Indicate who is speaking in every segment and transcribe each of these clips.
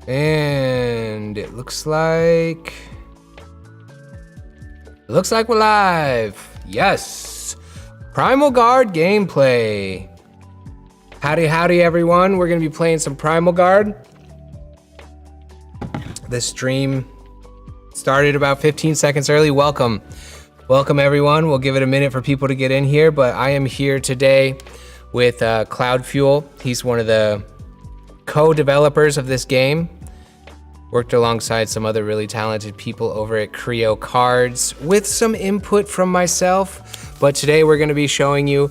Speaker 1: And it looks like we're live. Yes. Primal Guard gameplay. Howdy everyone. We're gonna be playing some Primal Guard. This stream started about 15 seconds early. Welcome everyone. We'll give it a minute for people to get in here, but I am here today with Cloud Fuel. He's one of the co-developers of this game. Worked alongside some other really talented people over at Creo Cards with some input from myself. But today we're gonna be showing you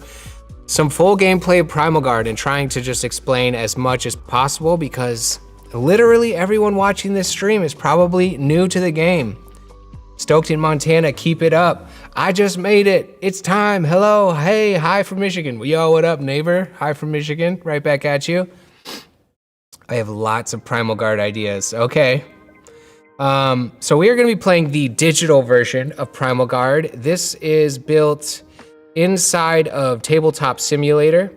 Speaker 1: some full gameplay of Primal Guard and trying to just explain as much as possible because literally everyone watching this stream is probably new to the game. Stoked in Montana, keep it up. I just made it, it's time, hello, hey, hi from Michigan. Yo, what up neighbor? Hi from Michigan, right back at you. I have lots of Primal Guard ideas. Okay. So we are going to be playing the digital version of Primal Guard. This is built inside of Tabletop Simulator.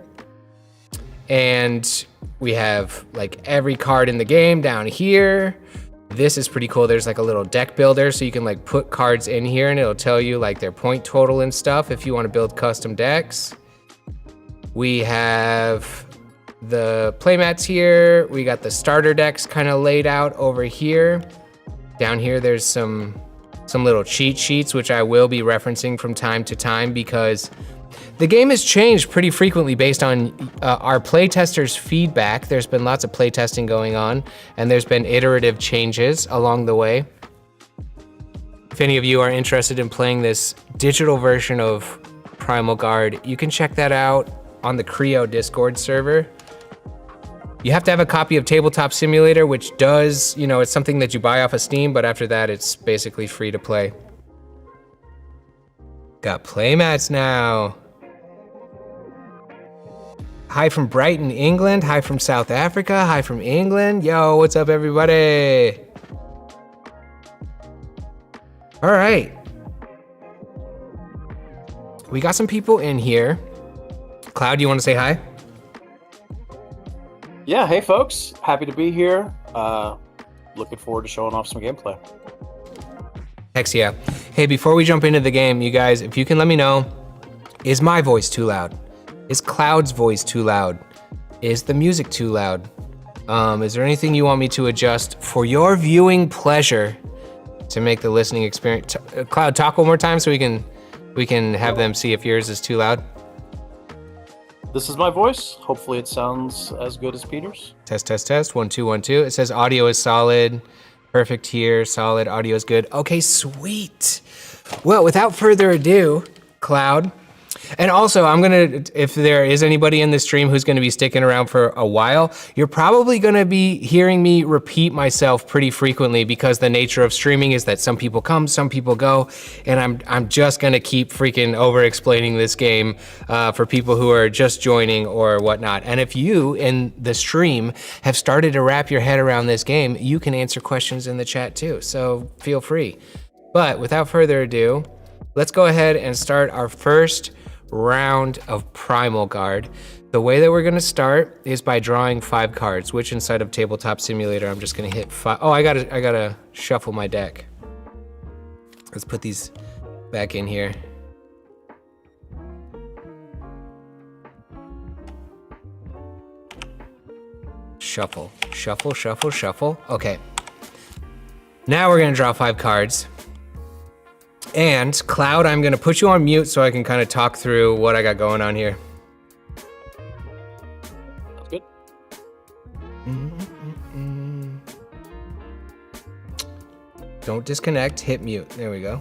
Speaker 1: And we have like every card in the game down here. This is pretty cool. There's like a little deck builder, so you can like put cards in here and it'll tell you like their point total and stuff if you want to build custom decks. We have the playmats here. We got the starter decks kind of laid out over here. Down here there's some little cheat sheets which I will be referencing from time to time because the game has changed pretty frequently based on our playtesters' feedback. There's been lots of playtesting going on and there's been iterative changes along the way. If any of you are interested in playing this digital version of Primal Guard, you can check that out on the Creo Discord server. You have to have a copy of Tabletop Simulator, which does, you know, it's something that you buy off of Steam, but after that, it's basically free to play. Got playmats now. Hi from Brighton, England. Hi from South Africa. Hi from England. Yo, what's up, everybody? All right. We got some people in here. Cloud, you want to say hi?
Speaker 2: Yeah, hey folks, happy to be here. Looking forward to showing off some gameplay.
Speaker 1: Heck yeah. Hey, before we jump into the game, you guys, if you can let me know, is my voice too loud? Is Cloud's voice too loud? Is the music too loud? Is there anything you want me to adjust for your viewing pleasure to make the listening experience? Cloud, talk one more time so we can have them see if yours is too loud.
Speaker 2: This is my voice. Hopefully it sounds as good as Peter's.
Speaker 1: Test, test, test. 1, 2, 1, 2. It says audio is solid. Perfect here. Solid. Audio is good. Okay, sweet. Well, without further ado, Cloud. And also, I'm gonna, if there is anybody in the stream who's gonna be sticking around for a while, you're probably gonna be hearing me repeat myself pretty frequently because the nature of streaming is that some people come, some people go, and I'm just gonna keep freaking over-explaining this game for people who are just joining or whatnot. And if you, in the stream, have started to wrap your head around this game, you can answer questions in the chat too, so feel free. But without further ado, let's go ahead and start our first round of Primal Guard. The way that we're gonna start is by drawing 5 cards, which inside of Tabletop Simulator, I'm just gonna hit 5. Oh, I gotta shuffle my deck. Let's put these back in here. Shuffle, shuffle, shuffle, shuffle. Okay. Now we're gonna draw 5 cards. And Cloud, I'm gonna put you on mute so I can kind of talk through what I got going on here.
Speaker 2: That's good.
Speaker 1: Don't disconnect, hit mute. There we go.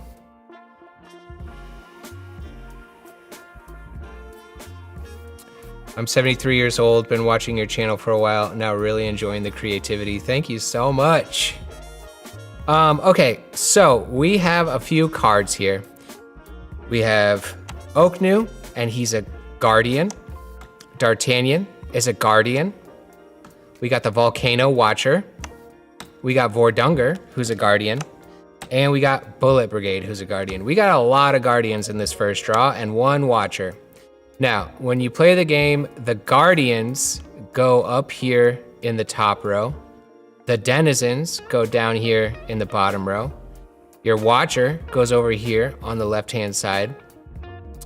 Speaker 1: I'm 73 years old, been watching your channel for a while, now really enjoying the creativity. Thank you so much. Okay, so we have a few cards here. We have Oknu, and he's a guardian. D'Artagnan is a guardian. We got the Volcano Watcher. We got Vordunger, who's a guardian. And we got Bullet Brigade, who's a guardian. We got a lot of guardians in this first draw and 1 watcher. Now, when you play the game, the guardians go up here in the top row. The denizens go down here in the bottom row. Your watcher goes over here on the left-hand side.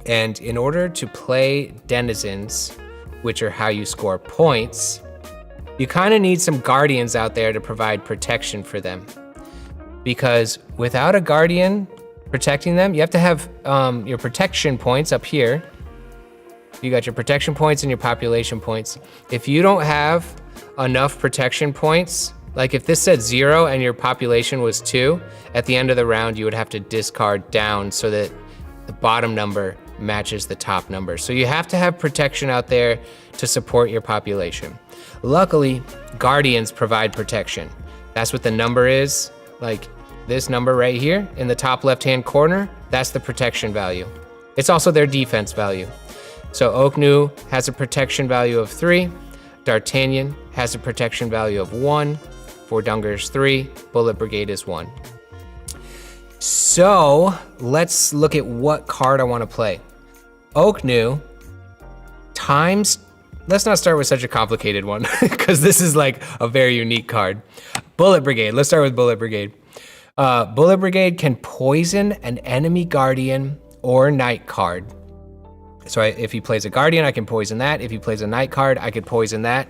Speaker 1: And in order to play denizens, which are how you score points, you kind of need some guardians out there to provide protection for them. Because without a guardian protecting them, you have to have your protection points up here. You got your protection points and your population points. If you don't have enough protection points, like if this said 0 and your population was 2, at the end of the round, you would have to discard down so that the bottom number matches the top number. So you have to have protection out there to support your population. Luckily, guardians provide protection. That's what the number is. Like this number right here in the top left-hand corner, that's the protection value. It's also their defense value. So Oknu has a protection value of 3. D'Artagnan has a protection value of 1. Wardungar is 3. Bullet Brigade is 1. So let's look at what card I want to play. Oknu times, let's not start with such a complicated one because this is like a very unique card. Bullet Brigade, let's start with Bullet Brigade. Bullet Brigade can poison an enemy guardian or knight card. So if he plays a guardian, I can poison that. If he plays a knight card, I could poison that.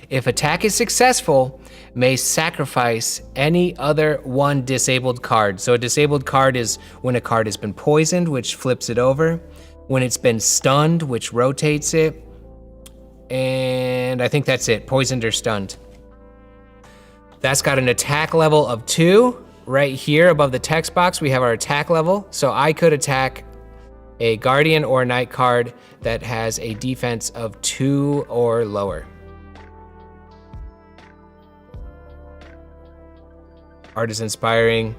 Speaker 1: If attack is successful, may sacrifice any other one disabled card. So a disabled card is when a card has been poisoned, which flips it over. When it's been stunned, which rotates it. And I think that's it, poisoned or stunned. That's got an attack level of 2. Right here above the text box, we have our attack level. So I could attack a guardian or a knight card that has a defense of 2 or lower. Art is inspiring.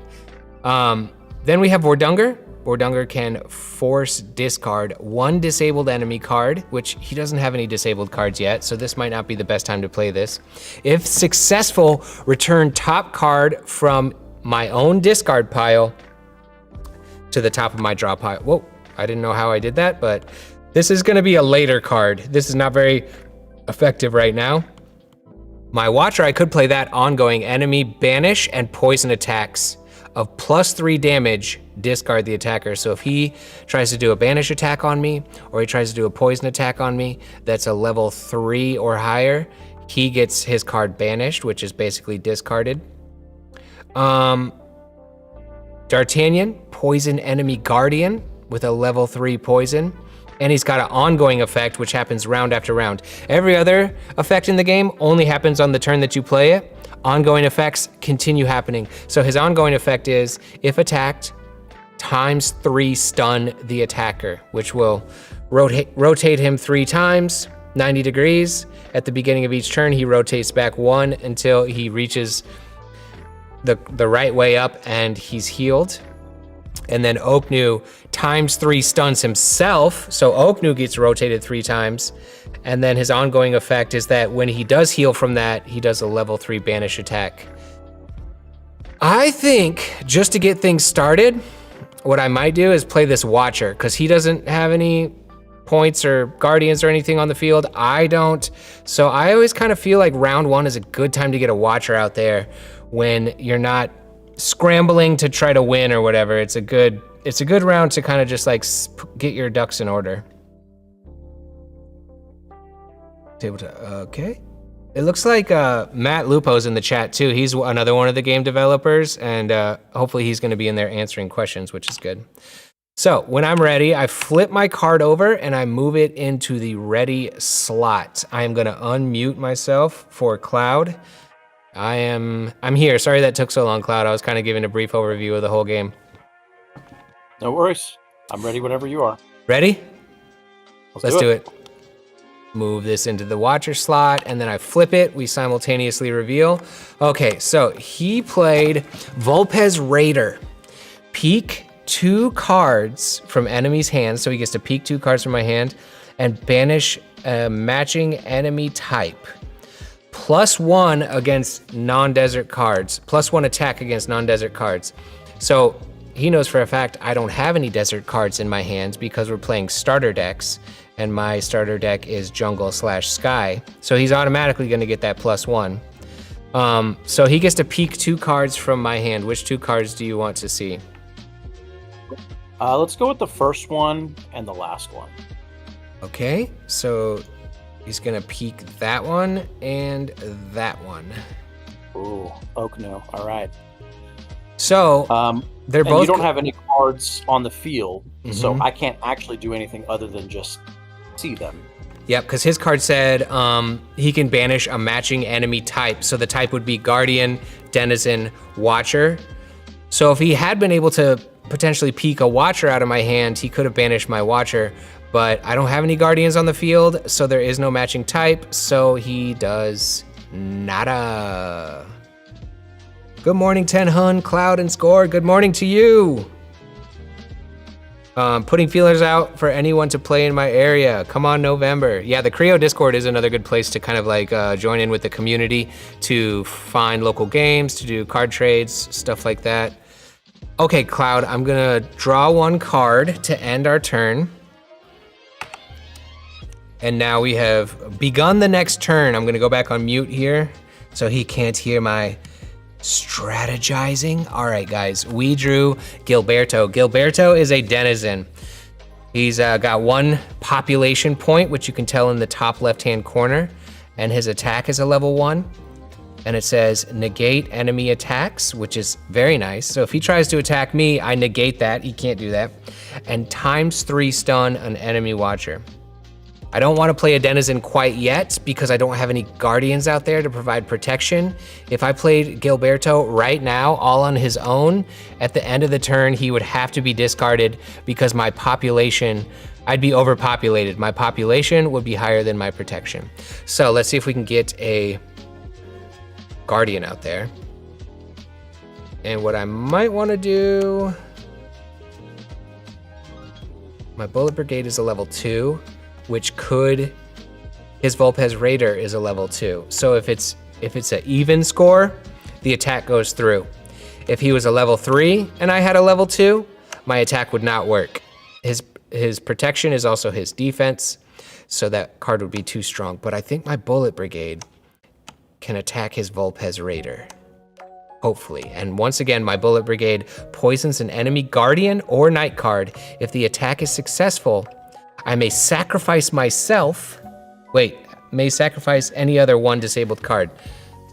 Speaker 1: Then we have Wardungar. Wardungar can force discard 1 disabled enemy card, which he doesn't have any disabled cards yet, so this might not be the best time to play this. If successful, return top card from my own discard pile to the top of my draw pile. Whoa, I didn't know how I did that, but this is gonna be a later card. This is not very effective right now. My watcher, I could play that ongoing enemy banish and poison attacks of +3 damage, discard the attacker. So if he tries to do a banish attack on me, or he tries to do a poison attack on me, that's a level 3 or higher, he gets his card banished, which is basically discarded. D'Artagnan, poison enemy guardian with a level 3 poison. And he's got an ongoing effect, which happens round after round. Every other effect in the game only happens on the turn that you play it. Ongoing effects continue happening. So his ongoing effect is, if attacked, ×3 stun the attacker, which will rotate him 3 times, 90 degrees. At the beginning of each turn, he rotates back 1 until he reaches the right way up and he's healed. And then Oknu ×3 stuns himself, so Oknu gets rotated 3 times. And then his ongoing effect is that when he does heal from that, he does a level 3 banish attack. I think, just to get things started, what I might do is play this Watcher, because he doesn't have any points or guardians or anything on the field. I don't. So I always kind of feel like round 1 is a good time to get a Watcher out there when you're not scrambling to try to win or whatever. It's a good round to kind of just like get your ducks in order. Okay. It looks like Matt Lupo's in the chat too. He's another one of the game developers, and hopefully he's going to be in there answering questions, which is good. So when I'm ready, I flip my card over and I move it into the ready slot. I am going to unmute myself for Cloud. I'm here. Sorry that took so long, Cloud. I was kind of giving a brief overview of the whole game.
Speaker 2: No worries. I'm ready whenever you are.
Speaker 1: Ready? Let's do it. Move this into the Watcher slot, and then I flip it. We simultaneously reveal. Okay, so he played Vulpes Raider. Peek 2 cards from enemy's hands, so he gets to peek 2 cards from my hand, and banish a matching enemy type. +1 against non-desert cards. +1 attack against non-desert cards. So he knows for a fact I don't have any desert cards in my hands because we're playing starter decks, and my starter deck is jungle/sky. So he's automatically going to get that +1. So he gets to peek 2 cards from my hand. Which 2 cards do you want to see?
Speaker 2: Let's go with the first one and the last one.
Speaker 1: Okay, so he's gonna peek that one and that one.
Speaker 2: Ooh, oak no. All right.
Speaker 1: So they're both.
Speaker 2: You don't have any cards on the field, so
Speaker 1: Mhm.
Speaker 2: I can't actually do anything other than just see them.
Speaker 1: Yep, because his card said he can banish a matching enemy type. So the type would be Guardian, Denizen, Watcher. So if he had been able to potentially peek a Watcher out of my hand, he could have banished my Watcher. But I don't have any Guardians on the field, so there is no matching type. So he does nada. Good morning, Tenhun, Cloud, and Score. Good morning to you. Putting feelers out for anyone to play in my area. Come on, November. Yeah, the Creo Discord is another good place to kind of like join in with the community to find local games, to do card trades, stuff like that. Okay, Cloud, I'm gonna draw 1 card to end our turn. And now we have begun the next turn. I'm gonna go back on mute here so he can't hear my strategizing. All right, guys, we drew Gilberto. Gilberto is a denizen. He's got 1 population point, which you can tell in the top left-hand corner, and his attack is a level 1. And it says negate enemy attacks, which is very nice. So if he tries to attack me, I negate that. He can't do that. And ×3 stun an enemy watcher. I don't want to play a denizen quite yet because I don't have any guardians out there to provide protection. If I played Gilberto right now, all on his own, at the end of the turn, he would have to be discarded because my population, I'd be overpopulated. My population would be higher than my protection. So let's see if we can get a guardian out there. And what I might want to do, my Bullet Brigade is a level 2. Which could, his Vulpes Raider is a level 2. So if it's an even score, the attack goes through. If he was a level 3 and I had a level 2, my attack would not work. His protection is also his defense, so that card would be too strong. But I think my Bullet Brigade can attack his Vulpes Raider, hopefully. And once again, my Bullet Brigade poisons an enemy Guardian or Knight card. If the attack is successful, I may sacrifice myself. Wait, may sacrifice any other 1 disabled card.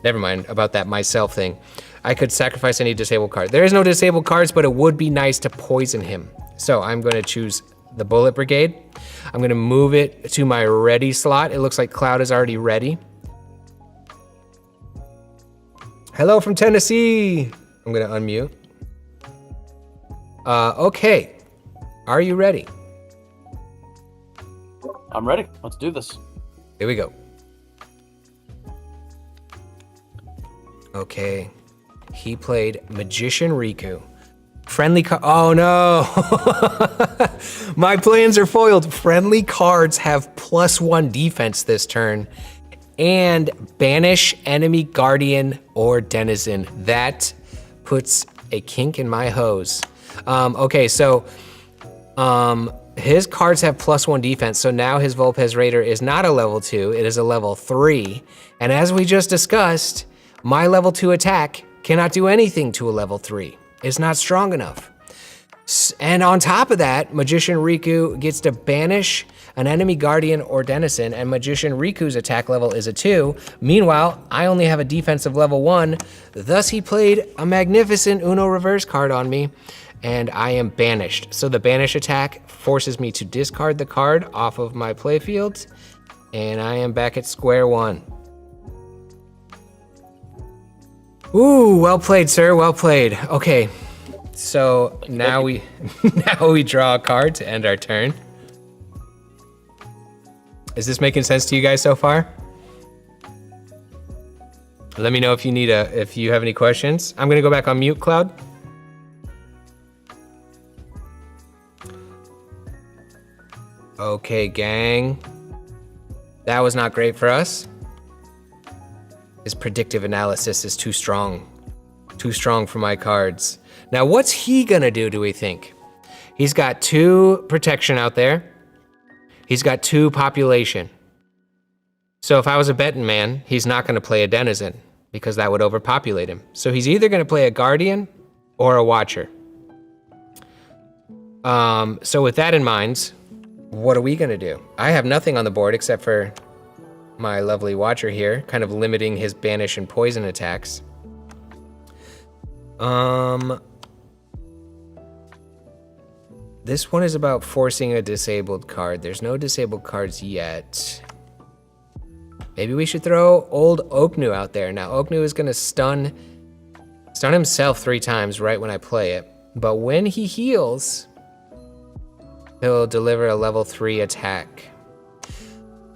Speaker 1: Never mind about that myself thing. I could sacrifice any disabled card. There is no disabled cards, but it would be nice to poison him. So I'm gonna choose the Bullet Brigade. I'm gonna move it to my ready slot. It looks like Cloud is already ready. Hello from Tennessee. I'm gonna unmute. Okay, are you ready?
Speaker 2: I'm ready. Let's do this.
Speaker 1: Here we go. Okay. He played Magician Riku. Friendly card. Oh no. My plans are foiled. Friendly cards have +1 defense this turn. And banish enemy Guardian or Denizen. That puts a kink in my hose. Okay, so his cards have +1 defense, so now his Vulpes Raider is not a level 2, it is a level 3. And as we just discussed, my level 2 attack cannot do anything to a level 3. It's not strong enough. And on top of that, Magician Riku gets to banish an enemy Guardian or Denizen, and Magician Riku's attack level is a 2. Meanwhile, I only have a defense of level 1, thus he played a magnificent Uno reverse card on me, and I am banished. So the banish attack forces me to discard the card off of my playfield, and I am back at square 1. Ooh, well played, sir, well played. Okay, so now we draw a card to end our turn. Is this making sense to you guys so far? Let me know if you have any questions. I'm gonna go back on mute, Cloud. Okay, gang. That was not great for us. His predictive analysis is too strong. Too strong for my cards. Now, what's he gonna do we think? He's got 2 protection out there. He's got 2 population. So if I was a betting man, he's not gonna play a Denizen because that would overpopulate him. So he's either going to play a Guardian or a Watcher. So with that in mind, what are we going to do? I have nothing on the board except for my lovely Watcher here, kind of limiting his banish and poison attacks. This one is about forcing a disabled card. There's no disabled cards yet. Maybe we should throw old Oknu out there. Now, Oknu is gonna stun himself 3 times right when I play it. But when he heals, he'll deliver a level 3 attack.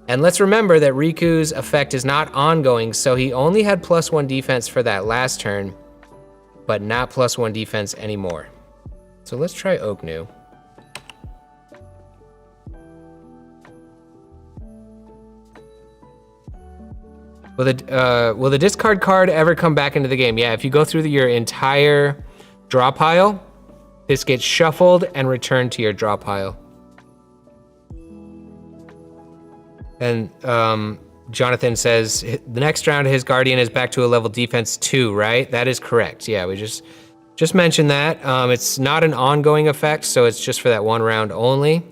Speaker 1: And let's remember that Riku's effect is not ongoing, so he only had +1 defense for that last turn, but not +1 defense anymore. So let's try Oknu. Will the discard card ever come back into the game? Yeah, if you go through your entire draw pile, this gets shuffled and returned to your draw pile. And Jonathan says the next round his Guardian is back to a level defense 2, right? That is correct. Yeah, we just mentioned that. It's not an ongoing effect, so it's just for that 1 round only.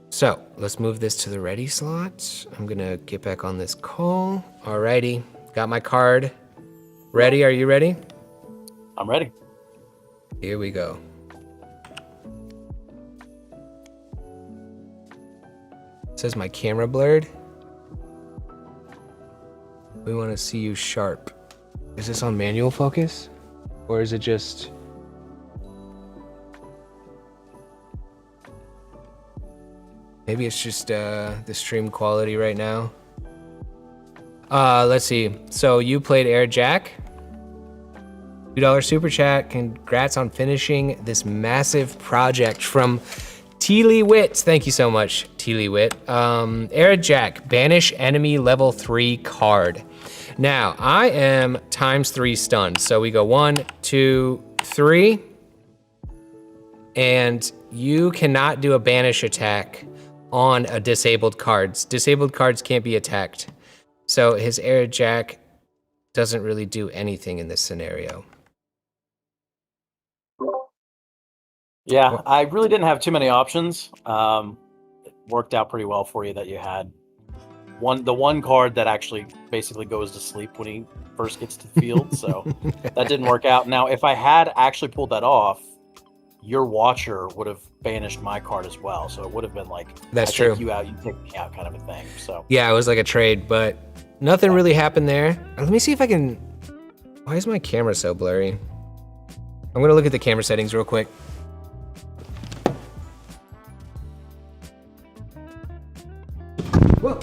Speaker 1: So let's move this to the ready slot. I'm gonna get back on this call. Alrighty, got my card ready. Are you ready?
Speaker 2: I'm ready.
Speaker 1: Here we go. It says my camera blurred. We want to see you sharp. Is this on manual focus? Or is it just... Maybe it's just the stream quality right now. Let's see. So you played Air Jack. $2 super chat. Congrats on finishing this massive project from Teely Wit. Thank you so much, Teely Wit. Air Jack, banish enemy level 3 card. Now, I am ×3 stunned. So we go 1, 2, 3. And you cannot do a banish attack on a disabled cards. Disabled cards can't be attacked. So his Air Jack doesn't really do anything in this scenario.
Speaker 2: Yeah, I really didn't have too many options. It worked out pretty well for you that you had the one card that actually basically goes to sleep when he first gets to the field. So that didn't work out. Now, if I had actually pulled that off, your Watcher would have banished my card as well. So it would have been like,
Speaker 1: that's
Speaker 2: I
Speaker 1: true.
Speaker 2: Take you out, you take me out kind of a thing. So
Speaker 1: yeah, it was like a trade, but nothing really happened there. Let me see if I can... Why is my camera so blurry? I'm gonna look at the camera settings real quick. Whoa.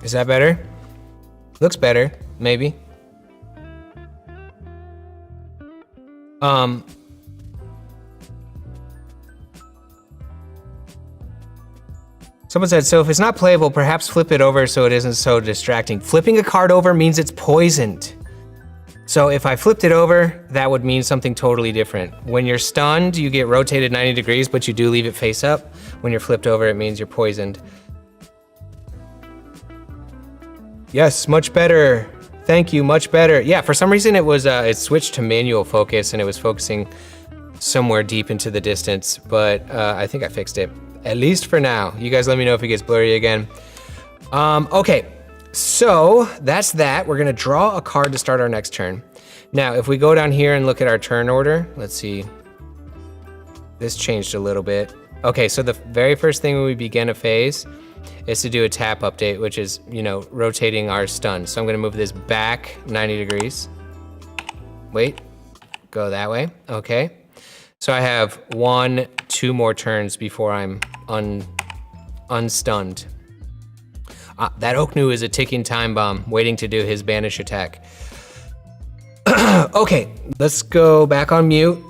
Speaker 1: Is that better? Looks better, maybe. Someone said, so if it's not playable, perhaps flip it over so it isn't so distracting. Flipping a card over means it's poisoned. So if I flipped it over, that would mean something totally different. When you're stunned, you get rotated 90 degrees, but you do leave it face up. When you're flipped over, it means you're poisoned. Yes, much better. Thank you, much better. Yeah, for some reason it switched to manual focus and it was focusing somewhere deep into the distance, but I think I fixed it, at least for now. You guys let me know if it gets blurry again. Okay, so that's that. We're gonna draw a card to start our next turn. Now, if we go down here and look at our turn order, let's see. This changed a little bit. Okay, so the very first thing when we begin a phase, is to do a tap update, which is, you know, rotating our stun. So I'm gonna move this back 90 degrees. Wait, go that way, okay. So I have 2 more turns before I'm unstunned. That Oknu is a ticking time bomb waiting to do his banish attack. Okay, let's go back on mute.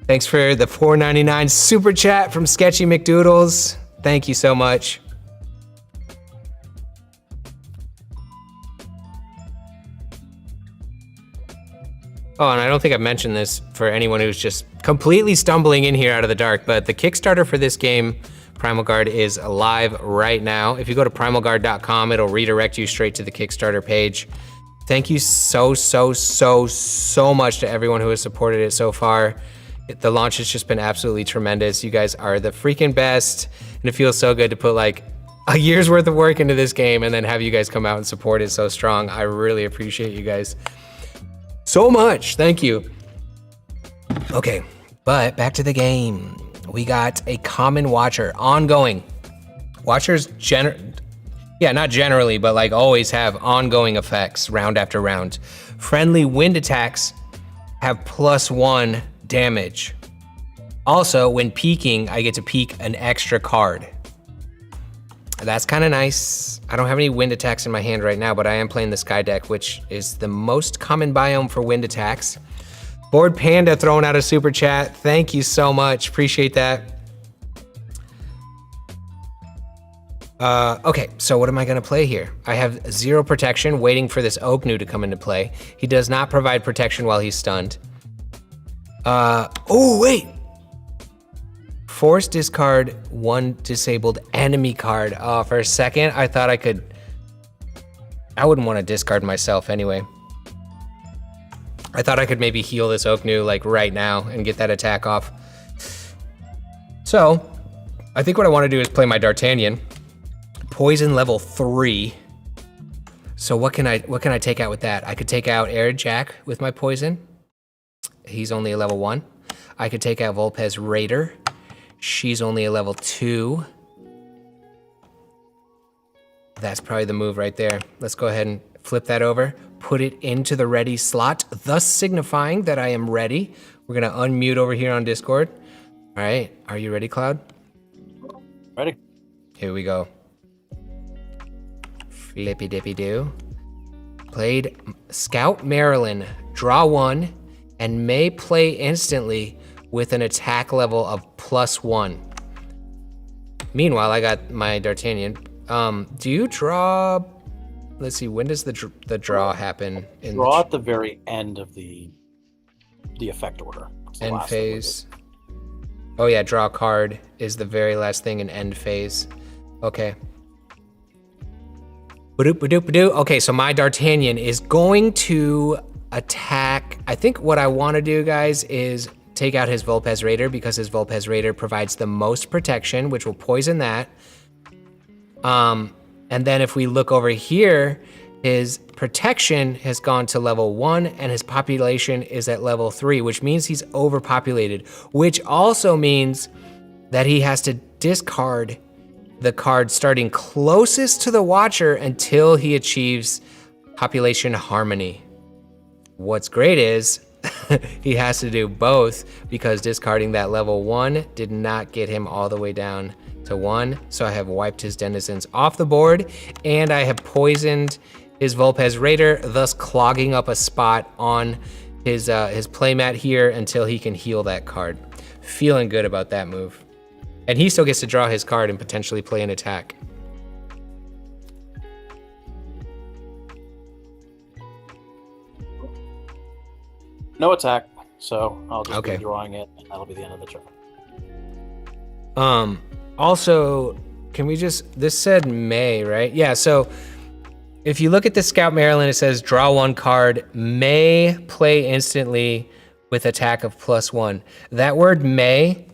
Speaker 1: Thanks for the $4.99 super chat from Sketchy McDoodles. Thank you so much. Oh, and I don't think I've mentioned this for anyone who's just completely stumbling in here out of the dark, but the Kickstarter for this game, Primal Guard, is live right now. If you go to primalgard.com, it'll redirect you straight to the Kickstarter page. Thank you so much to everyone who has supported it so far. The launch has just been absolutely tremendous. You guys are the freaking best, and it feels so good to put like a year's worth of work into this game and then have you guys come out and support it so strong. I really appreciate you guys so much. Thank you. Okay, but back to the game. We got a common watcher, ongoing. Watchers not generally, but like always have ongoing effects round after round. Friendly wind attacks have +1 damage. Also, when peeking, I get to peek an extra card. That's kind of nice. I don't have any wind attacks in my hand right now, but I am playing the Sky deck, which is the most common biome for wind attacks. Bored Panda throwing out a super chat. Thank you so much, appreciate that. Okay, so what am I gonna play here? I have 0 protection, waiting for this Oknu to come into play. He does not provide protection while he's stunned. Oh wait! Force discard 1 disabled enemy card. Oh, for a second, I thought I wouldn't want to discard myself anyway. I thought I could maybe heal this Oknu like right now and get that attack off. So, I think what I want to do is play my D'Artagnan. Poison level 3. So what can I take out with that? I could take out Air Jack with my poison. He's only a level 1. I could take out Vulpes Raider. She's only a level 2. That's probably the move right there. Let's go ahead and flip that over, put it into the ready slot, thus signifying that I am ready. We're gonna unmute over here on Discord. All right, are you ready, Cloud?
Speaker 2: Ready.
Speaker 1: Here we go. Flippy dippy do. Played Scout Marilyn, draw 1, and may play instantly with an attack level of +1. Meanwhile, I got my D'Artagnan. Do you draw? Let's see, when does the draw happen?
Speaker 2: Draw at the very end of the effect order.
Speaker 1: End phase. Oh yeah, draw a card is the very last thing in end phase. Okay. Okay, so my D'Artagnan is going to attack. I think what I want to do, guys, is take out his Vulpes Raider because his Vulpes Raider provides the most protection, which will poison that. And then if we look over here, his protection has gone to level 1 and his population is at level 3, which means he's overpopulated, which also means that he has to discard the card starting closest to the Watcher until he achieves population harmony. What's great is he has to do both because discarding that level 1 did not get him all the way down to 1. So I have wiped his denizens off the board and I have poisoned his Vulpes Raider, thus clogging up a spot on his playmat here until he can heal that card. Feeling good about that move. And he still gets to draw his card and potentially play an attack.
Speaker 2: No attack, so I'll just be drawing it, and that'll be the end of the turn.
Speaker 1: Also, can we this said May, right? Yeah, so if you look at the Scout Maryland, it says draw 1 card, may play instantly with attack of +1. That word may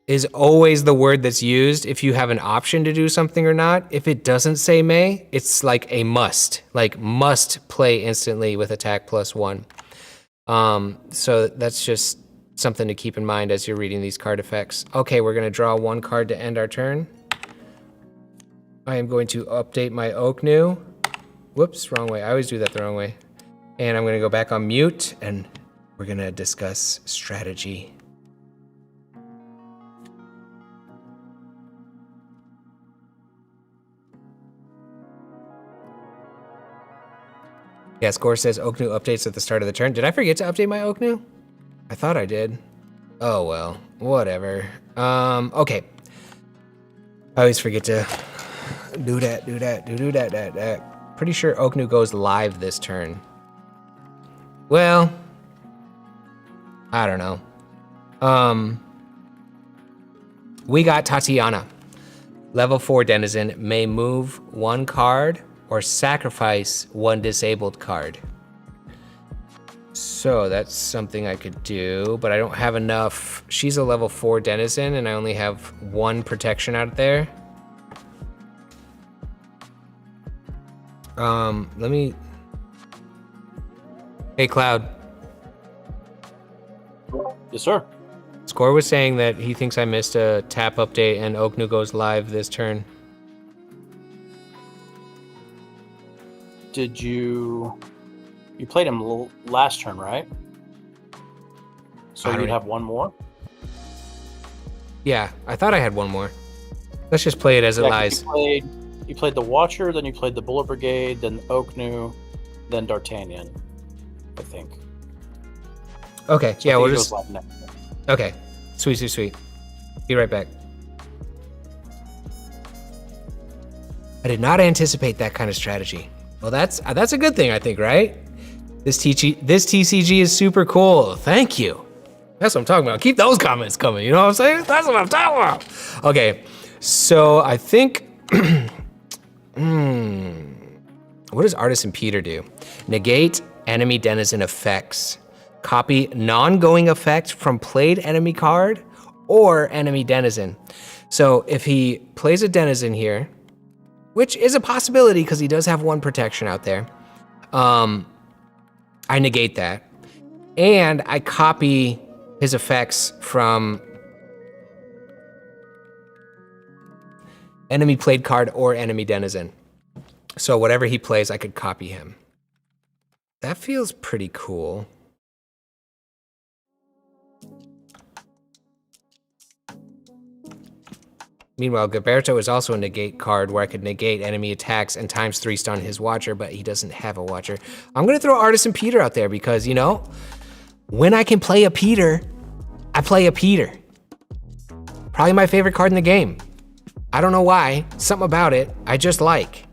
Speaker 1: is always the word that's used if you have an option to do something or not. If it doesn't say may, it's like a must play instantly with attack +1. So that's just something to keep in mind as you're reading these card effects. Okay, we're gonna draw one card to end our turn. I am going to update my Oknu. Whoops, wrong way. I always do that the wrong way. And I'm gonna go back on mute and we're gonna discuss strategy. Yeah, Score says Oknu updates at the start of the turn. Did I forget to update my Oknu? I thought I did. Oh well, whatever. Okay. I always forget to do that. Pretty sure Oknu goes live this turn. Well, I don't know. We got Tatiana. Level 4 Denizen may move one card or sacrifice one disabled card. So that's something I could do, but I don't have enough. She's a level 4 Denizen and I only have one protection out there. Let me... Hey, Cloud.
Speaker 2: Yes, sir.
Speaker 1: Score was saying that he thinks I missed a tap update and Oknu goes live this turn.
Speaker 2: Did you played him last turn, right? So you'd have one more?
Speaker 1: Yeah, I thought I had one more. Let's just play it as it lies.
Speaker 2: You played the Watcher, then you played the Bullet Brigade, then Oknu, then D'Artagnan, I think.
Speaker 1: Okay,
Speaker 2: So
Speaker 1: yeah, we'll
Speaker 2: he
Speaker 1: just...
Speaker 2: goes live next.
Speaker 1: Okay, sweet. Be right back. I did not anticipate that kind of strategy. Well, that's a good thing, I think, right? This TCG is super cool. Thank you. That's what I'm talking about. Keep those comments coming. You know what I'm saying? That's what I'm talking about. Okay, so I think... What does Artisan Peter do? Negate enemy denizen effects. Copy non-going effect from played enemy card or enemy denizen. So if he plays a denizen here, which is a possibility because he does have one protection out there, I negate that. And I copy his effects from enemy played card or enemy denizen. So whatever he plays, I could copy him. That feels pretty cool. Meanwhile, Gilberto is also a negate card where I could negate enemy attacks and ×3 stun his Watcher, but he doesn't have a Watcher. I'm gonna throw Artisan Peter out there because, you know, when I can play a Peter, I play a Peter. Probably my favorite card in the game. I don't know why, something about it, I just like.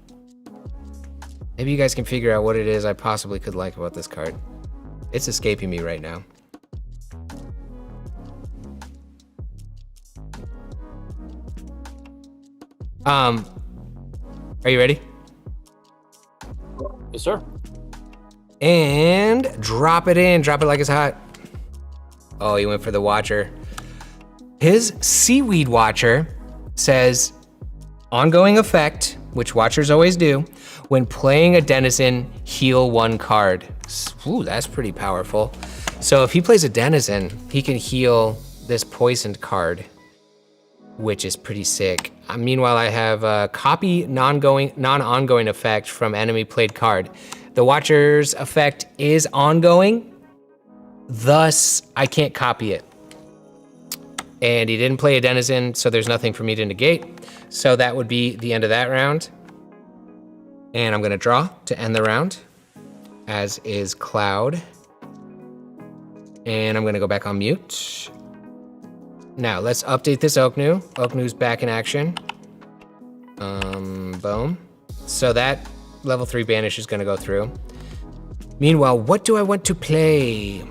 Speaker 1: Maybe you guys can figure out what it is I possibly could like about this card. It's escaping me right now. Are you ready?
Speaker 2: Yes, sir.
Speaker 1: And drop it in, drop it like it's hot. Oh, he went for the Watcher. His Seaweed Watcher says, ongoing effect, which Watchers always do, when playing a denizen, heal one card. Ooh, that's pretty powerful. So if he plays a denizen, he can heal this poisoned card, which is pretty sick. Meanwhile, I have a copy non-ongoing effect from enemy played card. The Watcher's effect is ongoing, thus I can't copy it. And he didn't play a denizen, so there's nothing for me to negate. So that would be the end of that round. And I'm gonna draw to end the round, as is Cloud. And I'm gonna go back on mute. Now, let's update this Oknu. Oknu's back in action. Boom. So that level 3 banish is gonna go through. Meanwhile, what do I want to play?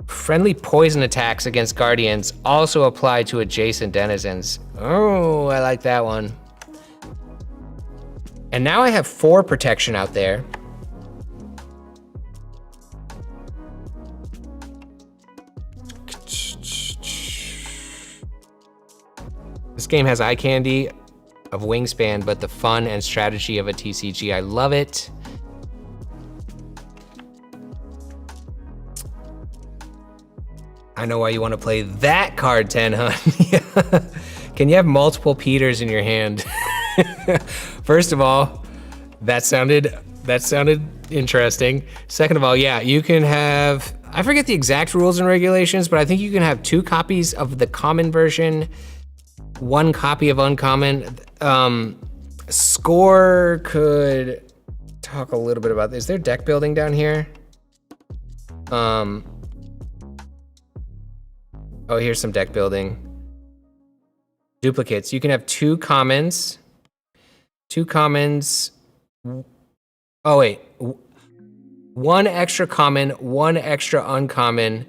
Speaker 1: Friendly poison attacks against Guardians also apply to adjacent denizens. Oh, I like that one. And now I have 4 protection out there. This game has eye candy of Wingspan, but the fun and strategy of a TCG. I love it. I know why you want to play that card, 10, huh? Can you have multiple Peters in your hand? First of all, that sounded interesting. Second of all, yeah, you can have, I forget the exact rules and regulations, but I think you can have 2 copies of the common version, 1 copy of uncommon. Score could talk a little bit about this. Is there deck building down here? Oh, here's some deck building. Duplicates. You can have 2 commons. 2 commons. Oh, wait. 1 extra common, 1 extra uncommon,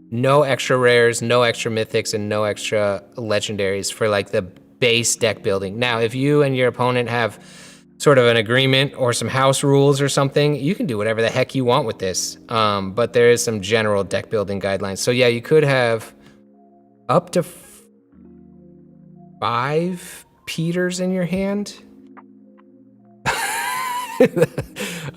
Speaker 1: no extra rares, no extra mythics, and no extra legendaries for like the base deck building. Now, if you and your opponent have sort of an agreement or some house rules or something, you can do whatever the heck you want with this. But there is some general deck building guidelines. So yeah, you could have up to 5 Peters in your hand.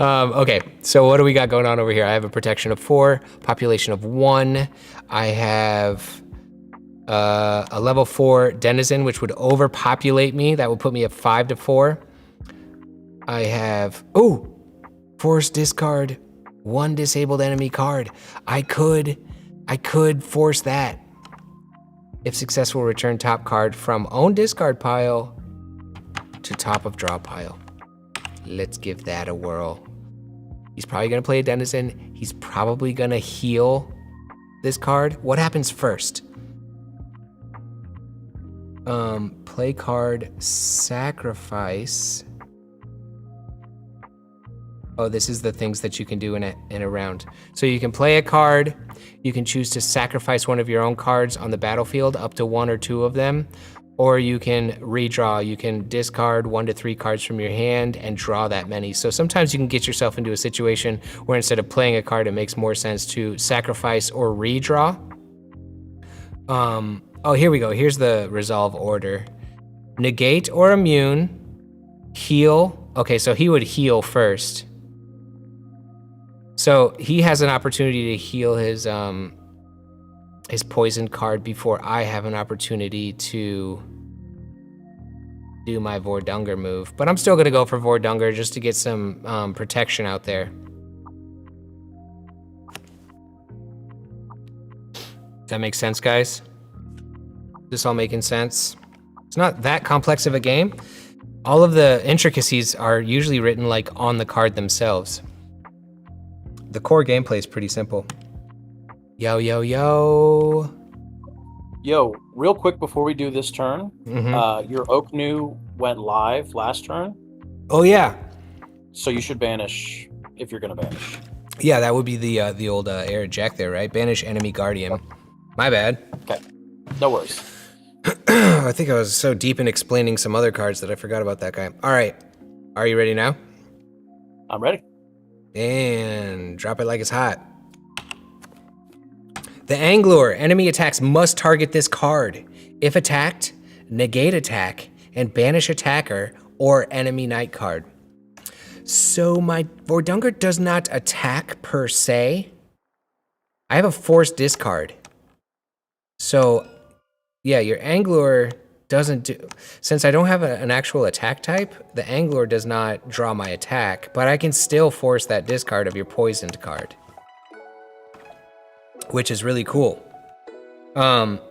Speaker 1: Okay, so what do we got going on over here? I have a protection of 4, population of 1. I have a level 4 denizen, which would overpopulate me. That would put me at 5 to 4. I have, force discard 1 disabled enemy card. I could force that. If successful, return top card from own discard pile to top of draw pile. Let's give that a whirl. He's probably gonna play a denizen. He's probably gonna heal this card. What happens first? Play card, sacrifice. Oh, this is the things that you can do in a round. So you can play a card. You can choose to sacrifice one of your own cards on the battlefield, up to 1 or 2 of them. Or you can redraw. You can discard 1 to 3 cards from your hand and draw that many. So sometimes you can get yourself into a situation where instead of playing a card, it makes more sense to sacrifice or redraw. Oh, here we go. Here's the resolve order. Negate or immune, heal. Okay, so he would heal first. So he has an opportunity to heal his poison card before I have an opportunity to do my Vordunger move. But I'm still gonna go for Vordunger just to get some protection out there. Does that make sense, guys? This all making sense? It's not that complex of a game. All of the intricacies are usually written like on the card themselves. The core gameplay is pretty simple. Yo, yo, yo.
Speaker 2: Yo, real quick before we do this turn, your Oak New went live last turn.
Speaker 1: Oh yeah.
Speaker 2: So you should banish if you're gonna banish.
Speaker 1: Yeah, that would be the old Air Jack there, right? Banish enemy guardian. My bad.
Speaker 2: Okay, no worries.
Speaker 1: I think I was so deep in explaining some other cards that I forgot about that guy. All right, are you ready now?
Speaker 2: I'm ready.
Speaker 1: And drop it like it's hot. The Angler, enemy attacks must target this card. If attacked, negate attack and banish attacker or enemy knight card. So my Vordunger does not attack per se. I have a forced discard. So yeah, your Angler doesn't do, since I don't have an actual attack type, the Angler does not draw my attack, but I can still force that discard of your poisoned card, which is really cool.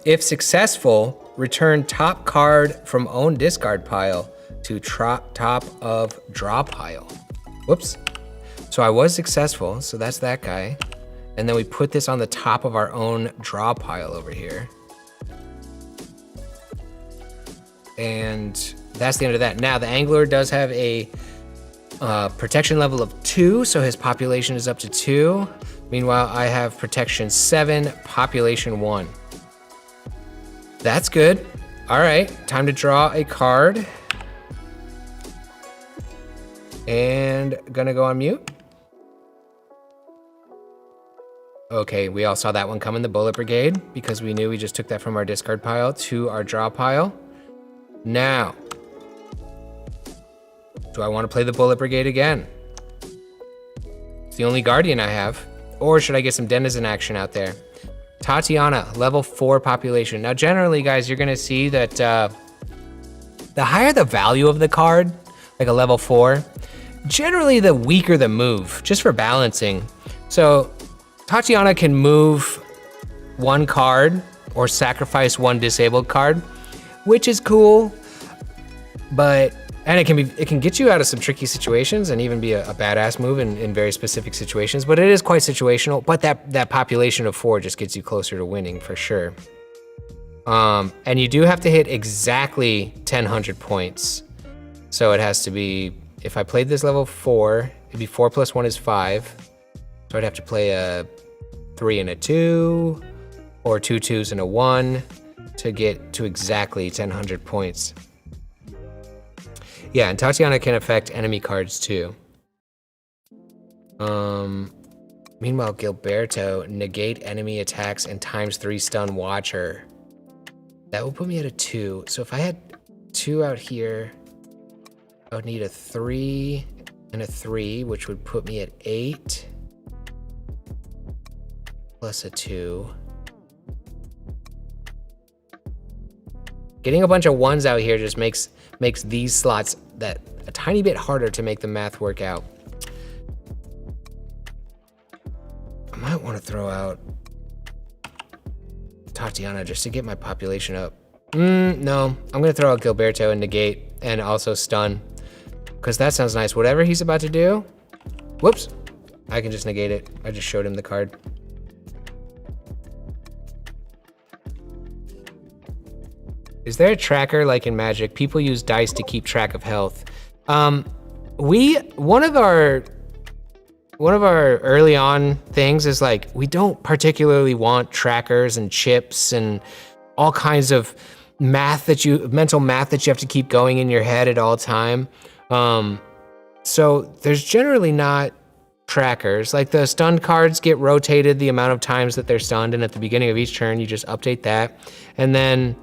Speaker 1: If successful, return top card from own discard pile to top of draw pile. Whoops. So I was successful, so that's that guy. And then we put this on the top of our own draw pile over here. And that's the end of that. Now, the Angler does have a protection level of 2, so his population is up to 2. Meanwhile, I have protection 7, population 1. That's good. All right, time to draw a card. And gonna go on mute. Okay, we all saw that one coming, the Bullet Brigade, because we knew we just took that from our discard pile to our draw pile. Now, do I want to play the Bullet Brigade again? It's the only Guardian I have. Or should I get some Denizen action out there? Tatiana, level 4 population. Now, generally, guys, you're gonna see that the higher the value of the card, like a level 4, generally the weaker the move, just for balancing. So Tatiana can move 1 card or sacrifice 1 disabled card, which is cool, but and it can get you out of some tricky situations and even be a badass move in very specific situations, but it is quite situational. But that population of 4 just gets you closer to winning for sure. And you do have to hit exactly 1,000 points. So it has to be, if I played this level 4, it'd be 4 plus 1 is 5. So I'd have to play a 3 and a 2, or 2 2s and a 1 to get to exactly 1,000 points. Yeah, and Tatiana can affect enemy cards too. Meanwhile, Gilberto, negate enemy attacks and ×3 stun Watcher. That will put me at a 2. So if I had 2 out here, I would need a 3 and a 3, which would put me at 8. Plus a 2. Getting a bunch of 1s out here just makes these slots that a tiny bit harder to make the math work out. I might want to throw out Tatiana just to get my population up. No, I'm gonna throw out Gilberto and negate and also stun, because that sounds nice. Whatever he's about to do, whoops, I can just negate it. I just showed him the card. Is there a tracker like in Magic? People use dice to keep track of health. One of our early on things is like, we don't particularly want trackers and chips and all kinds of mental math that you have to keep going in your head at all time. So there's generally not trackers. Like the stunned cards get rotated the amount of times that they're stunned, and at the beginning of each turn, you just update that. And then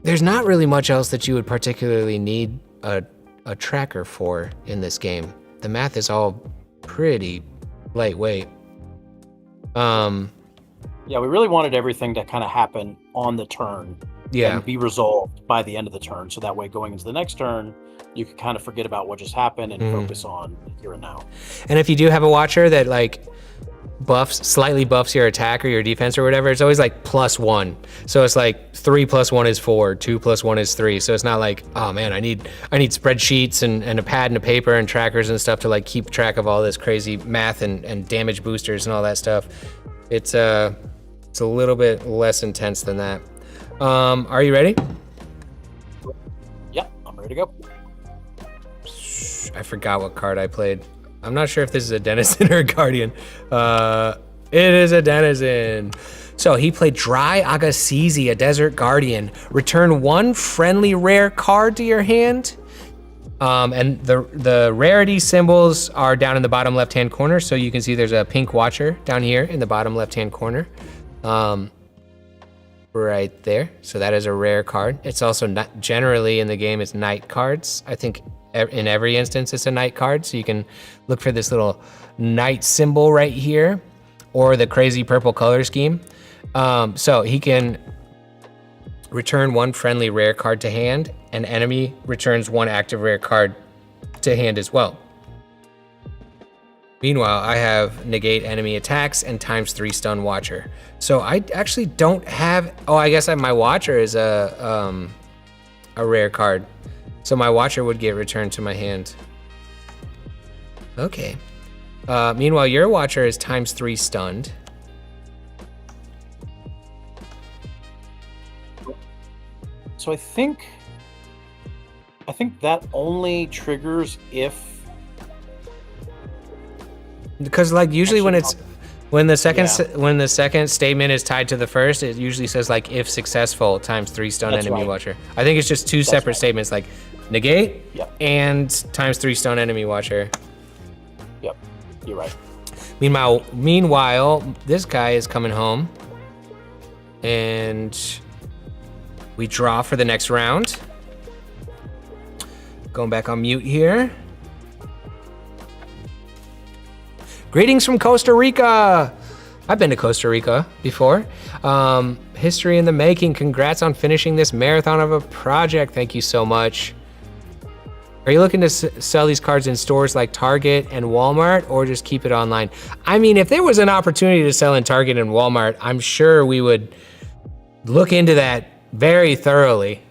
Speaker 1: there's not really much else that you would particularly need a tracker for in this game. The math is all pretty lightweight.
Speaker 2: Yeah, we really wanted everything to kind of happen on the turn.
Speaker 1: Yeah.
Speaker 2: And be resolved by the end of the turn. So that way, going into the next turn, you can kind of forget about what just happened and focus on here and now.
Speaker 1: And if you do have a Watcher that like slightly buffs your attack or your defense or whatever, it's always like +1. So it's like 3 plus 1 is 4, 2 plus 1 is 3. So it's not like, oh man, I need spreadsheets and a pad and a paper and trackers and stuff to like keep track of all this crazy math and damage boosters and all that stuff. It's a little bit less intense than that. Are you ready?
Speaker 2: Yeah, I'm ready to go.
Speaker 1: I forgot what card I played. I'm not sure if this is a Denizen or a Guardian. It is a Denizen. So he played Dry Agassizi, a Desert Guardian. Return 1 friendly rare card to your hand. And the rarity symbols are down in the bottom left-hand corner. So you can see there's a pink Watcher down here in the bottom left-hand corner. Right there. So that is a rare card. It's also not generally in the game, it's night cards. I think in every instance it's a night card. So you can look for this little night symbol right here, or the crazy purple color scheme. So he can return 1 friendly rare card to hand, and enemy returns 1 active rare card to hand as well. Meanwhile, I have negate enemy attacks and ×3 stun Watcher. So I actually don't have, I guess my Watcher is a rare card. So my Watcher would get returned to my hand. Okay. Meanwhile, your Watcher is ×3 stunned.
Speaker 2: So I think that only triggers if,
Speaker 1: because like usually when the second statement is tied to the first, it usually says like if successful ×3 stun enemy Watcher. I think it's just 2 separate statements, like negate and ×3 stun enemy Watcher.
Speaker 2: Yep, you're right.
Speaker 1: Meanwhile, this guy is coming home, and we draw for the next round. Going back on mute here. Greetings from Costa Rica. I've been to Costa Rica before. History in the making. Congrats on finishing this marathon of a project. Thank you so much. Are you looking to sell these cards in stores like Target and Walmart, or just keep it online? I mean, if there was an opportunity to sell in Target and Walmart, I'm sure we would look into that very thoroughly.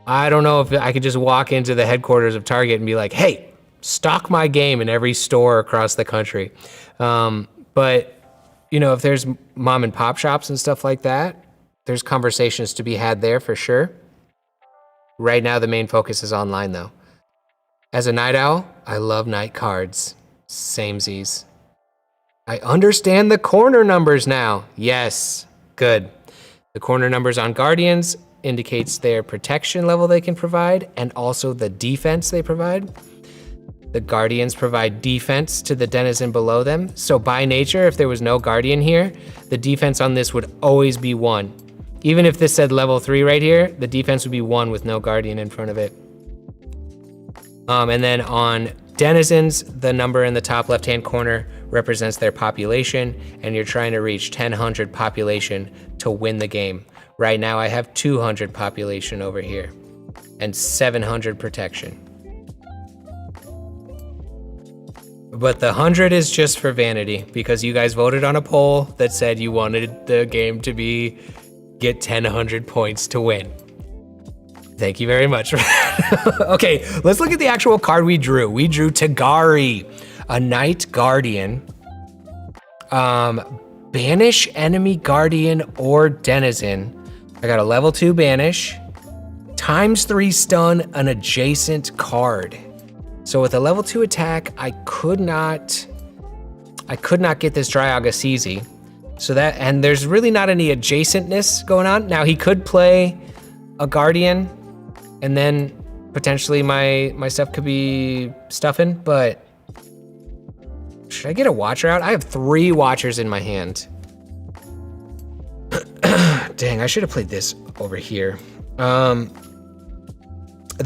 Speaker 1: I don't know if I could just walk into the headquarters of Target and be like, hey, stock my game in every store across the country. But you know, if there's mom and pop shops and stuff like that, there's conversations to be had there for sure. Right now, the main focus is online though. As a night owl, I love night cards. Samesies. I understand the corner numbers now. Yes, good. The corner numbers on Guardians indicates their protection level they can provide and also the defense they provide. The Guardians provide defense to the denizen below them. So by nature, if there was no Guardian here, the defense on this would always be 1. Even if this said level 3 right here, the defense would be 1 with no Guardian in front of it. And then on denizens, the number in the top left-hand corner represents their population, and you're trying to reach 1,000 population to win the game. Right now, I have 200 population over here and 700 protection. But the 100 is just for vanity because you guys voted on a poll that said you wanted the game to get 1,000 points to win. Thank you very much. Okay, let's look at the actual card we drew. We drew Tagari, a Night Guardian. Banish enemy Guardian or Denizen. I got a level 2 banish, ×3 stun an adjacent card. So with a level 2 attack, I could not get this Dryaga So that, and there's really not any adjacentness going on. Now he could play a Guardian and then potentially my stuff could be stuffing, but should I get a Watcher out? I have 3 Watchers in my hand. Dang, I should have played this over here. The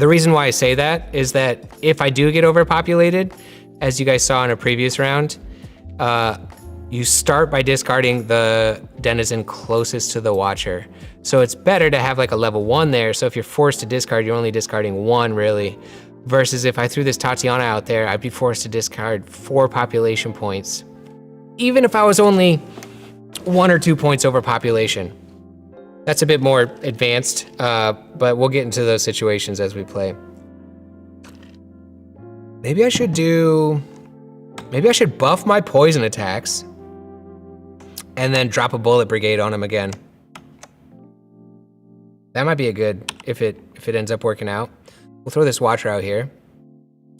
Speaker 1: reason why I say that is that if I do get overpopulated, as you guys saw in a previous round, you start by discarding the denizen closest to the Watcher. So it's better to have like a level 1 there. So if you're forced to discard, you're only discarding 1 really. Versus if I threw this Tatiana out there, I'd be forced to discard 4 population points. Even if I was only 1 or 2 points over population. That's a bit more advanced, but we'll get into those situations as we play. Maybe I should buff my poison attacks and then drop a bullet brigade on him again. That might be a good, if it ends up working out. We'll throw this Watcher out here.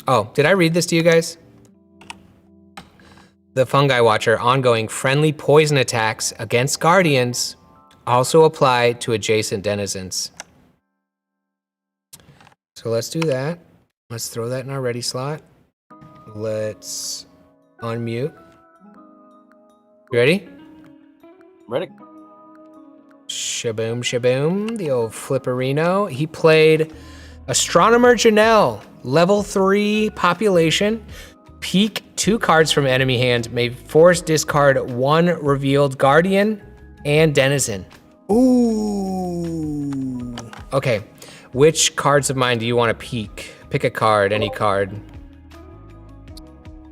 Speaker 1: Oh, did I read this to you guys? The Fungi Watcher, ongoing friendly poison attacks against Guardians also apply to adjacent denizens. So let's do that. Let's throw that in our ready slot. Let's unmute. You ready?
Speaker 2: Ready.
Speaker 1: Shaboom, shaboom. The old flipperino. He played Astronomer Janelle, level 3 population. Peek 2 cards from enemy hand. May force discard 1 revealed Guardian and Denizen. Ooh. Okay. Which cards of mine do you want to peek? Pick a card, any card.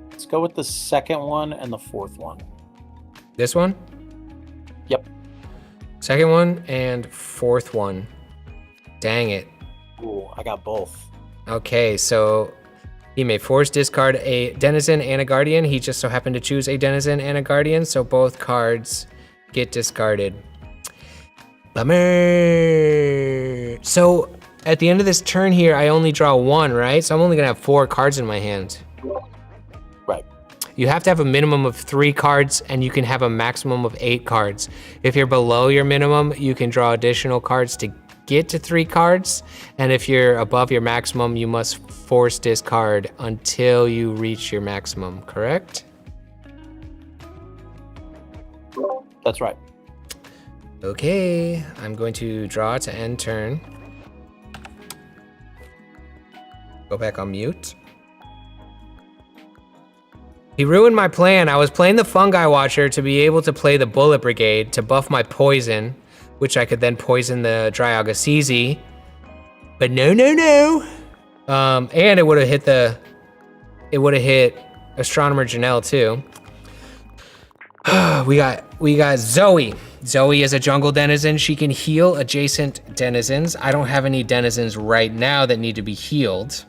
Speaker 2: Let's go with the second one and the fourth one.
Speaker 1: This one?
Speaker 2: Yep.
Speaker 1: Second one and fourth one. Dang it.
Speaker 2: Ooh, I got both.
Speaker 1: Okay, so he may force discard a Denizen and a Guardian. He just so happened to choose a Denizen and a Guardian, so both cards get discarded. Bummer. So at the end of this turn here, I only draw 1, right? So I'm only gonna have 4 cards in my hand.
Speaker 2: Right.
Speaker 1: You have to have a minimum of 3 cards, and you can have a maximum of 8 cards. If you're below your minimum, you can draw additional cards to get to 3 cards. And if you're above your maximum, you must force discard until you reach your maximum, correct?
Speaker 2: That's right.
Speaker 1: Okay, I'm going to draw to end turn. Go back on mute. He ruined my plan. I was playing the Fungi Watcher to be able to play the Bullet Brigade to buff my poison, which I could then poison the Dryalgacizi. But no. And it would have hit Astronomer Janelle too. we got Zoe. Zoe is a jungle denizen. She can heal adjacent denizens. I don't have any denizens right now that need to be healed.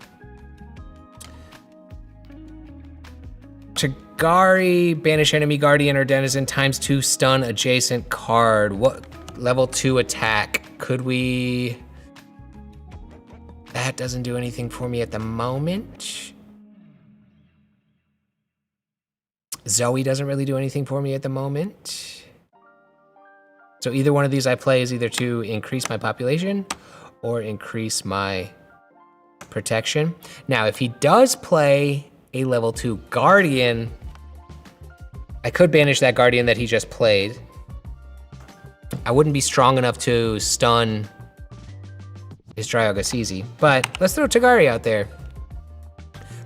Speaker 1: Tagari, banish enemy guardian or denizen ×2 stun adjacent card. What level 2 attack could we? That doesn't do anything for me at the moment. Zoe doesn't really do anything for me at the moment. So either one of these I play is either to increase my population or increase my protection. Now, if he does play a level 2 guardian, I could banish that guardian that he just played. I wouldn't be strong enough to stun his Dryalgacizi, but let's throw Tagari out there.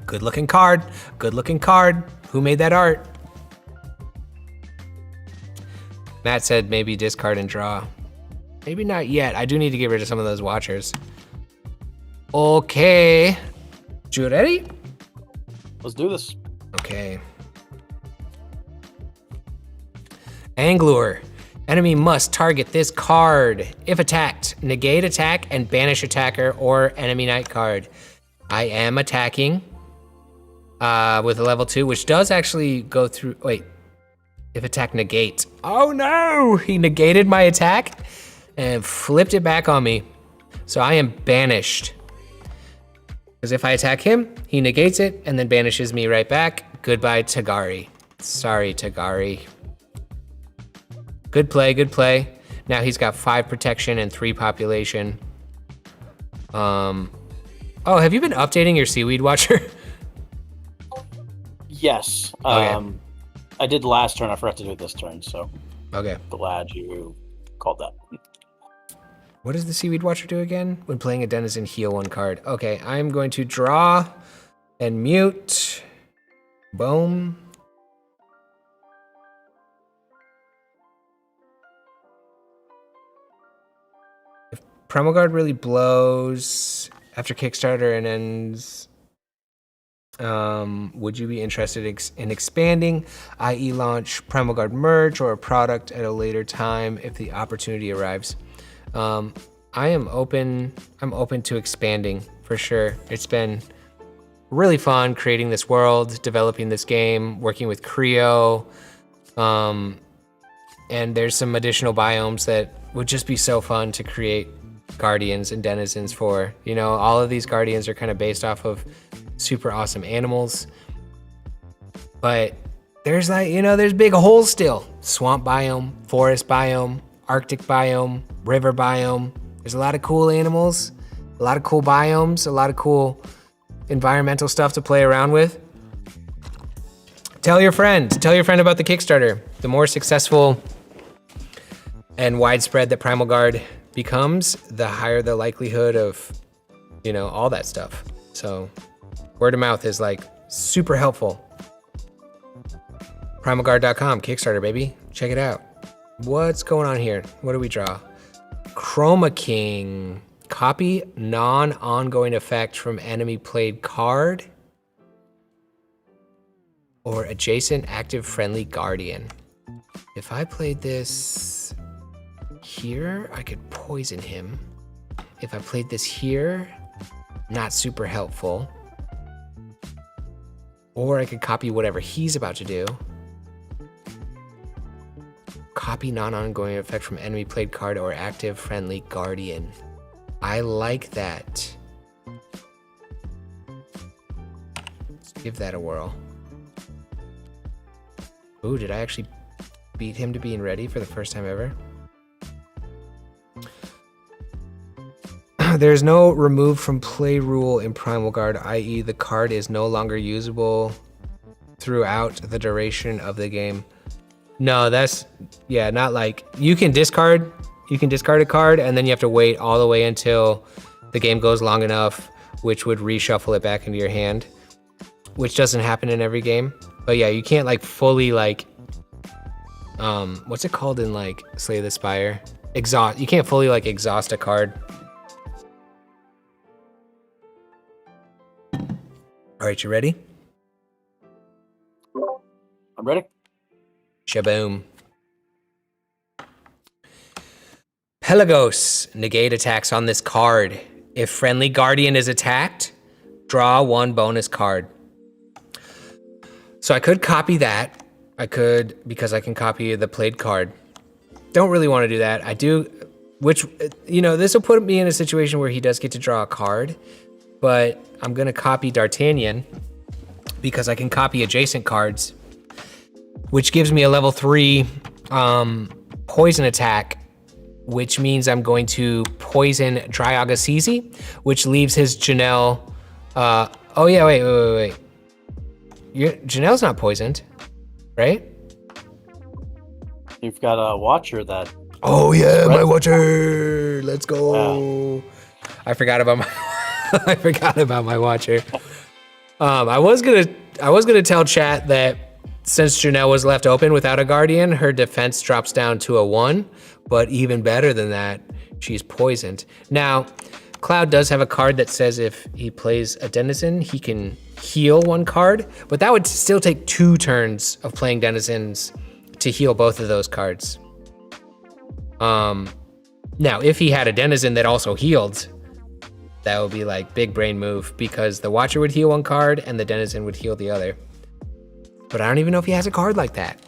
Speaker 1: Good looking card, good looking card. Who made that art? Matt said maybe discard and draw. Maybe not yet. I do need to get rid of some of those watchers. Okay. You ready?
Speaker 2: Let's do this.
Speaker 1: Okay. Anglure. Enemy must target this card. If attacked, negate attack and banish attacker or enemy knight card. I am attacking with a level 2, which does actually go through, wait. If attack negate. Oh no! He negated my attack and flipped it back on me. So I am banished. Because if I attack him, he negates it and then banishes me right back. Goodbye, Tagari. Sorry, Tagari. Good play, good play. Now he's got 5 protection and 3 population. Oh, have you been updating your Seaweed Watcher?
Speaker 2: Yes.
Speaker 1: Okay.
Speaker 2: I did last turn. I forgot to do it this turn, so
Speaker 1: Okay.
Speaker 2: glad you called that.
Speaker 1: What does the Seaweed Watcher do again? When playing a denizen, heal 1 card. Okay, I'm going to draw and mute. Boom. If PRIMALGARD really blows after Kickstarter and ends, would you be interested in expanding, i.e. launch PRIMALGARD merge or a product at a later time if the opportunity arrives? I am open. I'm open to expanding for sure. It's been really fun creating this world, developing this game, working with Creo. And there's some additional biomes that would just be so fun to create guardians and denizens for. You know, all of these guardians are kind of based off of super awesome animals. But there's like, you know, there's big holes still. Swamp biome, forest biome, Arctic biome, river biome. There's a lot of cool animals, a lot of cool biomes, a lot of cool environmental stuff to play around with. Tell your friend about the Kickstarter. The more successful and widespread that PRIMALGARD becomes, the higher the likelihood of, you know, all that stuff. So word of mouth is like super helpful. PRIMALGARD.com, Kickstarter, baby. Check it out. What's going on here? What do we draw? Chroma King. Copy non-ongoing effect from enemy played card or adjacent active friendly guardian. If I played this here, I could poison him. If I played this here, not super helpful. Or I could copy whatever he's about to do. Copy non-ongoing effect from enemy played card or active friendly guardian. I like that. Let's give that a whirl. Ooh, did I actually beat him to being ready for the first time ever? There's no remove from play rule in PRIMALGARD, i.e. the card is no longer usable throughout the duration of the game. No, that's, yeah, not like, you can discard a card and then you have to wait all the way until the game goes long enough, which would reshuffle it back into your hand, which doesn't happen in every game. But yeah, you can't like fully like, what's it called in like Slay the Spire? Exhaust. You can't fully like exhaust a card. All right, you ready?
Speaker 2: I'm ready.
Speaker 1: Shaboom. Pelagos. Negate attacks on this card. If friendly guardian is attacked, draw 1 bonus card. So I could copy that. I could, because I can copy the played card. Don't really want to do that. I do, which, you know, this will put me in a situation where he does get to draw a card, but I'm going to copy D'Artagnan because I can copy adjacent cards, which gives me a level 3 poison attack, which means I'm going to poison Dryaga, which leaves his Janelle. Oh yeah, wait. Janelle's not poisoned, right?
Speaker 2: You've got a Watcher that.
Speaker 1: Oh yeah, my Watcher. Let's go. Yeah. I forgot about my. I forgot about my Watcher. I was gonna tell chat that since Janelle was left open without a Guardian, her defense drops down to a 1. But even better than that, she's poisoned. Now, Cloud does have a card that says if he plays a Denizen, he can heal 1 card, but that would still take 2 turns of playing Denizens to heal both of those cards. Now, if he had a Denizen that also healed, that would be like big brain move because the Watcher would heal 1 card and the Denizen would heal the other. But I don't even know if he has a card like that.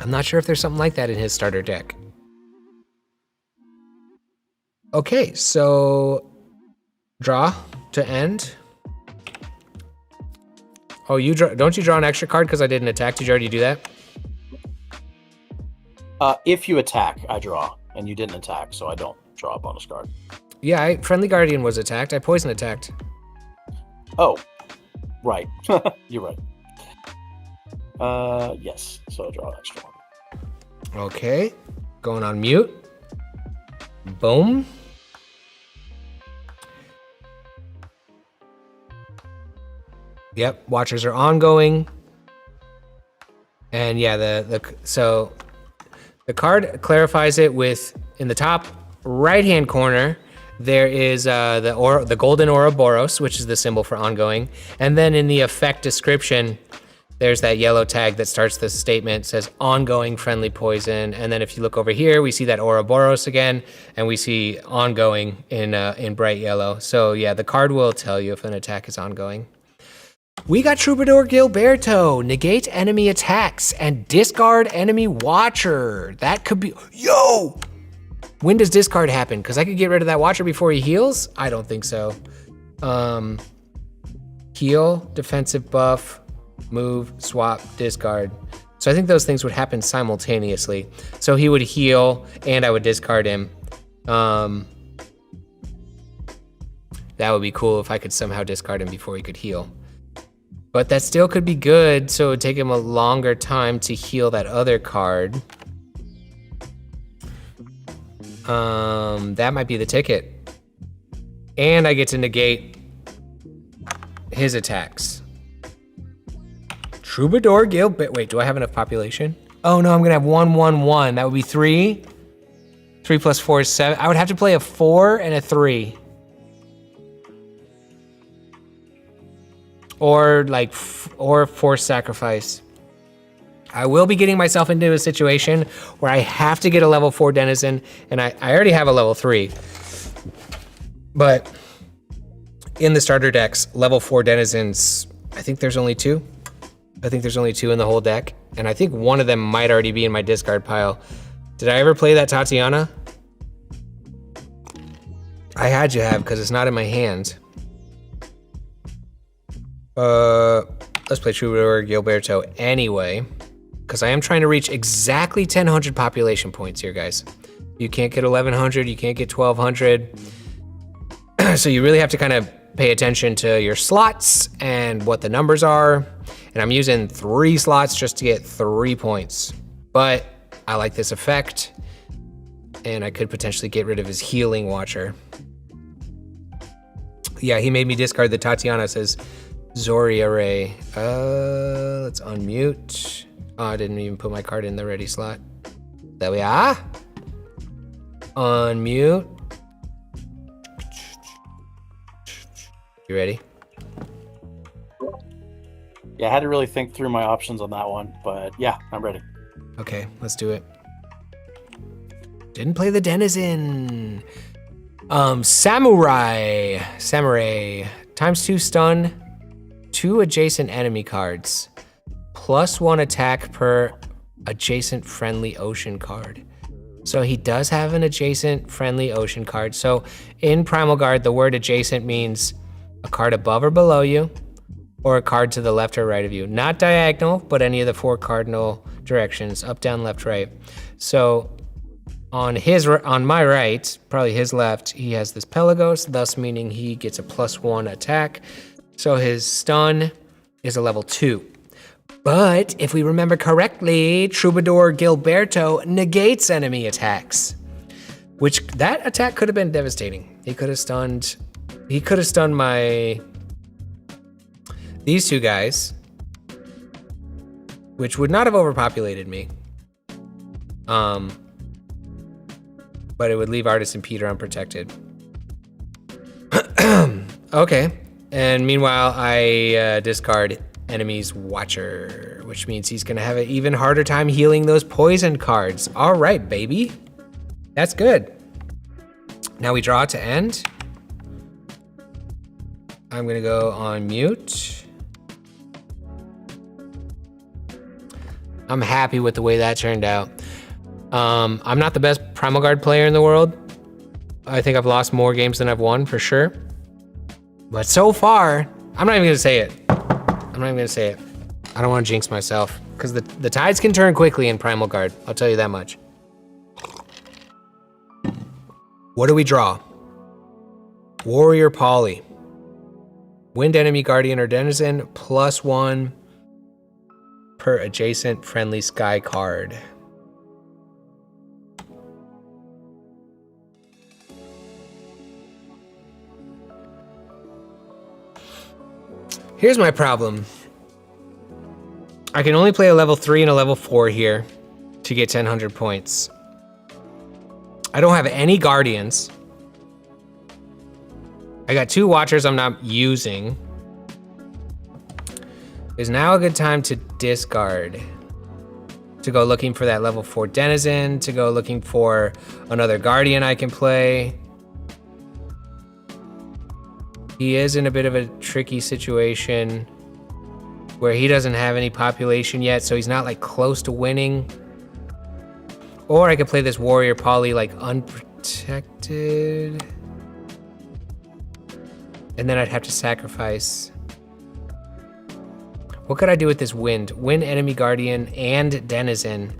Speaker 1: I'm not sure if there's something like that in his starter deck. Okay, so draw to end. Oh, you draw? Don't you draw an extra card because I didn't attack? Did you already do that?
Speaker 2: If you attack, I draw, and you didn't attack, so I don't draw a bonus card.
Speaker 1: Yeah, Friendly Guardian was attacked. I poison attacked.
Speaker 2: Oh, right. You're right. Yes, so I draw an extra one.
Speaker 1: Okay, going on mute. Boom. Yep, Watchers are ongoing. And yeah, so the card clarifies it with, in the top right-hand corner, there is the golden Ouroboros, which is the symbol for ongoing. And then in the effect description, there's that yellow tag that starts the statement, says ongoing friendly poison. And then if you look over here, we see that Ouroboros again, and we see ongoing in bright yellow. So yeah, the card will tell you if an attack is ongoing. We got Troubadour Gilberto, negate enemy attacks and discard enemy Watcher. That could be, yo! When does discard happen? Because I could get rid of that Watcher before he heals? I don't think so. Heal, defensive buff, move, swap, discard. So I think those things would happen simultaneously. So he would heal and I would discard him. That would be cool if I could somehow discard him before he could heal. But that still could be good, so it would take him a longer time to heal that other card. That might be the ticket. And I get to negate his attacks. Troubadour Gilbert. Wait, do I have enough population? Oh no, I'm gonna have 1, 1, 1. That would be 3. 3 plus 4 is 7. I would have to play a 4 and a 3. Or or force sacrifice. I will be getting myself into a situation where I have to get a level 4 Denizen, and I already have a level 3. But in the starter decks, level 4 Denizens, I think there's only 2. I think there's only 2 in the whole deck, and I think one of them might already be in my discard pile. Did I ever play that Tatiana? I had to have, because it's not in my hand. Let's play Troubadour Gilberto anyway, because I am trying to reach exactly 1,000 population points here, guys. You can't get 1,100, you can't get 1,200. So you really have to kind of pay attention to your slots and what the numbers are. And I'm using 3 slots just to get 3 points. But I like this effect, and I could potentially get rid of his healing Watcher. Yeah, he made me discard the Tatiana, says Zori array. Let's unmute. Oh, I didn't even put my card in the ready slot. There we are. Unmute. You ready?
Speaker 2: Yeah, I had to really think through my options on that one, but yeah, I'm ready.
Speaker 1: Okay, let's do it. Didn't play the Denizen. Samurai. ×2 stun, 2 adjacent enemy cards. +1 attack per adjacent friendly ocean card. So he does have an adjacent friendly ocean card. So in Primal Guard, the word adjacent means a card above or below you, or a card to the left or right of you. Not diagonal, but any of the 4 cardinal directions, up, down, left, right. So on my right, probably his left, he has this Pelagos, thus meaning he gets a +1 attack. So his stun is a level 2. But if we remember correctly, Troubadour Gilberto negates enemy attacks, which that attack could have been devastating. He could have stunned these 2 guys, which would not have overpopulated me. But it would leave Artisan Peter unprotected. Okay, and meanwhile, I discard Enemy's Watcher, which means he's gonna have an even harder time healing those poison cards. All right, baby. That's good. Now we draw to end. I'm gonna go on mute. I'm happy with the way that turned out. I'm not the best Primal Guard player in the world. I think I've lost more games than I've won, for sure. But so far, I'm not even gonna say it. I don't wanna jinx myself, because the tides can turn quickly in Primal Guard, I'll tell you that much. What do we draw? Warrior Poly. Wind enemy guardian or denizen, +1 per adjacent friendly sky card. Here's my problem. I can only play a level 3 and a level 4 here to get 1000 points. I don't have any guardians. I got 2 watchers I'm not using. Is now a good time to discard, to go looking for that level 4 denizen, to go looking for another guardian I can play. He is in a bit of a tricky situation where he doesn't have any population yet, so he's not like close to winning. Or I could play this Warrior Poly like unprotected. And then I'd have to sacrifice. What could I do with this wind? Wind enemy guardian and denizen.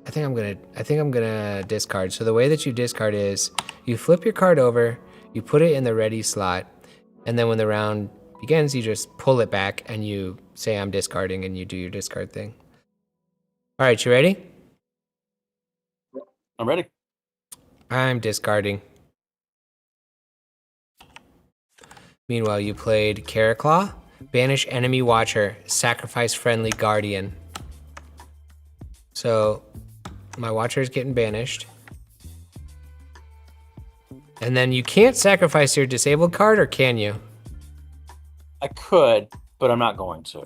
Speaker 1: I think I'm gonna discard. So the way that you discard is you flip your card over, you put it in the ready slot, and then when the round begins, you just pull it back and you say I'm discarding and you do your discard thing. All right, you ready?
Speaker 2: I'm ready.
Speaker 1: I'm discarding. Meanwhile, you played Caraclaw, banish enemy watcher, sacrifice friendly guardian. So my watcher is getting banished. And then you can't sacrifice your disabled card, or can you?
Speaker 2: I could, but I'm not going to.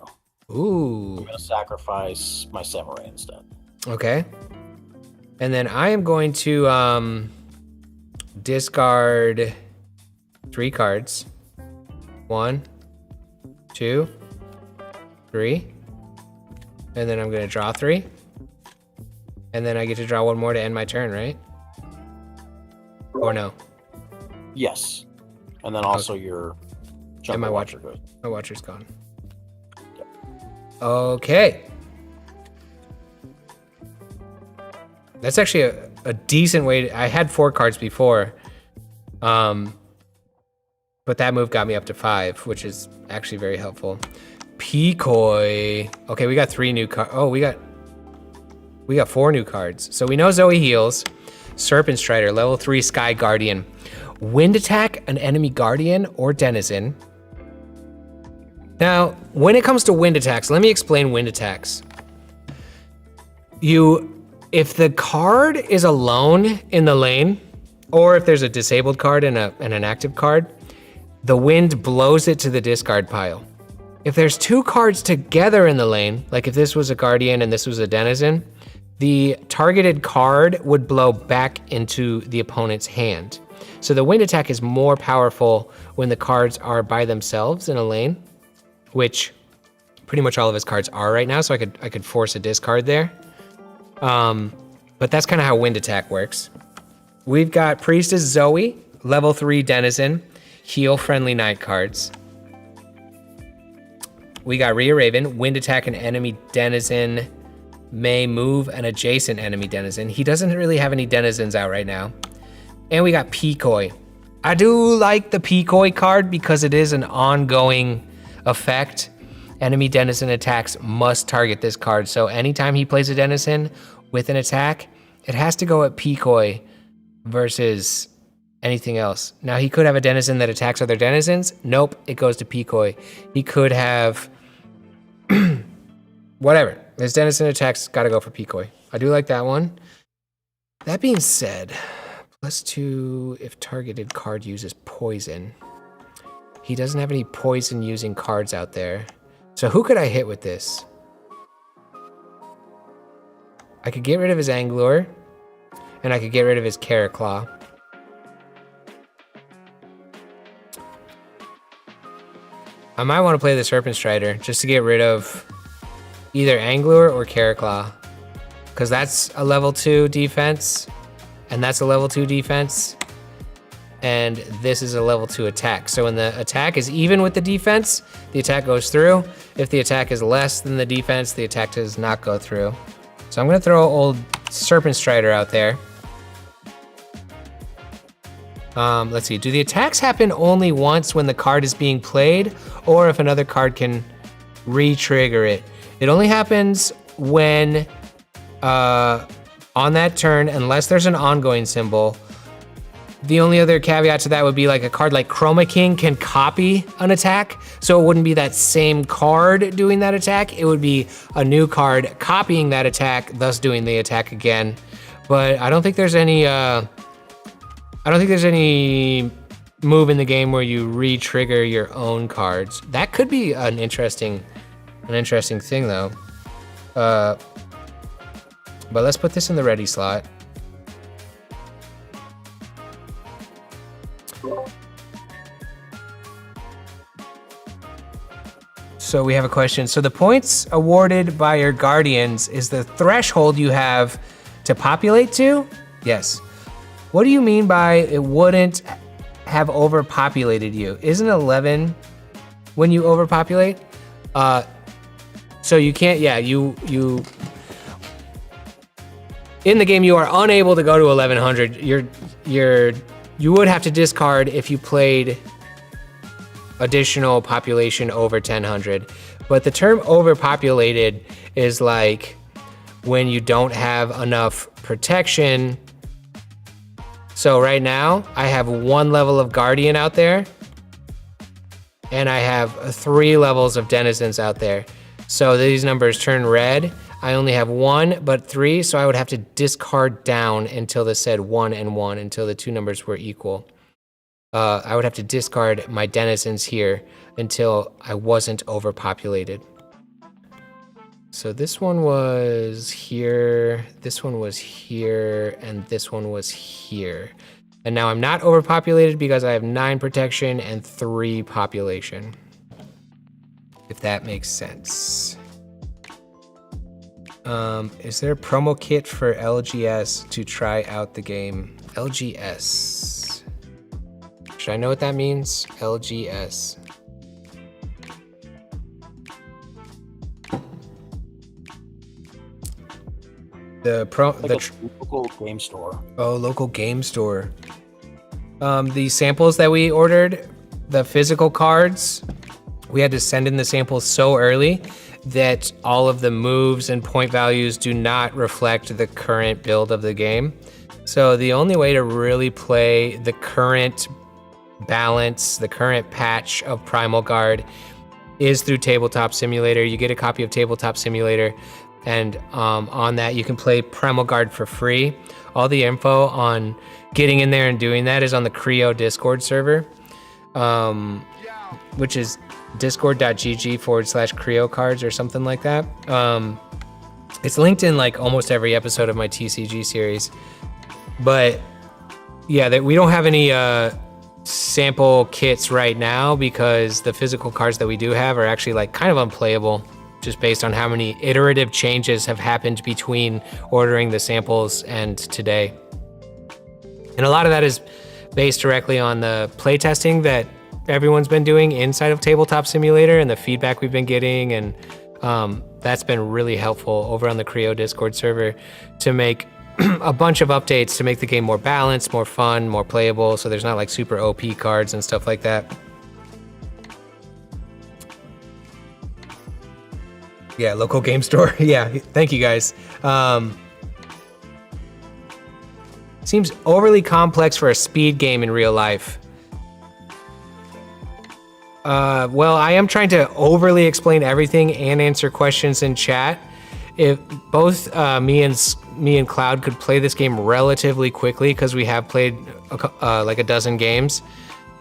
Speaker 1: Ooh.
Speaker 2: I'm going to sacrifice my Samurai instead.
Speaker 1: Okay. And then I am going to discard 3 cards. 1, 2, 3. And then I'm going to draw 3. And then I get to draw 1 more to end my turn, right? Or no?
Speaker 2: Yes. And then also your
Speaker 1: and my
Speaker 2: watcher goes.
Speaker 1: My watcher's gone.
Speaker 2: Yep.
Speaker 1: Okay. That's actually a decent way I had 4 cards before. But that move got me up to 5, which is actually very helpful. Pecoy. Okay, we got 3 new cards. Oh, we got 4 new cards. So we know Zoe heals. Serpent Strider, level 3 Sky Guardian. Wind attack an enemy guardian or denizen Now, when it comes to wind attacks, let me explain wind attacks. If the card is alone in the lane, or if there's a disabled card and an active card, the wind blows it to the discard pile. If there's two cards together in the lane, like if this was a Guardian and this was a Denizen, the targeted card would blow back into the opponent's hand. So the wind attack is more powerful when the cards are by themselves in a lane, which pretty much all of his cards are right now, so I could force a discard there. But that's kind of how wind attack works. We've got Priestess Zoe, level 3 Denizen, heal friendly night cards. We got Rhea Raven, wind attack an enemy Denizen may move an adjacent enemy Denizen. He doesn't really have any Denizens out right now. And we got Pecoy. I do like the Pecoy card because it is an ongoing effect. Enemy Denizen attacks must target this card. So anytime he plays a Denizen with an attack, it has to go at Pecoy versus anything else. Now he could have a Denizen that attacks other Denizens. Nope, it goes to Pecoy. He could have whatever. His Denizen attacks gotta go for Pecoy. I do like that one. That being said, +2 if targeted card uses poison. He doesn't have any poison using cards out there. So who could I hit with this? I could get rid of his Anglure, and I could get rid of his Caraclaw. I might want to play the Serpent Strider just to get rid of either Anglure or Caraclaw, because that's a level 2 defense, and that's a level 2 defense, and this is a level 2 attack. So when the attack is even with the defense, the attack goes through. If the attack is less than the defense, the attack does not go through. So I'm gonna throw old Serpent Strider out there. Let's see, do the attacks happen only once when the card is being played, or if another card can re-trigger it? It only happens when, on that turn, unless there's an ongoing symbol. The only other caveat to that would be like a card like Chroma King can copy an attack, so it wouldn't be that same card doing that attack. It would be a new card copying that attack, thus doing the attack again. But I don't think there's any move in the game where you re-trigger your own cards. That could be an interesting thing though. But let's put this in the ready slot. So we have a question. So the points awarded by your Guardians is the threshold you have to populate to? Yes. What do you mean by it wouldn't have overpopulated you? Isn't 11 when you overpopulate? So you can't, yeah, you in the game you are unable to go to 1100. You would have to discard if you played additional population over 1000. But the term overpopulated is like when you don't have enough protection. So right now I have 1 level of Guardian out there, and I have 3 levels of Denizens out there. So these numbers turn red. I only have 1, but 3, so I would have to discard down until the said 1 and 1, until the 2 numbers were equal. I would have to discard my Denizens here until I wasn't overpopulated. So this one was here, this one was here, and this one was here. And now I'm not overpopulated because I have 9 protection and 3 population. If that makes sense. Is there a promo kit for LGS to try out the game? LGS. Should I know what that means? LGS. The
Speaker 2: local game store.
Speaker 1: Oh, local game store. The samples that we ordered, the physical cards, we had to send in the samples so early that all of the moves and point values do not reflect the current build of the game. So the only way to really play the current balance, the current patch of PrimalGARD, is through Tabletop Simulator. You get a copy of Tabletop Simulator, and on that you can play PRIMALGARD for free. All the info on getting in there and doing that is on the Creo Discord server, which is discord.gg/Creo cards or something like that. It's linked in like almost every episode of my TCG series. But yeah, we don't have any sample kits right now because the physical cards that we do have are actually like kind of unplayable, just based on how many iterative changes have happened between ordering the samples and today. And a lot of that is based directly on the playtesting that everyone's been doing inside of Tabletop Simulator and the feedback we've been getting, and that's been really helpful over on the Creo Discord server to make a bunch of updates to make the game more balanced, more fun, more playable, so there's not like super OP cards and stuff like that. Yeah, local game store. Yeah, thank you guys. Seems overly complex for a speed game in real life. Well, I am trying to overly explain everything and answer questions in chat. If both me and Cloud could play this game relatively quickly, because we have played like a dozen games,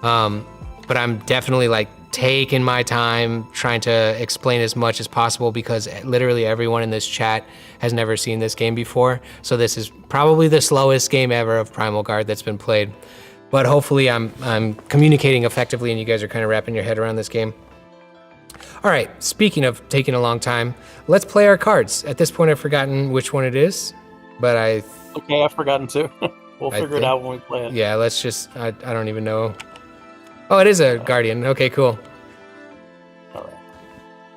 Speaker 1: but I'm definitely like taking my time trying to explain as much as possible because literally everyone in this chat has never seen this game before. So this is probably the slowest game ever of PRIMALGARD that's been played. But hopefully I'm communicating effectively and you guys are kind of wrapping your head around this game. All right, speaking of taking a long time, let's play our cards. At this point, I've forgotten which one it is, but
Speaker 2: Okay, I've forgotten too. We'll figure it out when we play it.
Speaker 1: Yeah, let's just, I don't even know. Oh, it is a Guardian. Okay, cool.
Speaker 2: All right.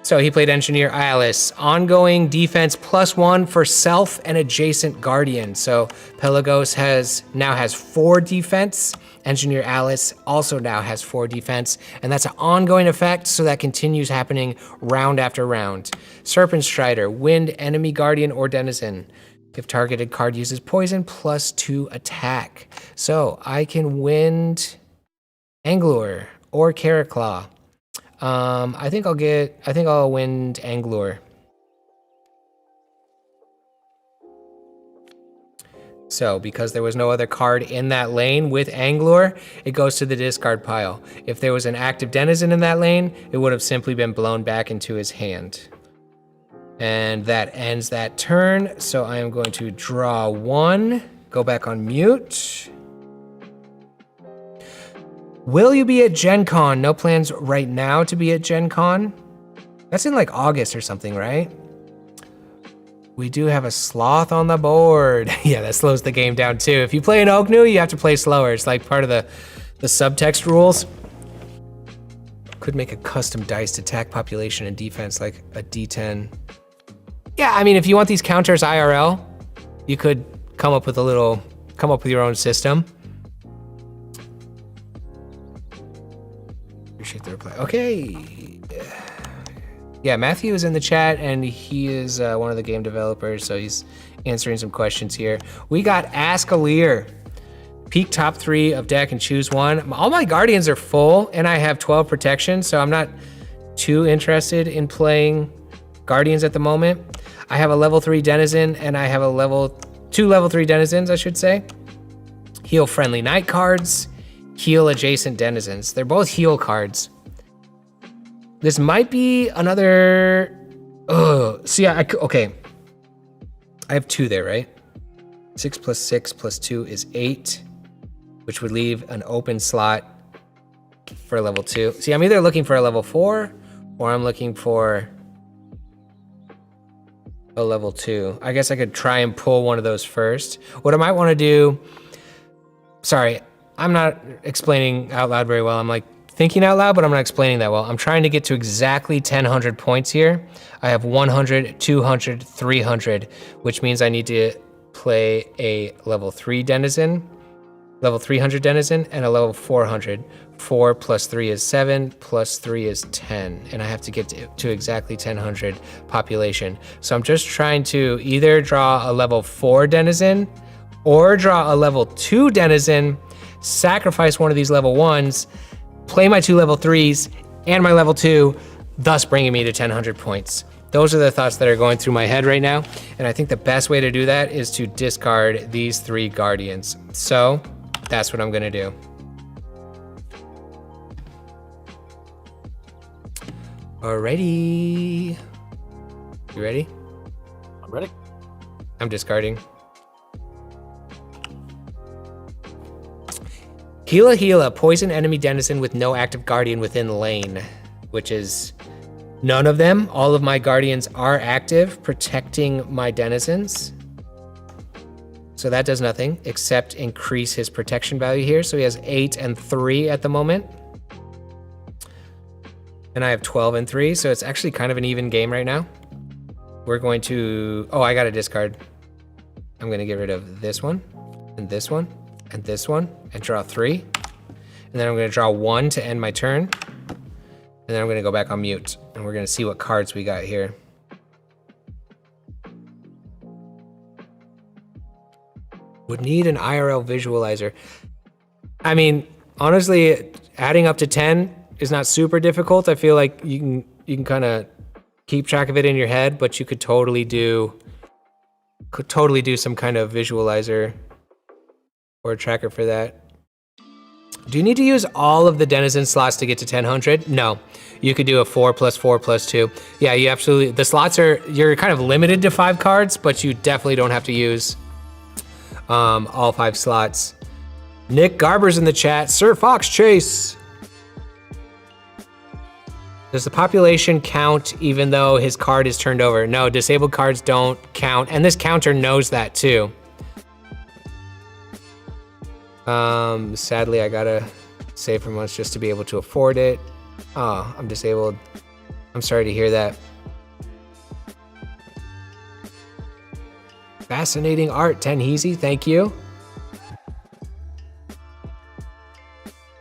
Speaker 1: So he played Engineer Alice. Ongoing defense +1 for self and adjacent Guardian. So Pelagos now has 4 defense. Engineer Alice also now has 4 defense, and that's an ongoing effect, so that continues happening round after round. Serpent Strider, wind enemy Guardian or Denizen. If targeted card uses poison, +2 attack. So I can wind Anglur or Caraclaw. I think I'll wind Anglur. So, because there was no other card in that lane with Anglur, it goes to the discard pile. If there was an active Denizen in that lane, it would have simply been blown back into his hand. And that ends that turn, so I am going to draw 1, go back on mute. Will you be at Gen Con? No plans right now to be at Gen Con. That's in like August or something, right? We do have a sloth on the board. Yeah, that slows the game down too. If you play an Ognu, you have to play slower. It's like part of the subtext rules. Could make a custom diced attack population and defense, like a D10. Yeah, I mean, if you want these counters IRL, you could come up with your own system. Appreciate the reply. Okay. Yeah, Matthew is in the chat, and he is one of the game developers, so he's answering some questions here. We got Ask Alir. Peek top 3 of deck and choose 1. All my Guardians are full, and I have 12 protection, so I'm not too interested in playing Guardians at the moment. I have a level 3 Denizen, and I have two level 3 Denizens, I should say. Heal friendly night cards, heal adjacent Denizens. They're both heal cards. This might be another. Okay. I have 2 there, right? 6 + 6 + 2 is 8, which would leave an open slot for a level 2. See, I'm either looking for a level 4 or I'm looking for a level 2. I guess I could try and pull one of those first. What I might want to do. Sorry, I'm not explaining out loud very well. I'm like thinking out loud, but I'm not explaining that well. I'm trying to get to exactly 1,000 points here. I have 100, 200, 300, which means I need to play a level 3 Denizen, level 300 Denizen, and a level 400. 4 + 3 is 7, + 3 is 10, and I have to get to exactly 1,000 population. So I'm just trying to either draw a level 4 Denizen or draw a level 2 Denizen, sacrifice one of these level 1s, play my 2 level 3s and my level 2, thus bringing me to 1000 points. Those are the thoughts that are going through my head right now, and I think the best way to do that is to discard these 3 Guardians. So that's what I'm gonna do. Alrighty. You ready?
Speaker 2: I'm ready.
Speaker 1: I'm discarding. Heala Heala, poison enemy denizen with no active guardian within lane, which is none of them. All of my guardians are active, protecting my denizens. So that does nothing except increase his protection value here. So he has 8 and 3 at the moment. And I have 12 and 3, so it's actually kind of an even game right now. We're going to, oh, I got a discard. I'm gonna get rid of this one, and this one, and this one, and draw 3. And then I'm gonna draw 1 to end my turn. And then I'm gonna go back on mute, and we're gonna see what cards we got here. Would need an IRL visualizer. I mean, honestly, adding up to 10 is not super difficult. I feel like you can kind of keep track of it in your head, but you could totally do some kind of visualizer or a tracker for that. Do you need to use all of the denizen slots to get to 1000? No, you could do a 4 + 4 + 2. Yeah, you absolutely, the slots are, you're kind of limited to 5 cards, but you definitely don't have to use all 5 slots. Nick Garber's in the chat. Sir Fox Chase. Does the population count even though his card is turned over? No, disabled cards don't count, and this counter knows that too. Sadly, I gotta save for months just to be able to afford it. Oh, I'm disabled. I'm sorry to hear that. Fascinating art, Tenheezy, thank you.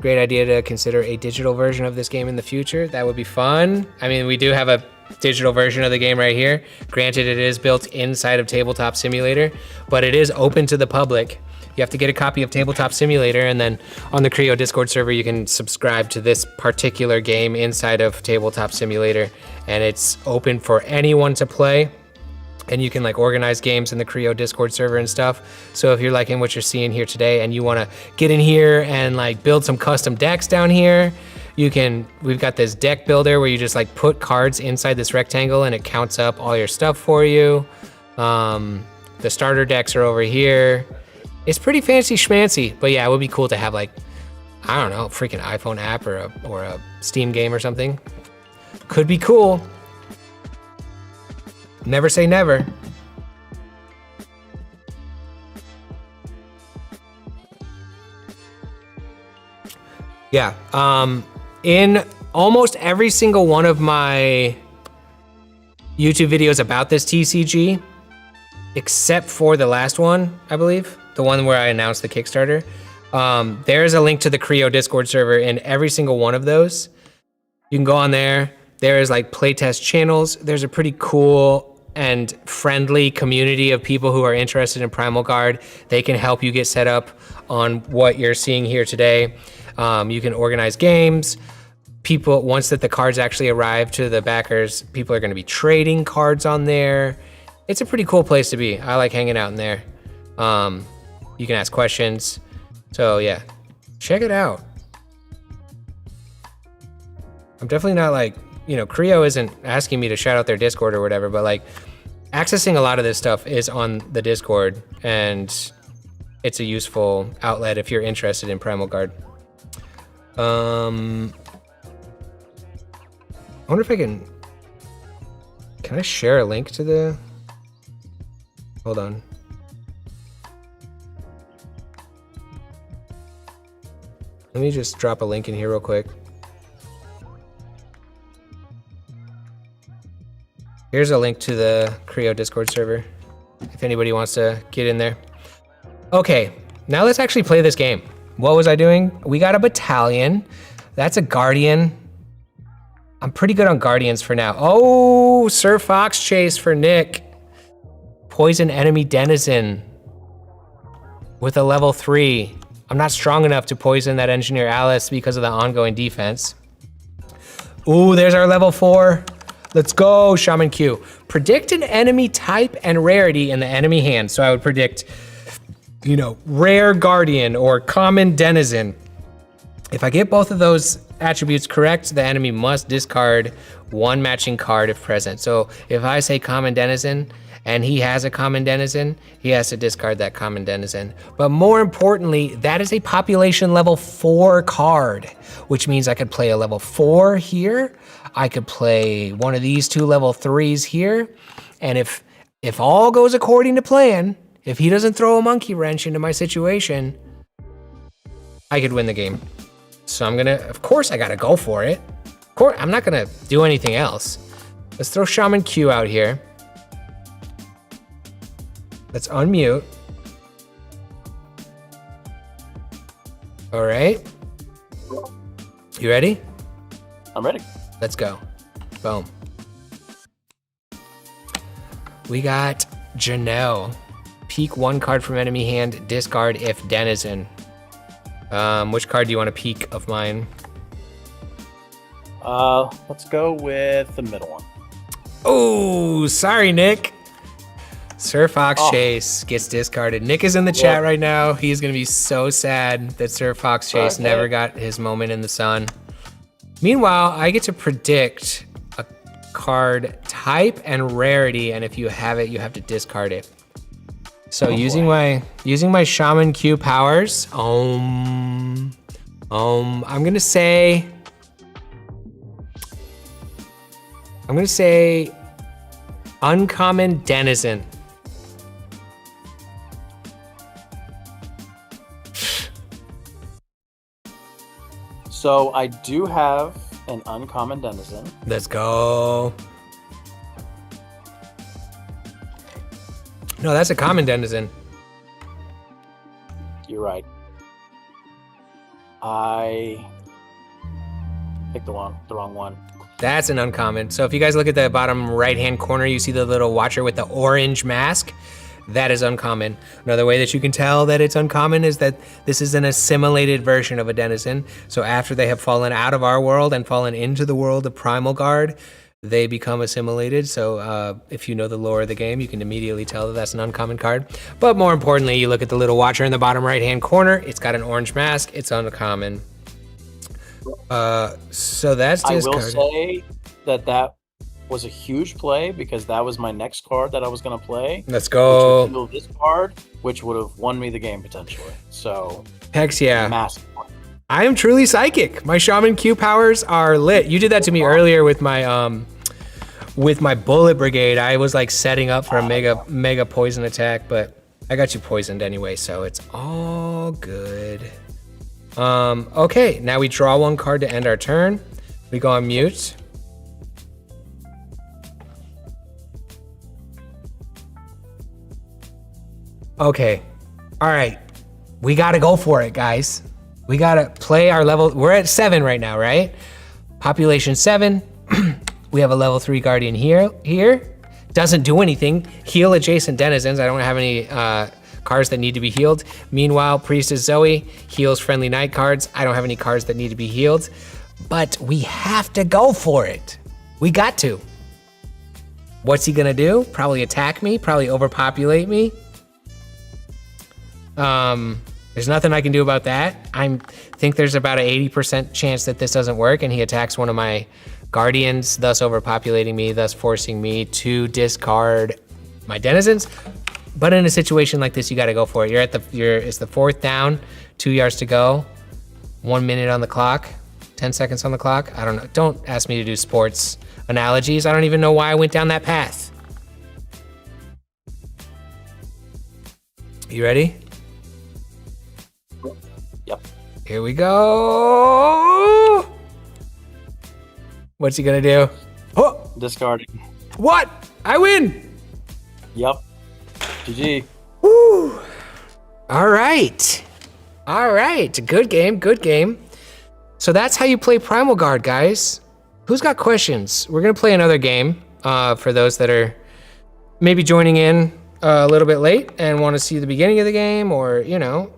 Speaker 1: Great idea to consider a digital version of this game in the future. That would be fun. I mean, we do have a digital version of the game right here. Granted, it is built inside of Tabletop Simulator, but it is open to the public. You have to get a copy of Tabletop Simulator, and then on the Creo Discord server, you can subscribe to this particular game inside of Tabletop Simulator, and it's open for anyone to play. And you can like organize games in the Creo Discord server and stuff. So if you're liking what you're seeing here today and you want to get in here and like build some custom decks down here, you can, we've got this deck builder where you just like put cards inside this rectangle and it counts up all your stuff for you. The starter decks are over here. It's pretty fancy schmancy, but yeah, it would be cool to have like, I don't know, a freaking iPhone app or a Steam game or something. Could be cool. Never say never. Yeah, in almost every single one of my YouTube videos about this TCG, except for the last one, I believe, the one where I announced the Kickstarter, there's a link to the Creo Discord server in every single one of those. You can go on there. There's like playtest channels. There's a pretty cool and friendly community of people who are interested in Primal Guard. They can help you get set up on what you're seeing here today. You can organize games. People, once that the cards actually arrive to the backers, people are gonna be trading cards on there. It's a pretty cool place to be. I like hanging out in there. You can ask questions. So yeah, check it out. I'm definitely not like, you know, Creo isn't asking me to shout out their Discord or whatever, but like accessing a lot of this stuff is on the Discord, and it's a useful outlet if you're interested in Primal Guard. I wonder if I can I share a link to the, hold on. Let me just drop a link in here real quick. Here's a link to the Creo Discord server, if anybody wants to get in there. Okay, now let's actually play this game. What was I doing? We got a battalion. That's a guardian. I'm pretty good on guardians for now. Oh, Sir Fox Chase for Nick. Poison enemy denizen with a level 3. I'm not strong enough to poison that engineer Alice because of the ongoing defense. Ooh, there's our level 4. Let's go, Shaman Q. Predict an enemy type and rarity in the enemy hand. So I would predict, you know, rare guardian or common denizen. If I get both of those attributes correct, the enemy must discard one matching card if present. So if I say common denizen and he has a common denizen, he has to discard that common denizen. But more importantly, that is a population level 4 card, which means I could play a level 4 here. I could play one of these 2 level 3s here. And if all goes according to plan, if he doesn't throw a monkey wrench into my situation, I could win the game. So I'm gonna, of course I gotta go for it. Of course, I'm not gonna do anything else. Let's throw Shaman Q out here. Let's unmute. All right. You ready?
Speaker 2: I'm ready.
Speaker 1: Let's go. Boom. We got Janelle. Peek 1 card from enemy hand, discard if denizen. Which card do you want to peek of mine?
Speaker 2: Let's go with the middle one.
Speaker 1: Oh, sorry, Nick. Sir Fox Chase gets discarded. Nick is in the chat right now. He's gonna be so sad that Sir Fox Chase never got his moment in the sun. Meanwhile, I get to predict a card type and rarity, and if you have it, you have to discard it. So using my Shaman Q powers, I'm gonna say uncommon denizen.
Speaker 2: So I do have an uncommon denizen.
Speaker 1: Let's go. No, that's a common denizen.
Speaker 2: You're right. I picked the wrong one.
Speaker 1: That's an uncommon. So if you guys look at the bottom right-hand corner, you see the little watcher with the orange mask. That is uncommon. Another way that you can tell that it's uncommon is that this is an assimilated version of a denizen. So after they have fallen out of our world and fallen into the world of PRIMALGARD, they become assimilated. So if you know the lore of the game, you can immediately tell that that's an uncommon card. But more importantly, you look at the little watcher in the bottom right-hand corner. It's got an orange mask. It's uncommon. So that's discarded.
Speaker 2: I will say that was a huge play because that was my next card that I was going to play.
Speaker 1: Let's go.
Speaker 2: Which would kill this card, which would have won me the game potentially. So
Speaker 1: hex yeah.
Speaker 2: Massive play. I
Speaker 1: am truly psychic. My Shaman Q powers are lit. You did that to me earlier with my bullet brigade. I was like setting up for a mega poison attack, but I got you poisoned anyway, so it's all good. Okay, now we draw 1 card to end our turn. We go on mute. Okay, all right. We gotta go for it, guys. We gotta play our level. We're at 7 right now, right? Population 7. We have a level 3 guardian here. Doesn't do anything. Heal adjacent denizens. I don't have any cards that need to be healed. Meanwhile, Priestess Zoe heals friendly knight cards. I don't have any cards that need to be healed, but we have to go for it. We got to. What's he gonna do? Probably attack me, probably overpopulate me. There's nothing I can do about that. I think there's about an 80% chance that this doesn't work and he attacks one of my guardians, thus overpopulating me, thus forcing me to discard my denizens. But in a situation like this, you gotta go for it. It's the 4th down, 2 yards to go, 1 minute on the clock, 10 seconds on the clock. I don't know, don't ask me to do sports analogies. I don't even know why I went down that path. You ready?
Speaker 2: Yep.
Speaker 1: Here we go. What's he gonna do? Oh!
Speaker 2: Discarding.
Speaker 1: What? I win!
Speaker 2: Yep. GG.
Speaker 1: Woo! All right. All right. Good game. Good game. So that's how you play PRIMALGARD, guys. Who's got questions? We're gonna play another game for those that are maybe joining in a little bit late and want to see the beginning of the game, or you know,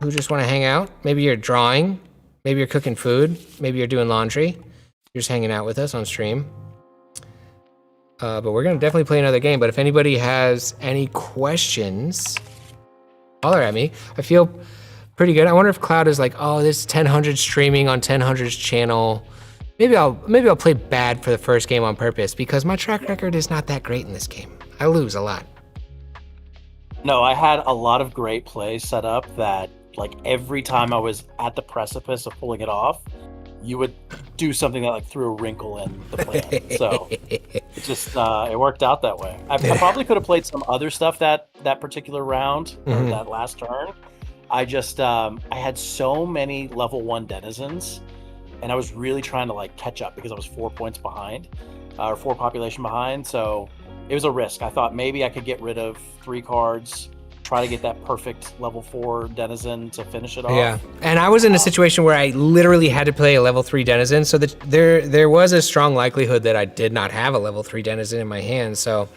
Speaker 1: who just want to hang out. Maybe you're drawing. Maybe you're cooking food. Maybe you're doing laundry. You're just hanging out with us on stream. But we're going to definitely play another game. But if anybody has any questions, holler at me. I feel pretty good. I wonder if Cloud is like, oh, this 1000 streaming on 1000's channel. Maybe I'll play bad for the first game on purpose because my track record is not that great in this game. I lose a lot.
Speaker 2: No, I had a lot of great plays set up that, like, every time I was at the precipice of pulling it off, you would do something that, like, threw a wrinkle in the plan. So it just it worked out that way. I probably could have played some other stuff that particular round or that last turn. I just I had so many level 1 denizens, and I was really trying to, like, catch up because I was 4 points behind, or 4 population behind. So it was a risk. I thought maybe I could get rid of 3 cards, try to get that perfect level 4 denizen to finish it off.
Speaker 1: Yeah, and I was in a situation where I literally had to play a level 3 denizen, so that there was a strong likelihood that I did not have a level 3 denizen in my hand. So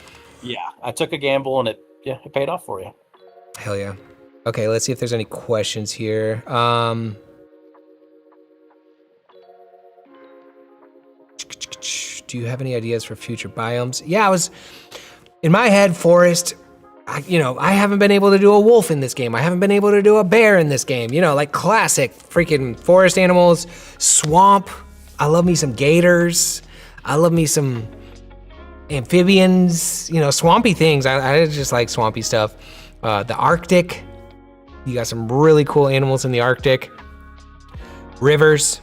Speaker 2: yeah, I took a gamble, and it paid off for you.
Speaker 1: Hell yeah. Okay, let's see if there's any questions here. Do you have any ideas for future biomes? Yeah, I was in my head, forest. I haven't been able to do a wolf in this game. I haven't been able to do a bear in this game. Like classic freaking forest animals. Swamp. I love me some gators. I love me some amphibians. Swampy things. I just like swampy stuff. The Arctic. You got some really cool animals in the Arctic. Rivers.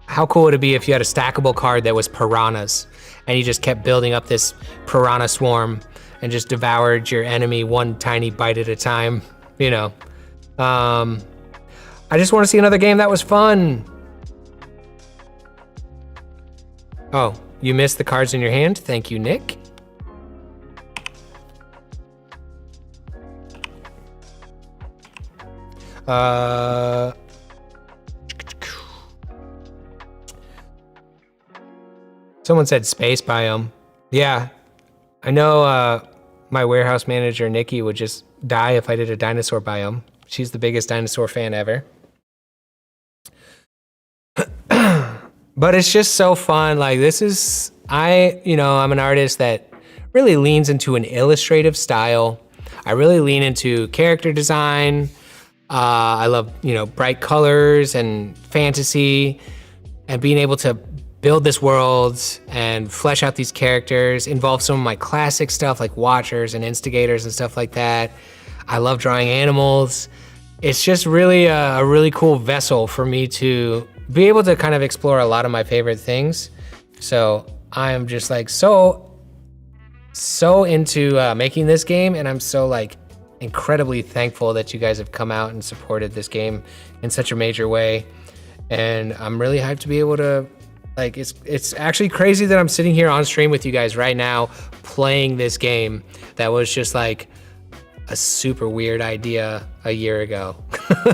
Speaker 1: How cool would it be if you had a stackable card that was piranhas and you just kept building up this piranha swarm and just devoured your enemy one tiny bite at a time? I just want to see another game that was fun. Oh, you missed the cards in your hand. Thank you, Nick. Someone said space biome. Yeah, I know my warehouse manager, Nikki, would just die if I did a dinosaur biome. She's the biggest dinosaur fan ever. But it's just so fun. Like I'm an artist that really leans into an illustrative style. I really lean into character design. I love, bright colors and fantasy and being able to build this world and flesh out these characters, involve some of my classic stuff like Watchers and Instigators and stuff like that. I love drawing animals. It's just really a really cool vessel for me to be able to kind of explore a lot of my favorite things. So I'm just like so into making this game, and I'm so like incredibly thankful that you guys have come out and supported this game in such a major way. And I'm really hyped to be able to, like, it's actually crazy that I'm sitting here on stream with you guys right now playing this game that was just like a super weird idea a year ago.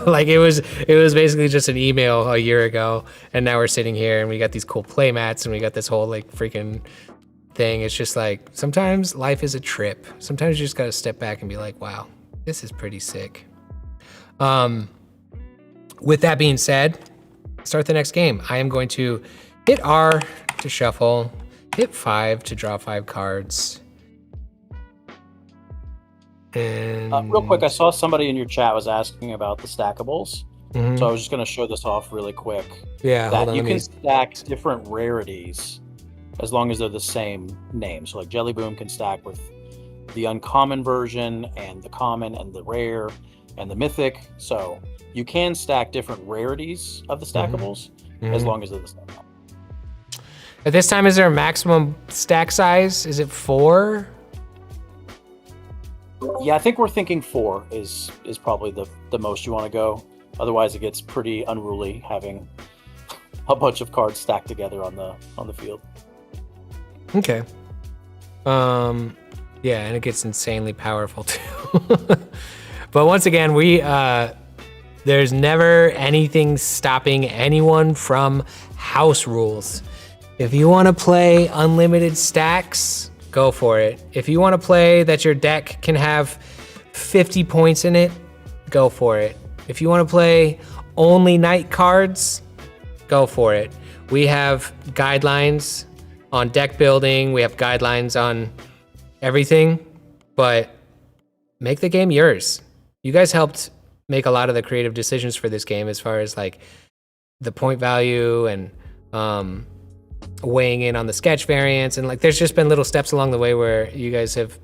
Speaker 1: Like it was basically just an email a year ago, and now we're sitting here and we got these cool play mats and we got this whole like freaking thing. It's just like sometimes life is a trip. Sometimes you just gotta step back and be like, wow, this is pretty sick. With that being said, start the next game. I am going to hit R to shuffle, hit 5 to draw 5 cards. And
Speaker 2: real quick, I saw somebody in your chat was asking about the stackables. So I was just going to show this off really quick.
Speaker 1: Yeah,
Speaker 2: that you can stack different rarities as long as they're the same name. So like Jelly Boom can stack with the uncommon version and the common and the rare and the mythic. So you can stack different rarities of the stackables as long as they're the same.
Speaker 1: At this time, is there a maximum stack size? Is it 4?
Speaker 2: Yeah, I think we're thinking 4 is probably the most you want to go. Otherwise, it gets pretty unruly having a bunch of cards stacked together on the field.
Speaker 1: Okay. Yeah, and it gets insanely powerful too. But once again, there's never anything stopping anyone from house rules. If you want to play unlimited stacks, go for it. If you want to play that your deck can have 50 points in it, go for it. If you want to play only night cards, go for it. We have guidelines on deck building. We have guidelines on everything, but make the game yours. You guys helped make a lot of the creative decisions for this game as far as like the point value and weighing in on the sketch variants. And like, there's just been little steps along the way where you guys have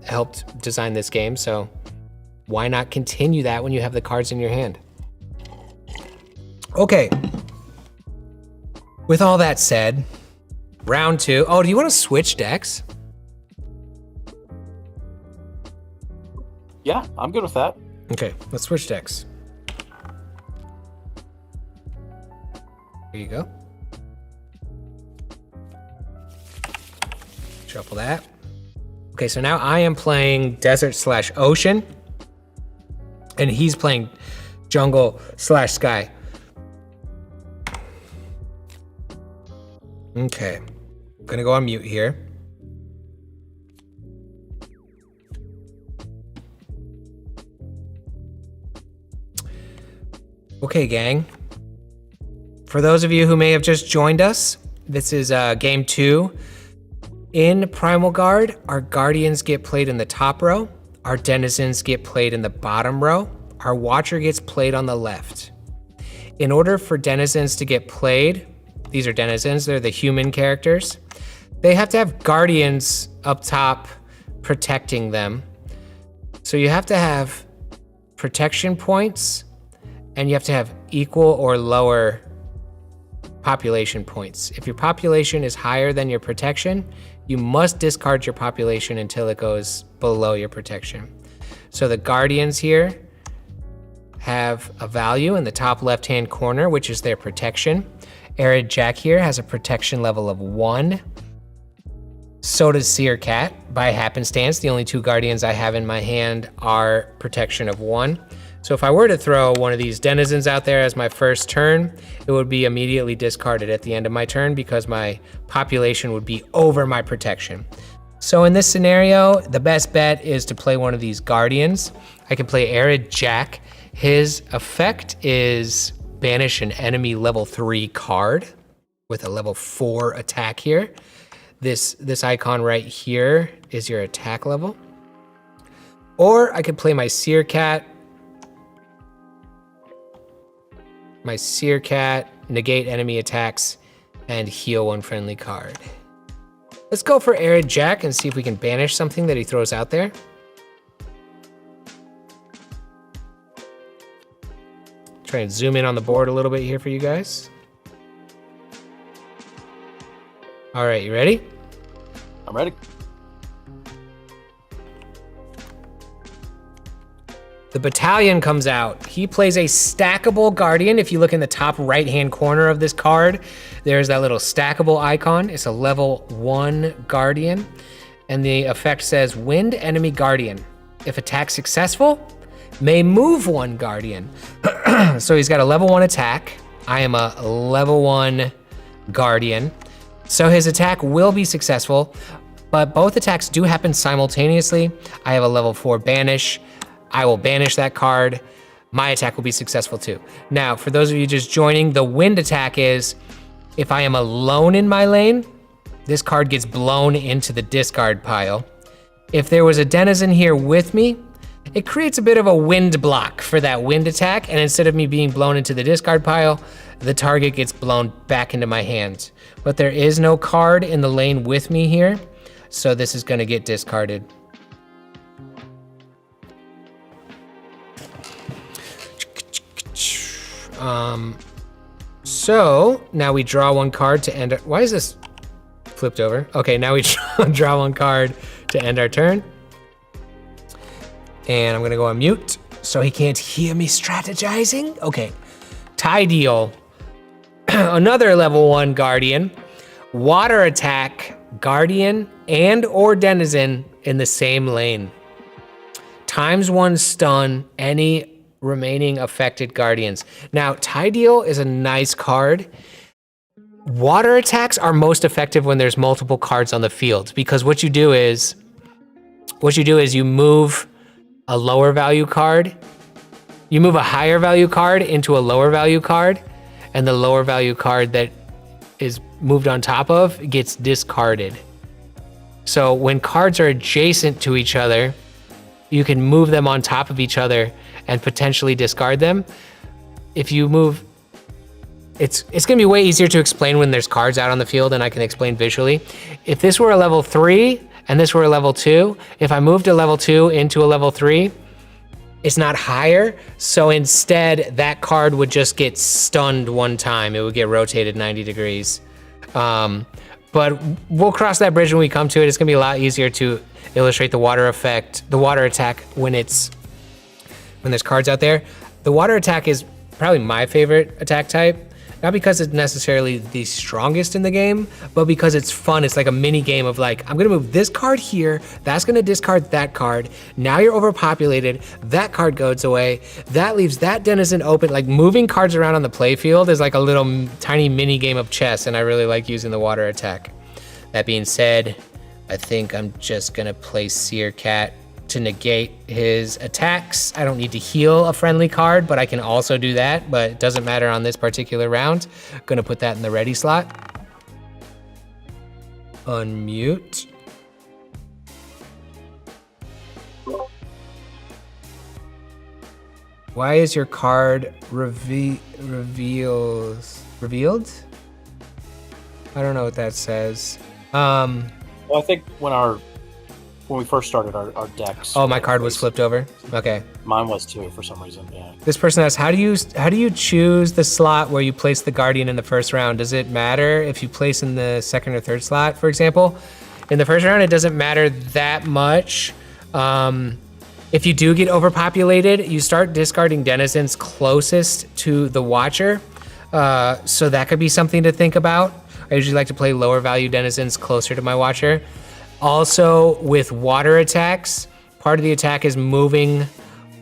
Speaker 1: helped design this game. So why not continue that when you have the cards in your hand? Okay. With all that said, round 2. Oh, do you want to switch decks?
Speaker 2: Yeah, I'm good with that.
Speaker 1: Okay, let's switch decks. There you go. Shuffle that. Okay, so now I am playing Desert/Ocean, and he's playing Jungle/Sky. Okay, I'm gonna go on mute here. Okay, gang. For those of you who may have just joined us, this is game 2. In Primal Guard, our Guardians get played in the top row, our Denizens get played in the bottom row, our Watcher gets played on the left. In order for Denizens to get played, these are Denizens, they're the human characters, they have to have Guardians up top protecting them. So you have to have protection points, and you have to have equal or lower population points. If your population is higher than your protection, you must discard your population until it goes below your protection. So the Guardians here have a value in the top left-hand corner, which is their protection. Arid Jack here has a protection level of 1. So does Seer Cat. By happenstance, the only 2 Guardians I have in my hand are protection of 1. So if I were to throw one of these Denizens out there as my first turn, it would be immediately discarded at the end of my turn because my population would be over my protection. So in this scenario, the best bet is to play one of these Guardians. I can play Arid Jack. His effect is banish an enemy level 3 card with a level 4 attack here. This icon right here is your attack level. Or I could play my Seer Cat. My Seer Cat, negate enemy attacks, and heal 1 friendly card. Let's go for Arid Jack and see if we can banish something that he throws out there. Try and zoom in on the board a little bit here for you guys. All right, you ready?
Speaker 2: I'm ready.
Speaker 1: The Battalion comes out. He plays a stackable Guardian. If you look in the top right-hand corner of this card, there's that little stackable icon. It's a level 1 Guardian. And the effect says, Wind enemy Guardian. If attack successful, may move 1 Guardian. So he's got a level 1 attack. I am a level 1 Guardian. So his attack will be successful, but both attacks do happen simultaneously. I have a level 4 banish. I will banish that card. My attack will be successful too. Now, for those of you just joining, the wind attack is, if I am alone in my lane, this card gets blown into the discard pile. If there was a Denizen here with me, it creates a bit of a wind block for that wind attack, and instead of me being blown into the discard pile, the target gets blown back into my hand. But there is no card in the lane with me here, so this is gonna get discarded. So now we draw 1 card to end. Why is this flipped over? Okay, now we draw 1 card to end our turn. And I'm gonna go on mute so he can't hear me strategizing. Okay, tie deal. Another level 1 Guardian. Water attack, Guardian and or Denizen in the same lane. ×1 stun any remaining affected Guardians. Now, tie deal is a nice card. Water attacks are most effective when there's multiple cards on the field, because what you do is you move a lower value card, you move a higher value card into a lower value card, and the lower value card that is moved on top of gets discarded. So when cards are adjacent to each other, you can move them on top of each other and potentially discard them. If you move, it's gonna be way easier to explain when there's cards out on the field and I can explain visually. If this were a level 3 and this were a level 2, if I moved a level 2 into a level 3, it's not higher, so instead that card would just get stunned one time. It would get rotated 90 degrees. But we'll cross that bridge when we come to it. It's gonna be a lot easier to illustrate the water effect, the water attack when there's cards out there. The water attack is probably my favorite attack type. Not because it's necessarily the strongest in the game, but because it's fun. It's like a mini game of like, I'm gonna move this card here, that's gonna discard that card. Now you're overpopulated, that card goes away, that leaves that denizen open. Like moving cards around on the playfield is like a little tiny mini game of chess, and I really like using the water attack. That being said, I think I'm just gonna play Seer Cat to negate his attacks. I don't need to heal a friendly card, but I can also do that, but it doesn't matter on this particular round. I'm gonna put that in the ready slot. Unmute. Why is your card revealed? I don't know what that says.
Speaker 2: Well, I think when we first started our decks.
Speaker 1: Oh, my card was flipped over? Okay.
Speaker 2: Mine was too, for some reason, yeah.
Speaker 1: This person asks, how do you choose the slot where you place the Guardian in the first round? Does it matter if you place in the second or third slot, for example? In the first round, it doesn't matter that much. If you do get overpopulated, you start discarding denizens closest to the Watcher. So that could be something to think about. I usually like to play lower value denizens closer to my Watcher. Also, with water attacks, part of the attack is moving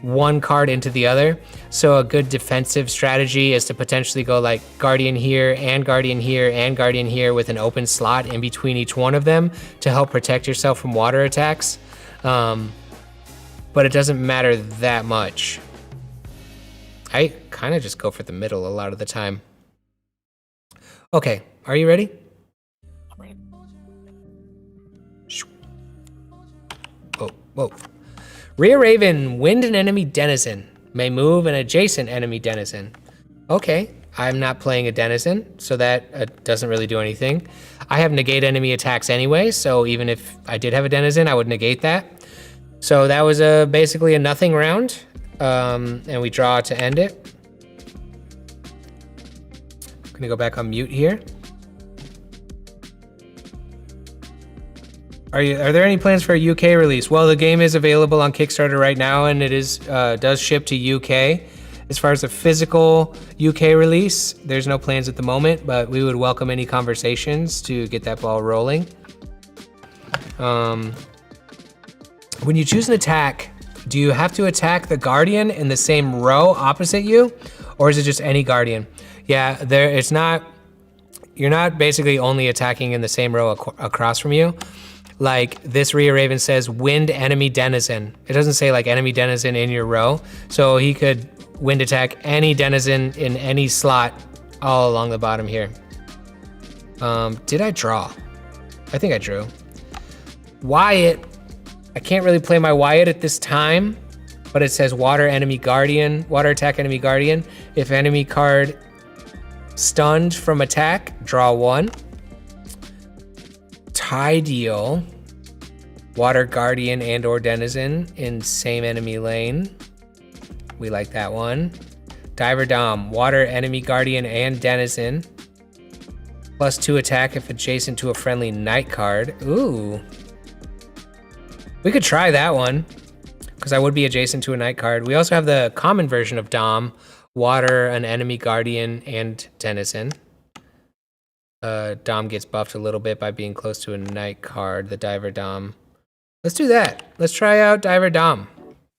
Speaker 1: one card into the other. So a good defensive strategy is to potentially go like Guardian here and Guardian here and Guardian here with an open slot in between each one of them to help protect yourself from water attacks. But it doesn't matter that much. I kind of just go for the middle a lot of the time. Okay, are you ready? Whoa. Rear Raven, wind an enemy denizen. May move an adjacent enemy denizen. Okay, I'm not playing a denizen, so that doesn't really do anything. I have negate enemy attacks anyway, so even if I did have a denizen, I would negate that. So that was basically a nothing round, and we draw to end it. I'm gonna go back on mute here. Are there any plans for a UK release? Well, the game is available on Kickstarter right now, and it does ship to UK. As far as a physical UK release, there's no plans at the moment, but we would welcome any conversations to get that ball rolling. When you choose an attack, do you have to attack the Guardian in the same row opposite you, or is it just any Guardian? Yeah, you're not basically only attacking in the same row across from you. Like this Rear Raven says, wind enemy denizen. It doesn't say like enemy denizen in your row. So he could wind attack any denizen in any slot all along the bottom here. Did I draw? I think I drew. Wyatt, I can't really play my Wyatt at this time, but it says water attack enemy guardian. If enemy card stunned from attack, draw 1. Tideal, water guardian and or denizen in same enemy lane. We like that one. Diver Dom, water enemy guardian and denizen. +2 attack if adjacent to a friendly night card. Ooh. We could try that one, because I would be adjacent to a night card. We also have the common version of Dom, water an enemy guardian and denizen. Dom gets buffed a little bit by being close to a night card, the Diver Dom. Let's do that. Let's try out Diver Dom.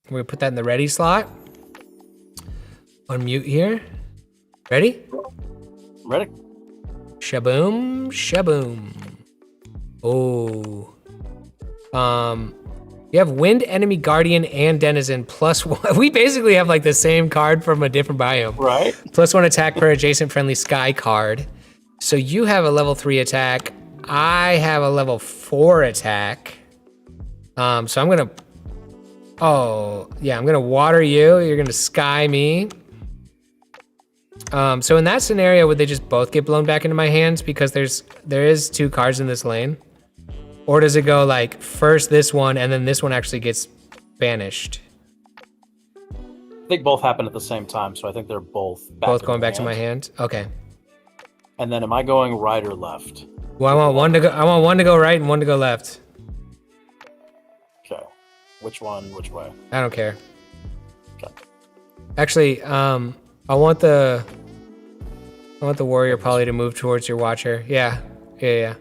Speaker 1: We're gonna put that in the ready slot. Unmute here. Ready?
Speaker 2: Ready.
Speaker 1: Shaboom, shaboom. Oh. You have Wind, Enemy, Guardian, and Denizen +1. We basically have like the same card from a different biome.
Speaker 2: Right.
Speaker 1: +1 attack per adjacent friendly sky card. So you have a level 3 attack. I have a level 4 attack. So I'm gonna... Oh, yeah, I'm gonna water you. You're gonna sky me. So in that scenario, would they just both get blown back into my hands because there is 2 cards in this lane? Or does it go like first this one and then this one actually gets banished?
Speaker 2: I think both happen at the same time, so I think they're both
Speaker 1: going back to my hand. Okay.
Speaker 2: And then am I going right or left?
Speaker 1: Well, I want one to go right and one to go left.
Speaker 2: Okay. Which one? Which way?
Speaker 1: I don't care.
Speaker 2: Okay.
Speaker 1: Actually, I want the warrior poly to move towards your watcher. Yeah.
Speaker 2: Okay.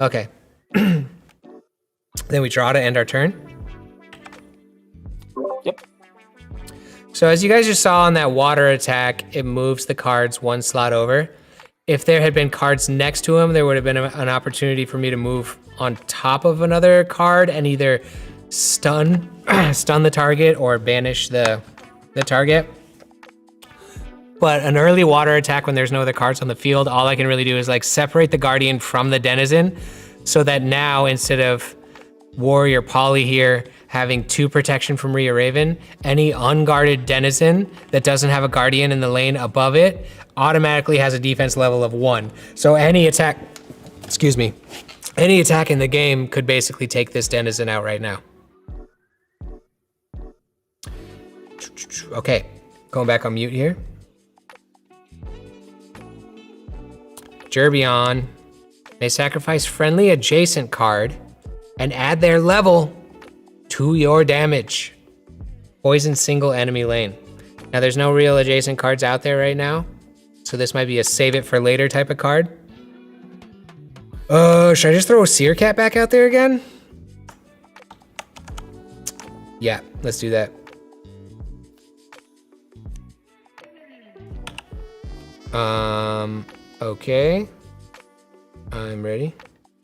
Speaker 1: Okay. Then we draw to end our turn.
Speaker 2: Yep.
Speaker 1: So as you guys just saw on that water attack, it moves the cards 1 slot over. If there had been cards next to him, there would have been an opportunity for me to move on top of another card and either stun the target or banish the target. But an early water attack when there's no other cards on the field, all I can really do is like separate the Guardian from the Denizen so that now instead of Warrior Poly here having 2 protection from Rhea Raven, any unguarded Denizen that doesn't have a Guardian in the lane above it automatically has a defense level of 1. So any attack in the game could basically take this Denizen out right now. Okay, going back on mute here. Gerbion may sacrifice friendly adjacent card and add their level to your damage. Poison single enemy lane. Now there's no real adjacent cards out there right now, so this might be a save it for later type of card. Should I just throw a Seer Cat back out there again? Yeah, let's do that. Okay. I'm ready.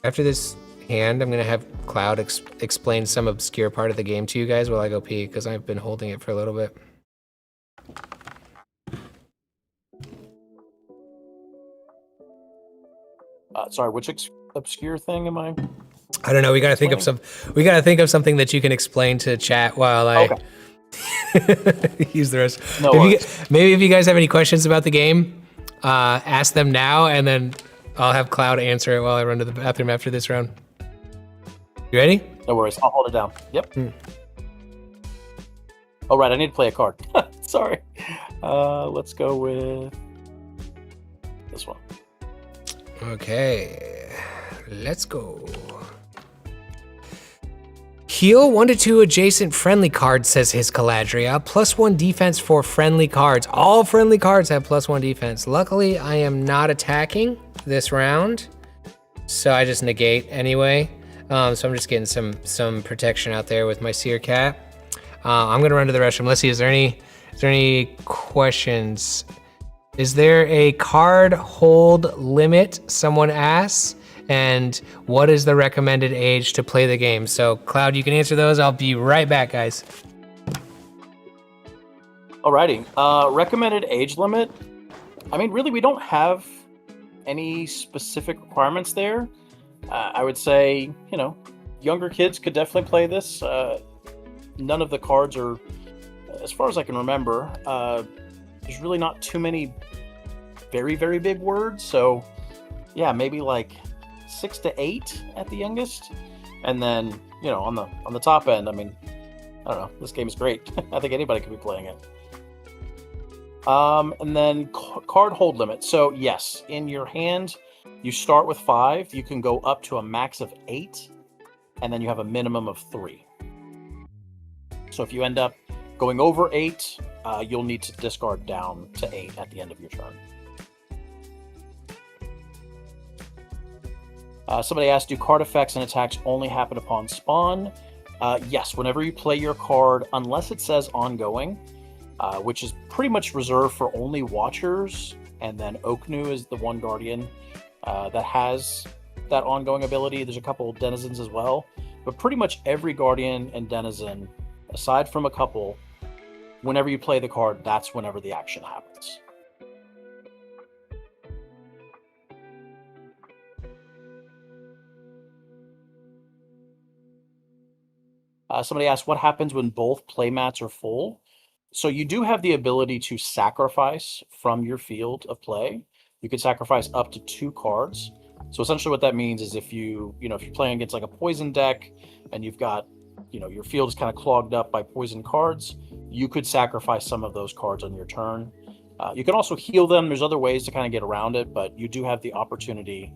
Speaker 1: After this hand, I'm gonna have Cloud explain some obscure part of the game to you guys while I go pee, because I've been holding it for a little bit.
Speaker 2: Sorry, which obscure thing am I?
Speaker 1: I don't know. We gotta think of something that you can explain to chat while I use the rest.
Speaker 2: No
Speaker 1: Maybe if you guys have any questions about the game, ask them now, and then I'll have Cloud answer it while I run to the bathroom after this round. You ready?
Speaker 2: No worries. I'll hold it down. Yep. Oh, right. I need to play a card. Sorry. Let's go with this one.
Speaker 1: Okay. Let's go. Heal 1 to 2 adjacent friendly cards, says his Caladria. +1 defense for friendly cards. All friendly cards have +1 defense. Luckily, I am not attacking this round, so I just negate anyway. So I'm just getting some protection out there with my Seer Cat. I'm gonna run to the restroom. Let's see, is there any questions? Is there a card hold limit, someone asks? And what is the recommended age to play the game? So Cloud, you can answer those. I'll be right back, guys.
Speaker 2: Alrighty. Recommended age limit. I mean, really, we don't have any specific requirements there. I would say, younger kids could definitely play this. None of the cards are, as far as I can remember, there's really not too many very, very big words. So yeah, maybe like 6 to 8 at the youngest. And then, on the top end, I mean, I don't know, this game is great. I think anybody could be playing it. And then card hold limit. So yes, in your hand, you start with 5. You can go up to a max of 8, and then you have a minimum of 3. So if you end up going over 8, you'll need to discard down to 8 at the end of your turn. Somebody asked, do card effects and attacks only happen upon spawn? Yes, whenever you play your card, unless it says ongoing, which is pretty much reserved for only Watchers, and then Oknu is the one Guardian that has that ongoing ability. There's a couple Denizens as well, but pretty much every Guardian and Denizen, aside from a couple, whenever you play the card, that's whenever the action happens. Somebody asked, what happens when both playmats are full? So you do have the ability to sacrifice from your field of play. You can sacrifice up to 2 cards. So essentially what that means is if if you're playing against like a poison deck and you've got, your field is kind of clogged up by poison cards, you could sacrifice some of those cards on your turn. You can also heal them. There's other ways to kind of get around it, but you do have the opportunity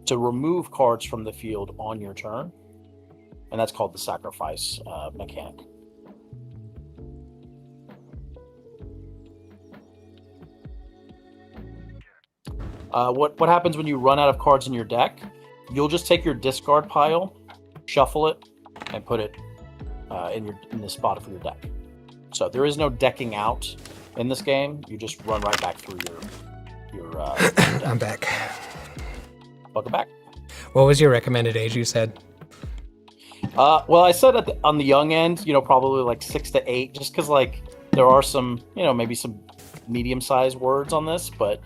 Speaker 2: to remove cards from the field on your turn. And that's called the sacrifice mechanic. What happens when you run out of cards in your deck? You'll just take your discard pile, shuffle it, and put it in the spot for your deck. So there is no decking out in this game. You just run right back through your deck.
Speaker 1: I'm back.
Speaker 2: Welcome back.
Speaker 1: What was your recommended age, you said?
Speaker 2: Well, I said on the young end, probably like 6 to 8, just because like there are some, maybe some medium-sized words on this, but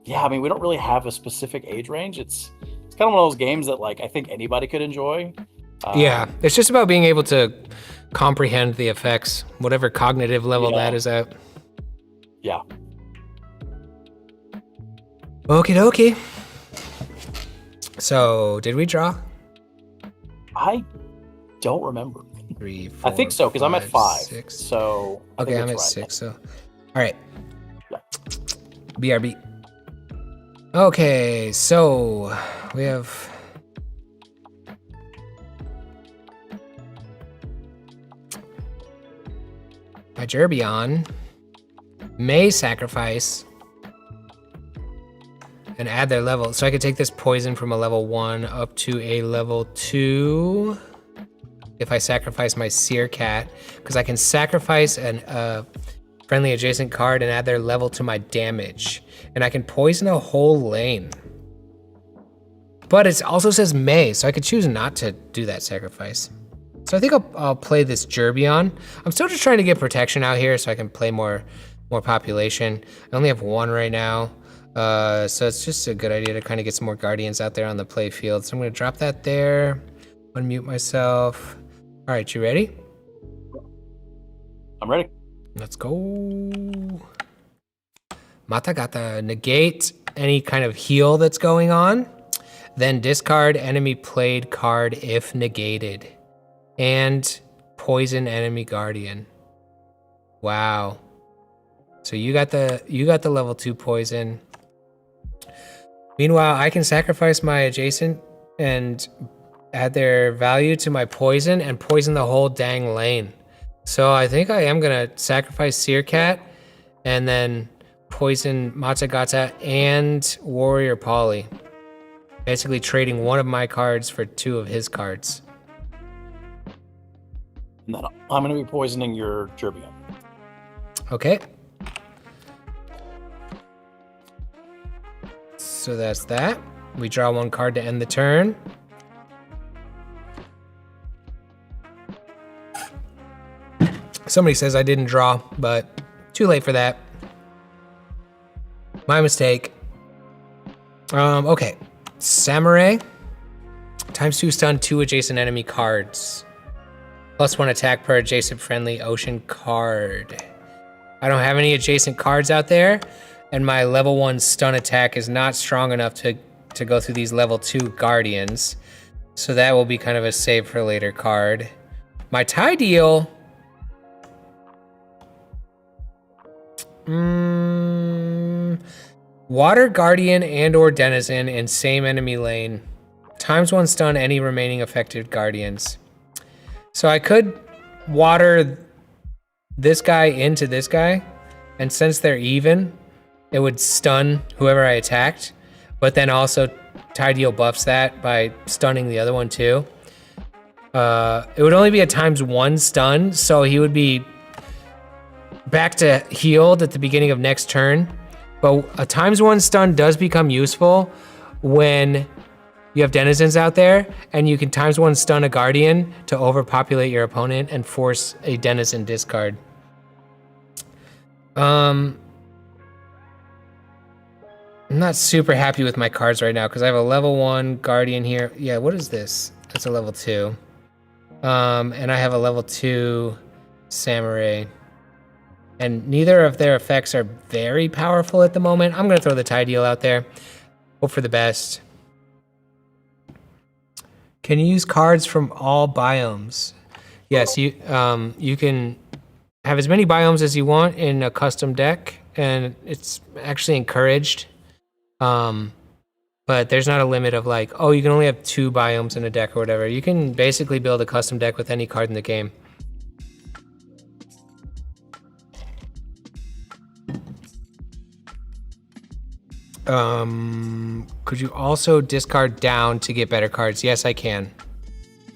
Speaker 2: yeah, I mean, we don't really have a specific age range. It's kind of one of those games that like I think anybody could enjoy.
Speaker 1: Yeah, it's just about being able to comprehend the effects, whatever cognitive level that is at.
Speaker 2: Yeah.
Speaker 1: Okie dokie. So, did we draw?
Speaker 2: I don't remember.
Speaker 1: 3, 4,
Speaker 2: I think so, because I'm at 5.
Speaker 1: 6.
Speaker 2: So
Speaker 1: okay, I'm at
Speaker 2: right.
Speaker 1: 6. So, all right.
Speaker 2: Yeah.
Speaker 1: BRB. Okay, so we have my Gerbion may sacrifice and add their level. So I could take this poison from a level 1 up to a level 2 if I sacrifice my Seer Cat, because I can sacrifice a friendly adjacent card and add their level to my damage. And I can poison a whole lane. But it also says may, so I could choose not to do that sacrifice. So I think I'll play this Gerbion. I'm still just trying to get protection out here so I can play more population. I only have 1 right now. So it's just a good idea to kind of get some more Guardians out there on the play field. So I'm gonna drop that there, unmute myself. All right, you ready?
Speaker 2: I'm ready.
Speaker 1: Let's go. Matagata, negate any kind of heal that's going on. Then discard enemy played card if negated. And poison enemy guardian. Wow. So you got the level 2 poison. Meanwhile, I can sacrifice my adjacent and add their value to my poison and poison the whole dang lane. So I think I am gonna sacrifice Seer Cat and then poison Matagata and Warrior Polly. Basically trading one of my cards for 2 of his cards.
Speaker 2: And then I'm gonna be poisoning your Gerbion.
Speaker 1: Okay. So that's that. We draw 1 card to end the turn. Somebody says I didn't draw, but too late for that. My mistake. Okay. Samurai. ×2 stun 2 adjacent enemy cards. +1 attack per adjacent friendly ocean card. I don't have any adjacent cards out there, and my level 1 stun attack is not strong enough to go through these level 2 guardians. So that will be kind of a save for later card. My tie deal. Water Guardian and or Denizen in same enemy lane. ×1 stun any remaining affected guardians. So I could water this guy into this guy, and since they're even, it would stun whoever I attacked, but then also Tideal buffs that by stunning the other one too. It would only be a ×1 stun, so he would be back to healed at the beginning of next turn. But a ×1 stun does become useful when you have denizens out there, and you can ×1 stun a guardian to overpopulate your opponent and force a denizen discard. I'm not super happy with my cards right now because I have a level 1 guardian here. Yeah, what is this? That's a level 2. And I have a level 2 samurai. And neither of their effects are very powerful at the moment. I'm gonna throw the tie deal out there. Hope for the best. Can you use cards from all biomes? Yes, you can have as many biomes as you want in a custom deck, and it's actually encouraged. But there's not a limit of like, oh, you can only have 2 biomes in a deck or whatever. You can basically build a custom deck with any card in the game. Could you also discard down to get better cards? Yes, I can.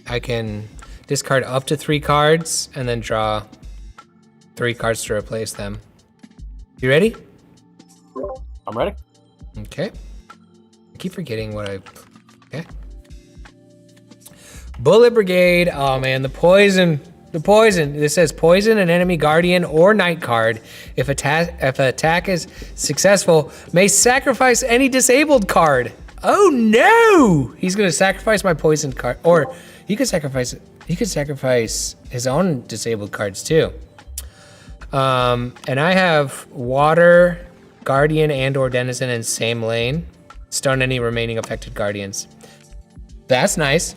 Speaker 1: I can discard up to 3 cards and then draw 3 cards to replace them. You ready?
Speaker 2: I'm ready.
Speaker 1: Okay. I keep forgetting what okay. Bullet Brigade. Oh man, the poison. The poison. This says poison an enemy guardian or knight card. If attack is successful, may sacrifice any disabled card. Oh no! He's gonna sacrifice my poison card, or he could sacrifice. He could sacrifice his own disabled cards too. And I have water, guardian, and/or denizen in same lane. Stun any remaining affected guardians. That's nice.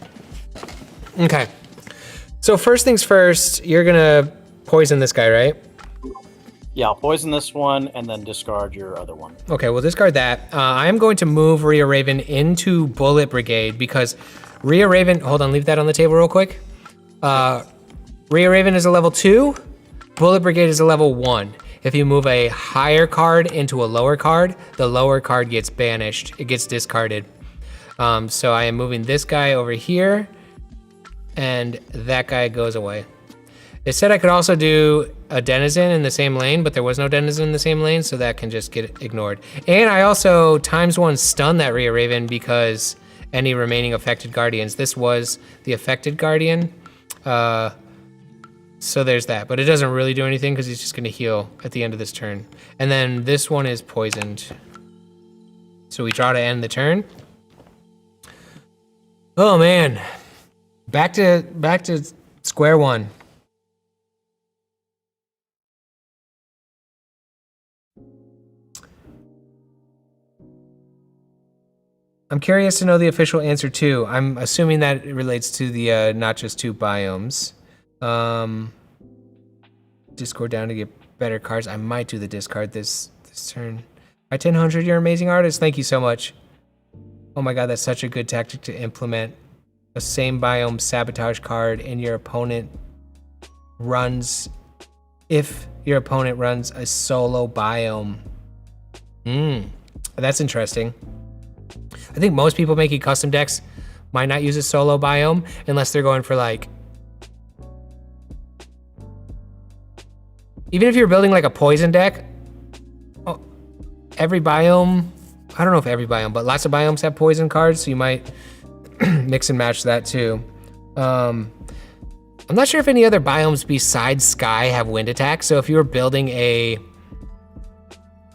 Speaker 1: Okay. So first things first, you're gonna poison this guy, right?
Speaker 2: Yeah, I'll poison this one and then discard your other one.
Speaker 1: Okay, we'll discard that. I am going to move Rhea Raven into Bullet Brigade because Rhea Raven, hold on, leave that on the table real quick. Rhea Raven is a level 2, Bullet Brigade is a level 1. If you move a higher card into a lower card, the lower card gets banished, it gets discarded. So I am moving this guy over here, and that guy goes away. It said I could also do a denizen in the same lane, but there was no denizen in the same lane, so that can just get ignored. And I also ×1 stun that Rhea Raven because any remaining affected guardians. This was the affected guardian, so there's that. But it doesn't really do anything because he's just gonna heal at the end of this turn. And then this one is poisoned. So we draw to end the turn. Oh man. Back to square one. I'm curious to know the official answer too. I'm assuming that it relates to the not just 2 biomes. Discord down to get better cards. I might do the discard this turn. By 1000, you're an amazing artist. Thank you so much. Oh my god, that's such a good tactic to implement. A same biome sabotage card and your opponent runs, if your opponent runs a solo biome. That's interesting. I think most people making custom decks might not use a solo biome unless they're going for like, even if you're building like a poison deck, every biome, I don't know if every biome, but lots of biomes have poison cards, so you might mix and match that too. I'm not sure if any other biomes besides Sky have wind attack, so if you were building a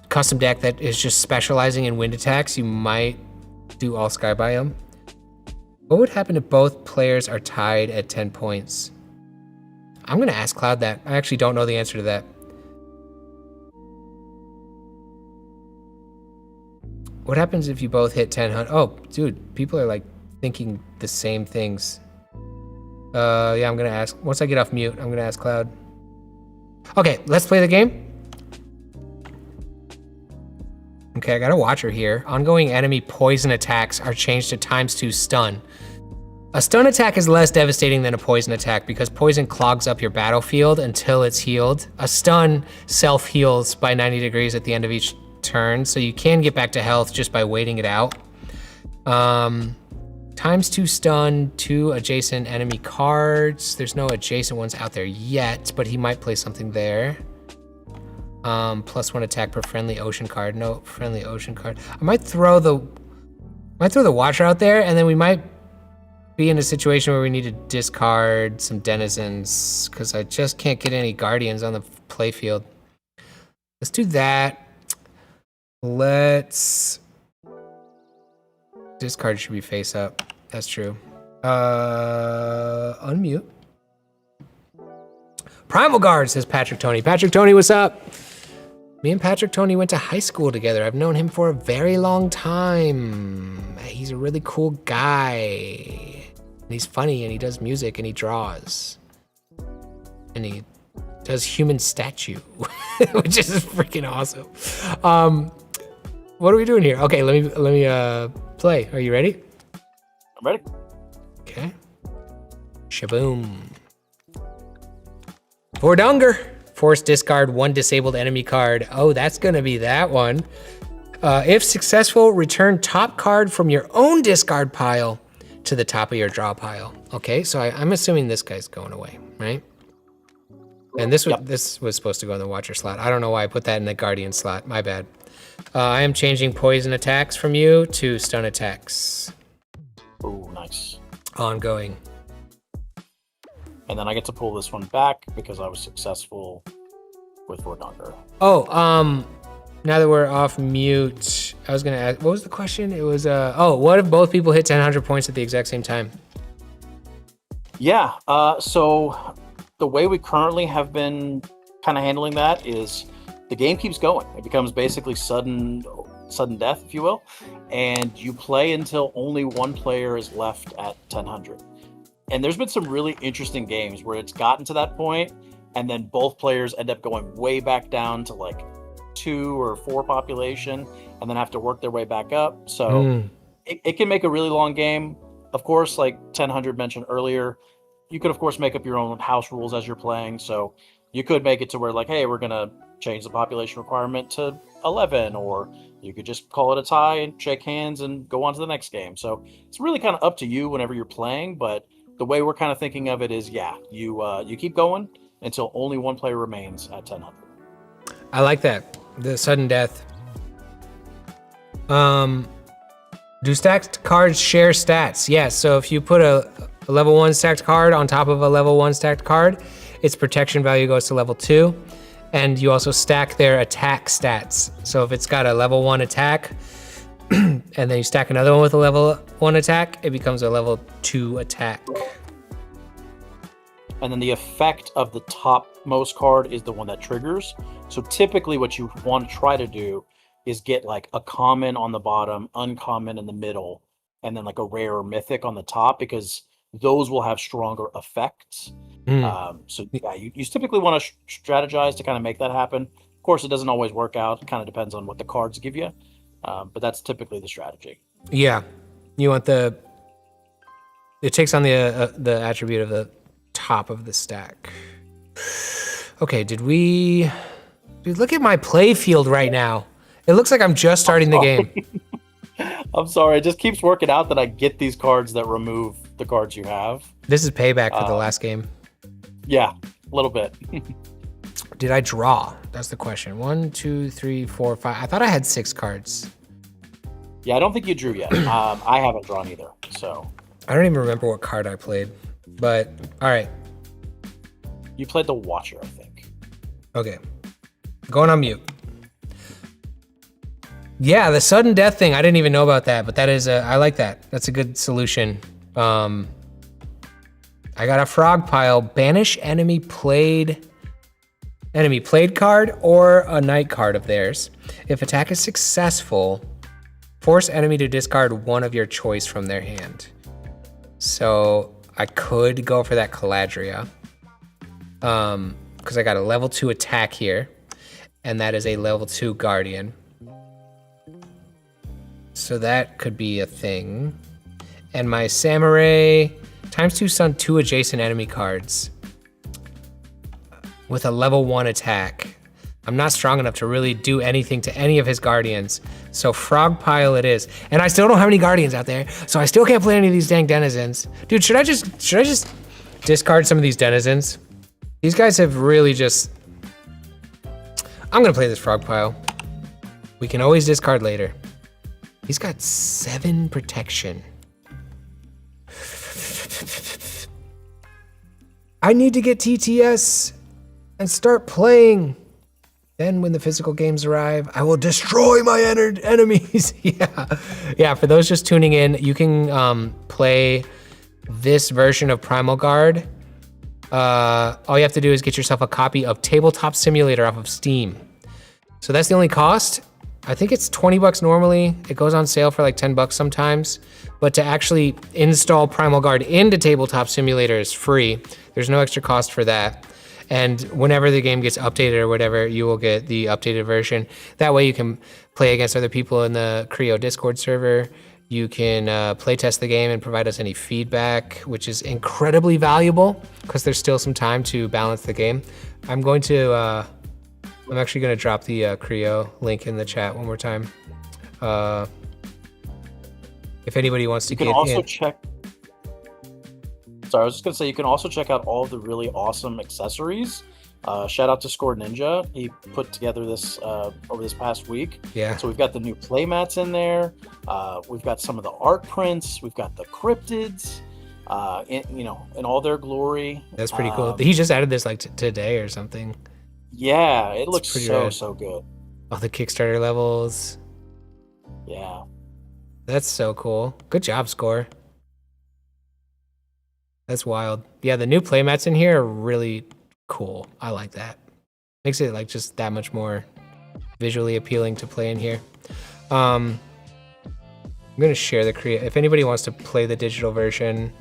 Speaker 1: custom deck that is just specializing in wind attacks, you might do all Sky biome. What would happen if both players are tied at 10 points? I'm gonna ask Cloud that. I actually don't know the answer to that. What happens if you both hit 10? Oh, dude, people are like thinking the same things. Yeah, I'm gonna ask, once I get off mute, I'm gonna ask Cloud. Okay, let's play the game. Okay, I got a watcher here. Ongoing enemy poison attacks are changed to ×2 stun. A stun attack is less devastating than a poison attack because poison clogs up your battlefield until it's healed. A stun self-heals by 90 degrees at the end of each turn, so you can get back to health just by waiting it out. ×2 stun, 2 adjacent enemy cards. There's no adjacent ones out there yet, but he might play something there. +1 attack per friendly ocean card. No friendly ocean card. I might throw the Might throw the Watcher out there, and then we might be in a situation where we need to discard some denizens, because I just can't get any guardians on the playfield. Let's do that. Let's... Discard should be face up. That's true. Unmute. Primal Guard, says Patrick Tony. Patrick Tony, what's up? Me and Patrick Tony went to high school together. I've known him for a very long time. He's a really cool guy. And he's funny, and he does music, and he draws. And he does human statue, which is freaking awesome. What are we doing here? Okay, let me play. Are you ready?
Speaker 2: I'm ready.
Speaker 1: Okay. Shaboom. Vordunger. Force discard 1 disabled enemy card. Oh, that's gonna be that one. If successful, return top card from your own discard pile to the top of your draw pile. Okay, so I'm assuming this guy's going away, right? And this was supposed to go in the Watcher slot. I don't know why I put that in the Guardian slot. My bad. I am changing poison attacks from you to stun attacks.
Speaker 2: Oh, nice.
Speaker 1: Ongoing.
Speaker 2: And then I get to pull this one back because I was successful with Vordunger.
Speaker 1: Oh, now that we're off mute, I was gonna ask, what was the question? It was, what if both people hit 1,000 points at the exact same time?
Speaker 2: Yeah, so the way we currently have been kind of handling that is the game keeps going. It becomes basically sudden death, if you will, and you play until only one player is left at 1,000. And there's been some really interesting games where it's gotten to that point, and then both players end up going way back down to like 2 or 4 population, and then have to work their way back up. So it can make a really long game. Of course, like 1,000 mentioned earlier, you could of course make up your own house rules as you're playing. So you could make it to where like, hey, we're gonna change the population requirement to 11, or you could just call it a tie and shake hands and go on to the next game. So it's really kind of up to you whenever you're playing, but the way we're kind of thinking of it is, you keep going until only one player remains at 1,000.
Speaker 1: I like that. The sudden death. Do stacked cards share stats? Yes, so if you put a level 1 stacked card on top of a level 1 stacked card, its protection value goes to level 2. And you also stack their attack stats. So if it's got a level 1 attack, and then you stack another one with a level 1 attack, it becomes a level 2 attack.
Speaker 2: And then the effect of the topmost card is the one that triggers. So typically what you want to try to do is get like a common on the bottom, uncommon in the middle, and then like a rare or mythic on the top, because those will have stronger effects. So yeah, you typically want to strategize to kind of make that happen. Of course, it doesn't always work out. It kind of depends on what the cards give you. But that's typically the strategy.
Speaker 1: Yeah, you want it takes on the attribute of the top of the stack. Okay, dude, look at my play field right now. It looks like I'm just starting the game.
Speaker 2: I'm sorry, it just keeps working out that I get these cards that remove the cards you have.
Speaker 1: This is payback for the last game.
Speaker 2: Yeah, a little bit.
Speaker 1: Did I draw? That's the question. 1, 2, 3, 4, 5. I thought I had 6 cards.
Speaker 2: Yeah, I don't think you drew yet. I haven't drawn either, so.
Speaker 1: I don't even remember what card I played, but all right.
Speaker 2: You played the Watcher, I think.
Speaker 1: Okay, going on mute. Yeah, the sudden death thing, I didn't even know about that, but that is, I like that. That's a good solution. I got a frog pile. Banish enemy played card or a night card of theirs. If attack is successful, force enemy to discard one of your choice from their hand. So I could go for that Caladria, because I got a level 2 attack here, and that is a level 2 Guardian. So that could be a thing. And my Samurai, ×2 stun 2 adjacent enemy cards with a level 1 attack. I'm not strong enough to really do anything to any of his Guardians. So frog pile it is. And I still don't have any Guardians out there, so I still can't play any of these dang denizens. Dude, should I just discard some of these denizens? These guys have really just... I'm gonna play this frog pile. We can always discard later. He's got 7 protection. I need to get TTS and start playing. Then when the physical games arrive, I will destroy my enemies. Yeah, for those just tuning in, you can play this version of PrimalGarD. All you have to do is get yourself a copy of Tabletop Simulator off of Steam. So that's the only cost. I think it's 20 bucks normally. It goes on sale for like 10 bucks sometimes. But to actually install PrimalGarD into Tabletop Simulator is free. There's no extra cost for that. And whenever the game gets updated or whatever, you will get the updated version. That way you can play against other people in the Creo Discord server. You can play test the game and provide us any feedback, which is incredibly valuable because there's still some time to balance the game. I'm actually gonna drop the Creo link in the chat one more time. If anybody wants to get in. You can also check.
Speaker 2: Sorry, I was just gonna say you can also check out all of the really awesome accessories. Shout out to Score Ninja. He put together this over this past week.
Speaker 1: Yeah.
Speaker 2: So we've got the new playmats in there. We've got some of the art prints. We've got the cryptids. In all their glory.
Speaker 1: That's pretty cool. He just added this like today or something.
Speaker 2: Yeah, it looks so good.
Speaker 1: All the Kickstarter levels.
Speaker 2: Yeah.
Speaker 1: That's so cool. Good job, Score. That's wild. Yeah, the new playmats in here are really cool. I like that. Makes it like just that much more visually appealing to play in here. I'm gonna share the if anybody wants to play the digital version.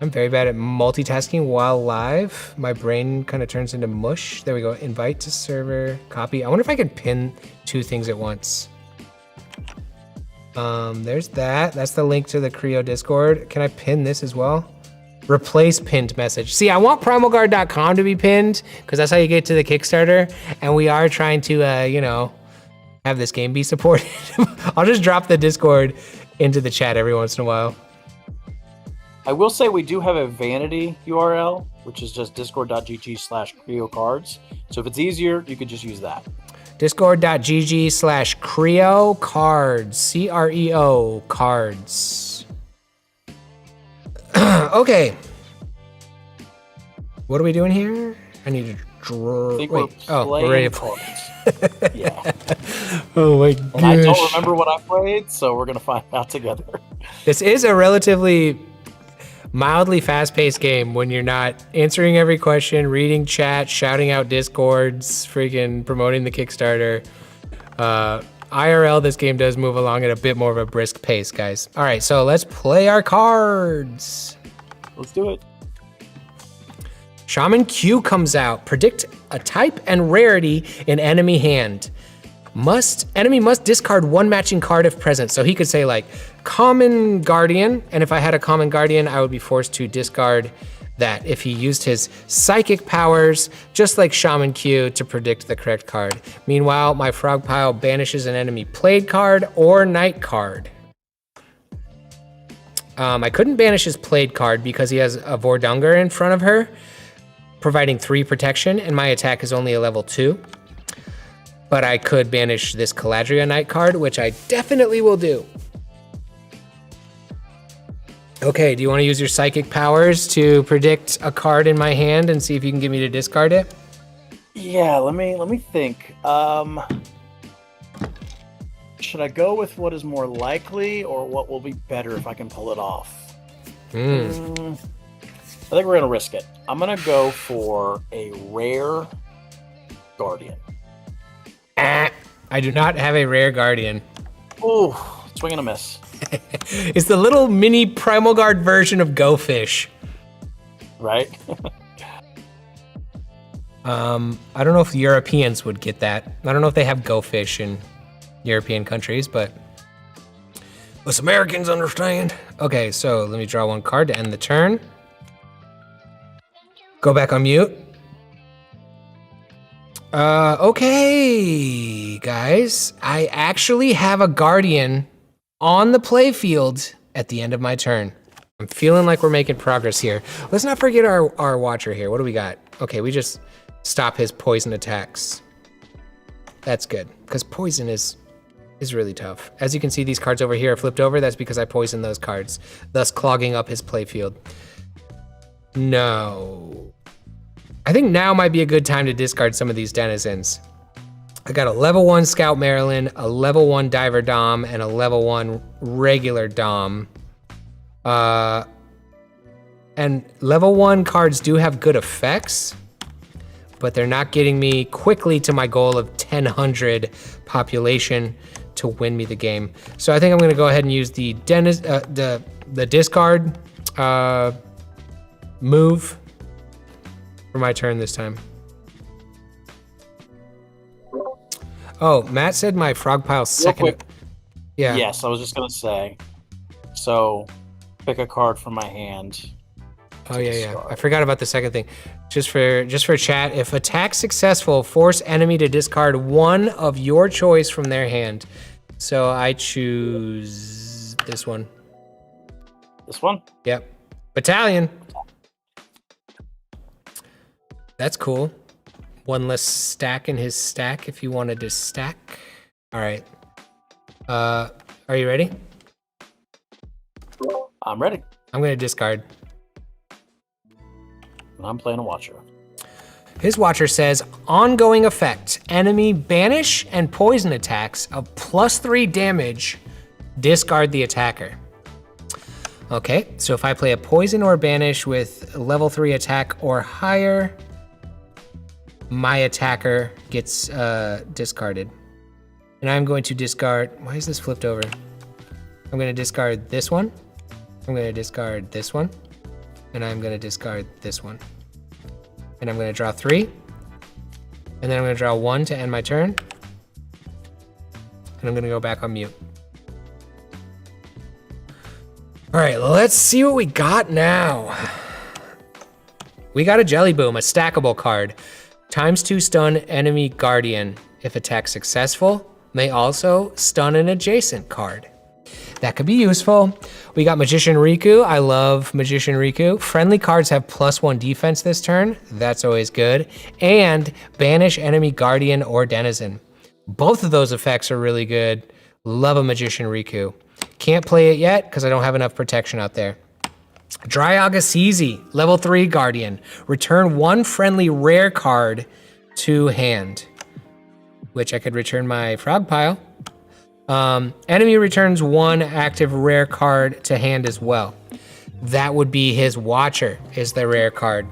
Speaker 1: I'm very bad at multitasking while live. My brain kind of turns into mush. There we go. Invite to server, copy. I wonder if I can pin 2 things at once. There's that. That's the link to the Creo Discord. Can I pin this as well? Replace pinned message. See, I want primalgard.com to be pinned because that's how you get to the Kickstarter. And we are trying to, have this game be supported. I'll just drop the Discord into the chat every once in a while.
Speaker 2: I will say we do have a vanity URL, which is just discord.gg/CreoCards. So if it's easier, you could just use that.
Speaker 1: Discord.gg/CreoCards. CREO cards. Okay. What are we doing here? I need to draw.
Speaker 2: We're ready to play. Yeah.
Speaker 1: Oh my gosh.
Speaker 2: And I don't remember what I played, so we're gonna find out together.
Speaker 1: This is a relatively mildly fast-paced game when you're not answering every question, reading chat, shouting out discords, freaking promoting the Kickstarter. IRL, this game does move along at a bit more of a brisk pace, guys. All right, so let's play our cards.
Speaker 2: Let's do it.
Speaker 1: Shaman Q comes out. Predict a type and rarity in enemy hand. Enemy must discard 1 matching card if present. So he could say like common guardian, and if I had a common guardian, I would be forced to discard that if he used his psychic powers, just like Shaman Q, to predict the correct card. Meanwhile, my frog pile banishes an enemy played card or night card. I couldn't banish his played card because he has a Vordunger in front of her, providing 3 protection, and my attack is only a level 2. But I could banish this Caladria Knight card, which I definitely will do. Okay, do you want to use your psychic powers to predict a card in my hand and see if you can get me to discard it?
Speaker 2: Yeah, let me think. Should I go with what is more likely or what will be better if I can pull it off? I think we're gonna risk it. I'm gonna go for a rare Guardian.
Speaker 1: I do not have a rare Guardian.
Speaker 2: Ooh, swing and a miss.
Speaker 1: It's the little mini PrimalGarD version of Go Fish.
Speaker 2: Right?
Speaker 1: I don't know if the Europeans would get that. I don't know if they have Go Fish in European countries, but us Americans understand. Okay, so let me draw 1 card to end the turn. Go back on mute. Okay, guys. I actually have a Guardian on the playfield at the end of my turn. I'm feeling like we're making progress here. Let's not forget our watcher here. What do we got? Okay, we just stop his poison attacks. That's good, because poison is is really tough. As you can see, these cards over here are flipped over. That's because I poisoned those cards, thus clogging up his playfield. No. I think now might be a good time to discard some of these denizens. I got a level 1 Scout Maryland, a level 1 Diver Dom, and a level 1 regular Dom. And level 1 cards do have good effects, but they're not getting me quickly to my goal of 1000 population to win me the game. So I think I'm gonna go ahead and use the discard move for my turn this time. Oh, Matt said my frog pile second.
Speaker 2: Real quick.
Speaker 1: Yeah.
Speaker 2: Yes, I was just gonna say. So, pick a card from my hand.
Speaker 1: Oh yeah. I forgot about the second thing. Just for chat, if attack successful, force enemy to discard one of your choice from their hand. So I choose this one.
Speaker 2: This one?
Speaker 1: Yep. Battalion. That's cool. One less stack in his stack if you wanted to stack. All right. Are you ready?
Speaker 2: I'm ready.
Speaker 1: I'm gonna discard.
Speaker 2: And I'm playing a Watcher.
Speaker 1: His Watcher says, ongoing effect. Enemy banish and poison attacks of +3 damage. Discard the attacker. Okay, so if I play a poison or banish with level 3 attack or higher, my attacker gets discarded. And I'm going to discard, why is this flipped over? I'm gonna discard this one. I'm gonna discard this one. And I'm gonna discard this one. And I'm gonna draw 3. And then I'm gonna draw 1 to end my turn. And I'm gonna go back on mute. All right, let's see what we got now. We got a Jelly Boom, a stackable card. ×2 stun enemy guardian. If attack successful, may also stun an adjacent card. That could be useful. We got Magician Riku. I love Magician Riku. Friendly cards have +1 defense this turn. That's always good. And banish enemy guardian or denizen. Both of those effects are really good. Love a Magician Riku. Can't play it yet because I don't have enough protection out there. Dryagasizi, level 3 guardian. Return 1 friendly rare card to hand, which I could return my frog pile. Enemy returns 1 active rare card to hand as well. That would be his Watcher is the rare card.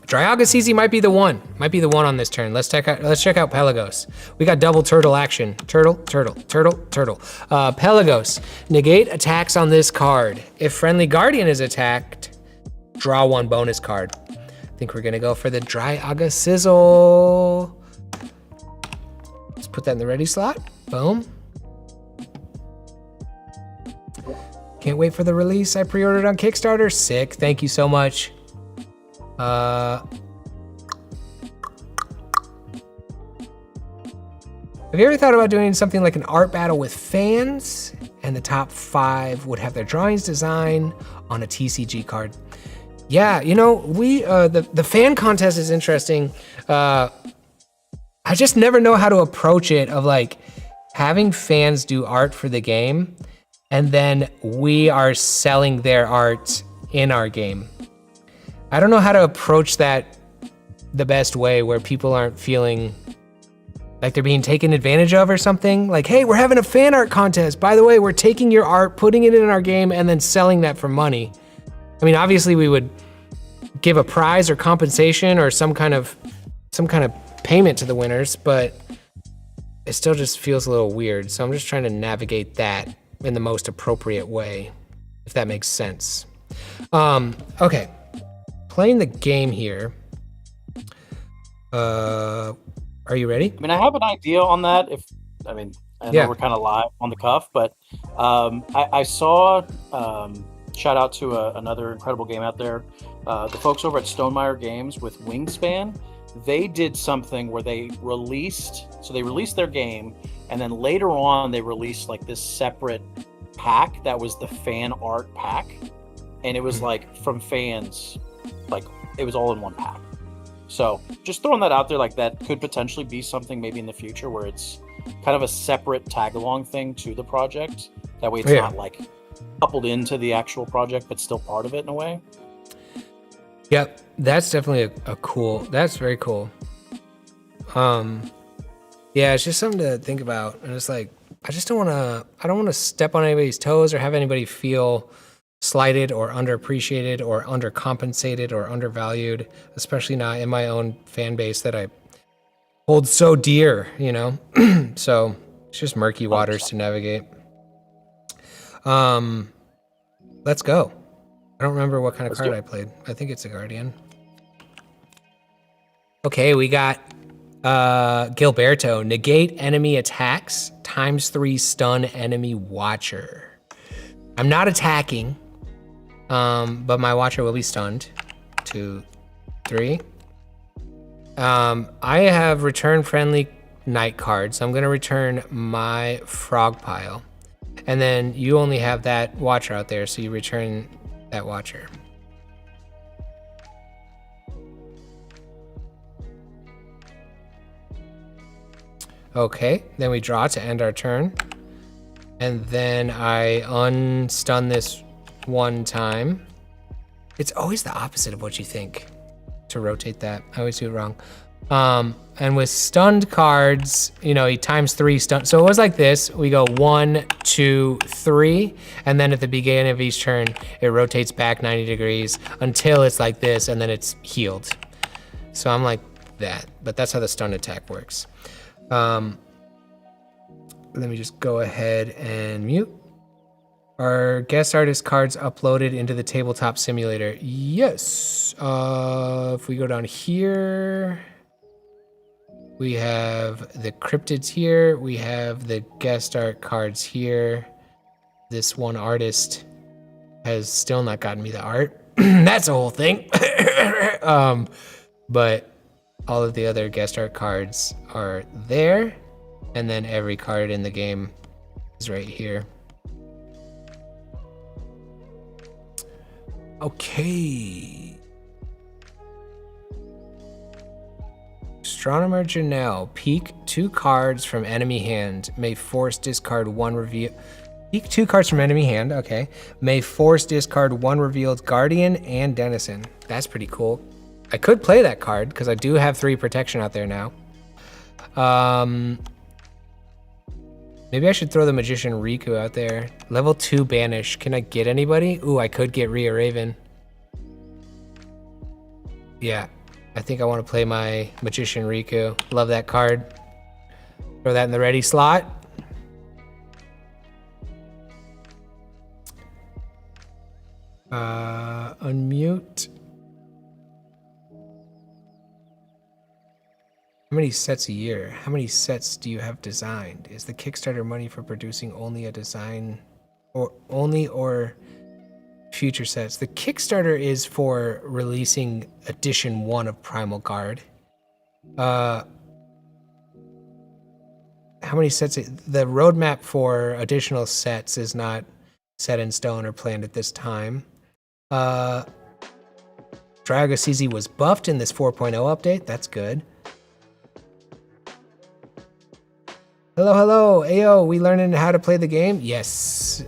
Speaker 1: Dryagasizi might be the one on this turn. Let's check out Pelagos. We got double turtle action. Turtle. Pelagos, negate attacks on this card. If friendly guardian is attacked, draw 1 bonus card. I think we're gonna go for the Dryagasizzle. Let's put that in the ready slot. Boom. Can't wait for the release. I pre-ordered on Kickstarter. Sick. Thank you so much. Have you ever thought about doing something like an art battle with fans, and the top 5 would have their drawings design on a TCG card? Yeah, you know, we the fan contest is interesting. I just never know how to approach it, of like having fans do art for the game, and then we are selling their art in our game. I don't know how to approach that the best way where people aren't feeling like they're being taken advantage of or something. Like, hey, we're having a fan art contest. By the way, we're taking your art, putting it in our game, and then selling that for money. I mean, obviously we would give a prize or compensation or some kind of payment to the winners, but it still just feels a little weird. So I'm just trying to navigate that in the most appropriate way, if that makes sense. Okay. Playing the game here. Are you ready?
Speaker 2: I mean, I have an idea on that. I know we're kind of live on the cuff, but I saw, shout out to another incredible game out there, the folks over at Stonemaier Games with Wingspan. They did something where they released their game, and then later on they released like this separate pack that was the fan art pack, and it was like from fans. Like it was all in one pack. So just throwing that out there, like that could potentially be something maybe in the future where it's kind of a separate tag along thing to the project. That way it's
Speaker 1: Yeah.
Speaker 2: not like coupled into the actual project, but still part of it in a way.
Speaker 1: Yep, that's definitely a cool. That's very cool. Yeah, it's just something to think about, and it's like I just don't want to. I don't want to step on anybody's toes or have anybody feel slighted or underappreciated or undercompensated or undervalued, especially not in my own fan base that I hold so dear. You know, so it's just murky waters to navigate. Let's go. I don't remember what kind of card I played. I think it's a Guardian. Okay, we got Gilberto. Negate enemy attacks, ×3 stun enemy watcher. I'm not attacking, but my watcher will be stunned. 2, 3. I have return friendly night cards, so I'm gonna return my frog pile. And then you only have that watcher out there, so you return that watcher. Okay, then we draw to end our turn. And then I unstun this one time. It's always the opposite of what you think to rotate that. I always do it wrong. And with stunned cards, you know, he ×3 stun. So it was like this. We go 1, 2, 3. And then at the beginning of each turn, it rotates back 90 degrees until it's like this, and then it's healed. So I'm like that, but that's how the stun attack works. Let me just go ahead and mute. Are guest artist cards uploaded into the tabletop simulator? Yes. If we go down here, we have the cryptids here. We have the guest art cards here. This one artist has still not gotten me the art. That's a whole thing. But all of the other guest art cards are there. And then every card in the game is right here. Okay. Astronomer Janelle. Peek 2 cards from enemy hand. May force discard 1 reveal. Peek 2 cards from enemy hand. Okay. May force discard 1 revealed Guardian and Denizen. That's pretty cool. I could play that card because I do have 3 protection out there now. Maybe I should throw the Magician Riku out there. Level 2 banish. Can I get anybody? Ooh, I could get Rhea Raven. Yeah, I think I want to play my Magician Riku. Love that card. Throw that in the ready slot. Unmute. How many sets a year? How many sets do you have designed? Is the Kickstarter money for producing only a design or future sets? The Kickstarter is for releasing edition 1 of Primal Guard. How many sets? The roadmap for additional sets is not set in stone or planned at this time. Dryago CZ was buffed in this 4.0 update. That's good. Hello, hello. Ayo, we learning how to play the game? Yes.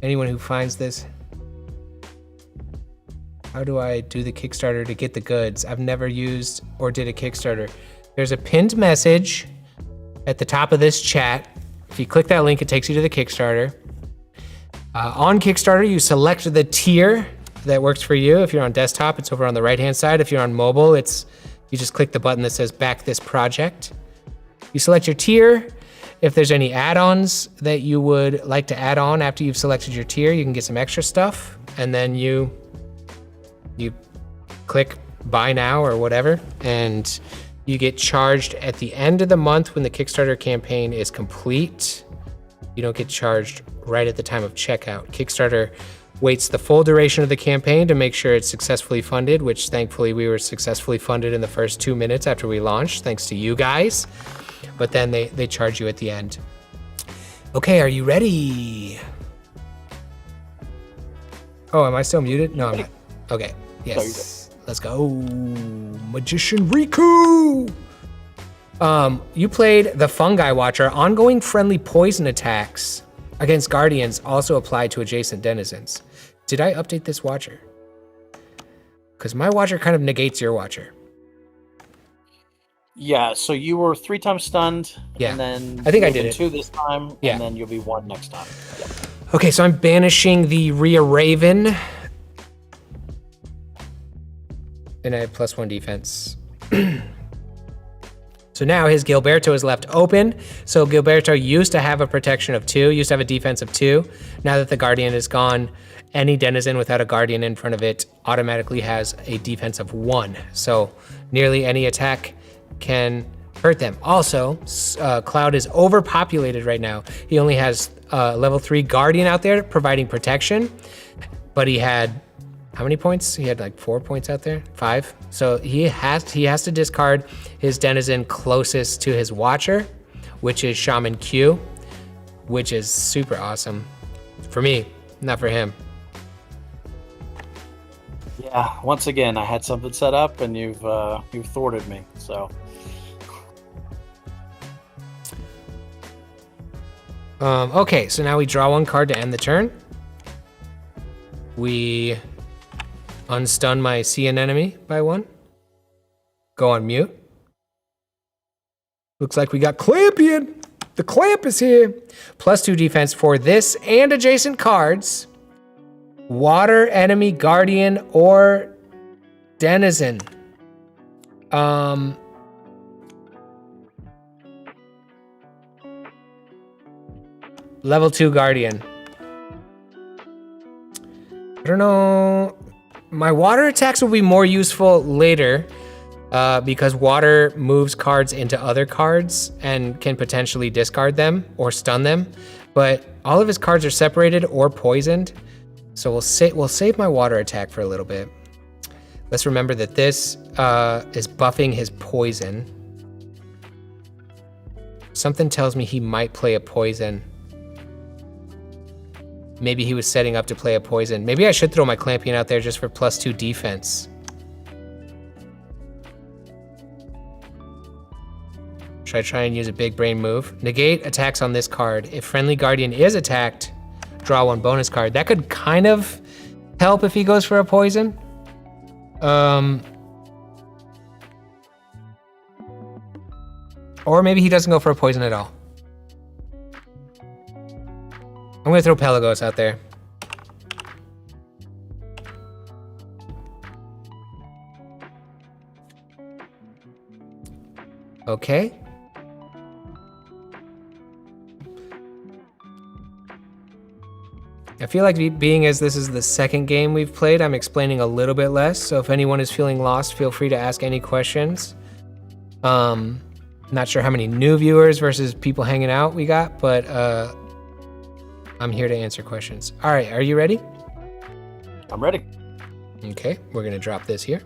Speaker 1: Anyone who finds this, how do I do the Kickstarter to get the goods? I've never used or did a Kickstarter. There's a pinned message at the top of this chat. If you click that link, it takes you to the Kickstarter. On Kickstarter, you select the tier that works for you. If you're on desktop, it's over on the right-hand side. If you're on mobile, you just click the button that says back this project. You select your tier. If there's any add-ons that you would like to add on after you've selected your tier, you can get some extra stuff. And then you click buy now or whatever, and you get charged at the end of the month when the Kickstarter campaign is complete. You don't get charged right at the time of checkout. Kickstarter waits the full duration of the campaign to make sure it's successfully funded, which thankfully we were successfully funded in the first 2 minutes after we launched, thanks to you guys. But then they charge you at the end. Okay, are you ready? Oh, am I still muted? No, I'm not. Okay, yes. Let's go. Magician Riku! You played the Fungi Watcher. Ongoing friendly poison attacks against guardians also apply to adjacent denizens. Did I update this Watcher? Because my Watcher kind of negates your Watcher.
Speaker 2: Yeah, so you were 3 times stunned,
Speaker 1: Yeah,
Speaker 2: and then
Speaker 1: I think I
Speaker 2: you'll
Speaker 1: did
Speaker 2: be
Speaker 1: it.
Speaker 2: 2 this time,
Speaker 1: Yeah.
Speaker 2: and then you'll be 1 next time. Yep.
Speaker 1: Okay, so I'm banishing the Rhea Raven. And I have +1 defense. So now his Gilberto is left open. So Gilberto used to have a protection of 2, used to have a defense of 2. Now that the Guardian is gone, any denizen without a Guardian in front of it automatically has a defense of 1. So nearly any attack can hurt them. Also, Cloud is overpopulated right now. He only has level 3 Guardian out there providing protection, but he had, how many points? He had like 4 points out there, 5. So he has to discard his denizen closest to his Watcher, which is Shaman Q, which is super awesome for me, not for him.
Speaker 2: Yeah, once again, I had something set up, and you've thwarted me. So.
Speaker 1: Okay, so now we draw 1 card to end the turn. We unstun my CN enemy by 1. Go on mute. Looks like we got Clampion. The Clamp is here. +2 defense for this and adjacent cards. Water, enemy, Guardian, or Denizen. Level 2 Guardian. I don't know. My water attacks will be more useful later because water moves cards into other cards and can potentially discard them or stun them. But all of his cards are separated or poisoned. So we'll save my water attack for a little bit. Let's remember that this is buffing his poison. Something tells me he might play a poison. Maybe he was setting up to play a poison. Maybe I should throw my Clampion out there just for +2 defense. Should I try and use a big brain move? Negate attacks on this card. If friendly Guardian is attacked, draw 1 bonus card. That could kind of help if he goes for a poison. Or maybe he doesn't go for a poison at all. I'm gonna throw Pelagos out there. Okay. I feel like being as this is the second game we've played, I'm explaining a little bit less. So if anyone is feeling lost, feel free to ask any questions. Not sure how many new viewers versus people hanging out we got, but I'm here to answer questions. All right, are you ready?
Speaker 2: I'm ready.
Speaker 1: Okay, we're gonna drop this here.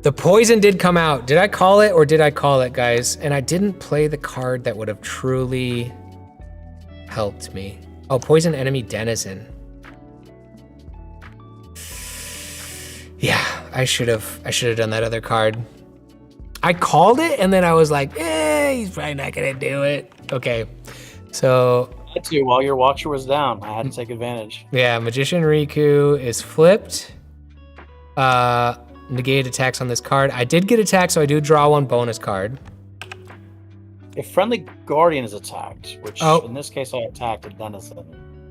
Speaker 1: The poison did come out. Did I call it or did I call it, guys? And I didn't play the card that would have truly helped me. Oh, poison enemy denizen. Yeah, I should have done that other card. I called it and then I was like, he's probably not gonna do it. Okay, so.
Speaker 2: I had to while your Watcher was down. I had to take advantage.
Speaker 1: Yeah, Magician Riku is flipped. Negate attacks on this card. I did get attacked, so I do draw 1 bonus card.
Speaker 2: If friendly Guardian is attacked, which in this case I attacked a denizen.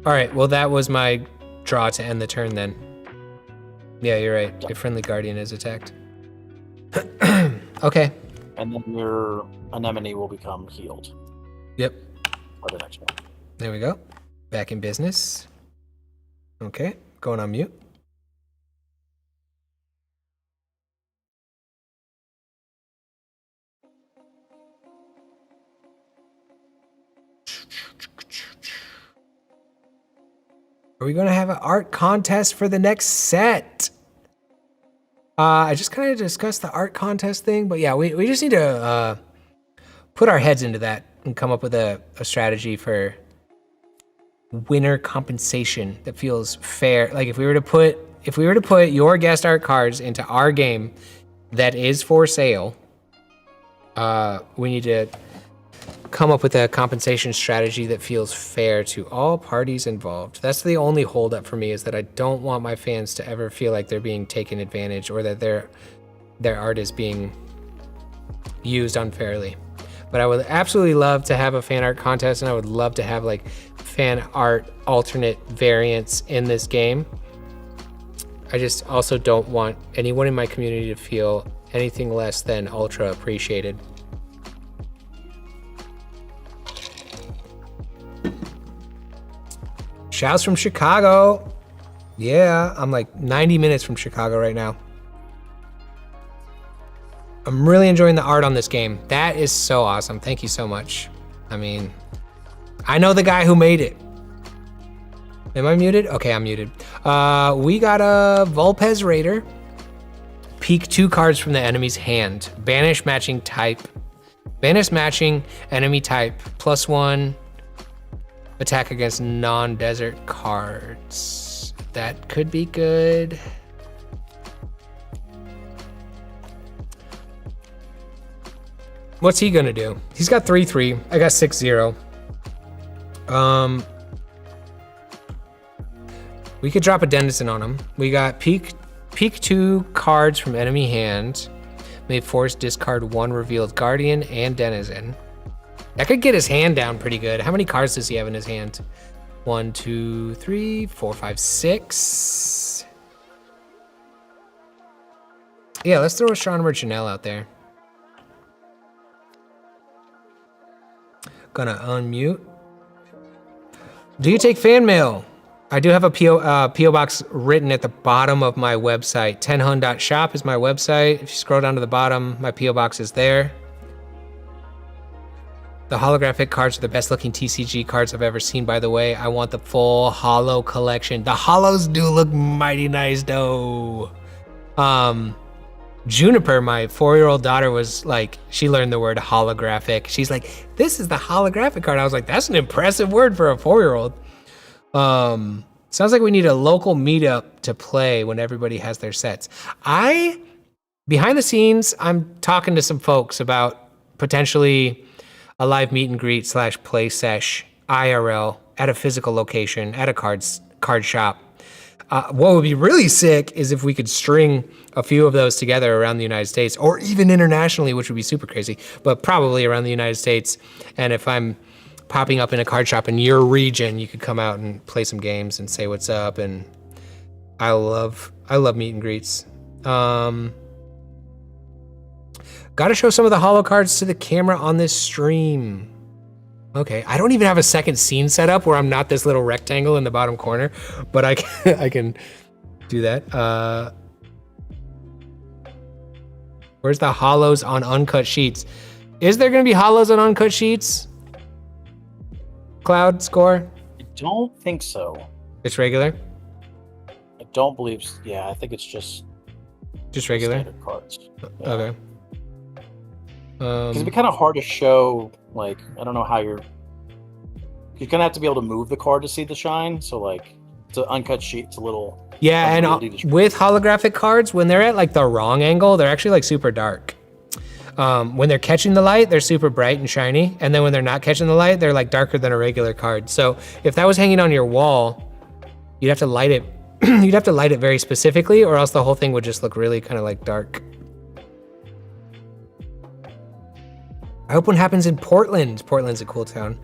Speaker 1: All right, well that was my draw to end the turn then. Yeah, you're right. If friendly Guardian is attacked. Okay.
Speaker 2: And then your anemone will become healed.
Speaker 1: Yep.
Speaker 2: For the next one.
Speaker 1: There we go. Back in business. Okay, going on mute. Are we going to have an art contest for the next set? I just kind of discussed the art contest thing, but yeah, we just need to put our heads into that and come up with a strategy for winner compensation that feels fair. Like if we were to put, if we were to put your guest art cards into our game that is for sale, we need to come up with a compensation strategy that feels fair to all parties involved. That's the only holdup for me, is that I don't want my fans to ever feel like they're being taken advantage or that their art is being used unfairly. But I would absolutely love to have a fan art contest, and I would love to have like fan art alternate variants in this game. I just also don't want anyone in my community to feel anything less than ultra appreciated. Shouts from Chicago. Yeah, I'm like 90 minutes from Chicago right now. I'm really enjoying the art on this game. That is so awesome. Thank you so much. I mean, I know the guy who made it. Am I muted? Okay, I'm muted. We got a Vulpes Raider. Peek 2 cards from the enemy's hand. Banish matching type. Banish matching enemy type. +1 attack against non-desert cards. That could be good. What's he gonna do? He's got 3/3. I got 6/0. We could drop a Denizen on him. We got peek 2 cards from enemy hand. May force discard 1 revealed guardian and Denizen. That could get his hand down pretty good. How many cards does he have in his hand? 1, 2, 3, 4, 5, 6. Yeah, let's throw Astronomer Janelle out there. Gonna unmute. Do you take fan mail? I do have a PO box written at the bottom of my website. 10hun.shop is my website. If you scroll down to the bottom, my PO box is there. The holographic cards are the best looking TCG cards I've ever seen, by the way. I want the full holo collection. The holos do look mighty nice though. Juniper, my 4-year-old daughter, was like, she learned the word holographic. She's like, this is the holographic card. I was like, that's an impressive word for a 4-year-old. Sounds like we need a local meetup to play when everybody has their sets. Behind the scenes, I'm talking to some folks about potentially a live meet and greet / play sesh IRL at a physical location at a card shop. What would be really sick is if we could string a few of those together around the United States, or even internationally, which would be super crazy, but probably around the United States. And if I'm popping up in a card shop in your region, you could come out and play some games and say what's up. And I love meet and greets. Got to show some of the holo cards to the camera on this stream. Okay, I don't even have a second scene set up where I'm not this little rectangle in the bottom corner, but I can do that. Where's the holos on uncut sheets? Is there gonna be holos on uncut sheets? Cloud score?
Speaker 2: I don't think so.
Speaker 1: It's regular?
Speaker 2: I don't believe so. Yeah, I think it's just
Speaker 1: regular
Speaker 2: standard cards. Yeah.
Speaker 1: Okay.
Speaker 2: Because it'd be kind of hard to show, like, I don't know how you're gonna have to be able to move the card to see the shine. So like, it's an uncut sheet. It's a little.
Speaker 1: Yeah, and with holographic cards, when they're at like the wrong angle, they're actually like super dark. When they're catching the light, they're super bright and shiny, and then when they're not catching the light, they're like darker than a regular card. So if that was hanging on your wall, you'd have to light it. You'd have to light it very specifically, or else the whole thing would just look really kind of like dark. I hope one happens in Portland. Portland's a cool town.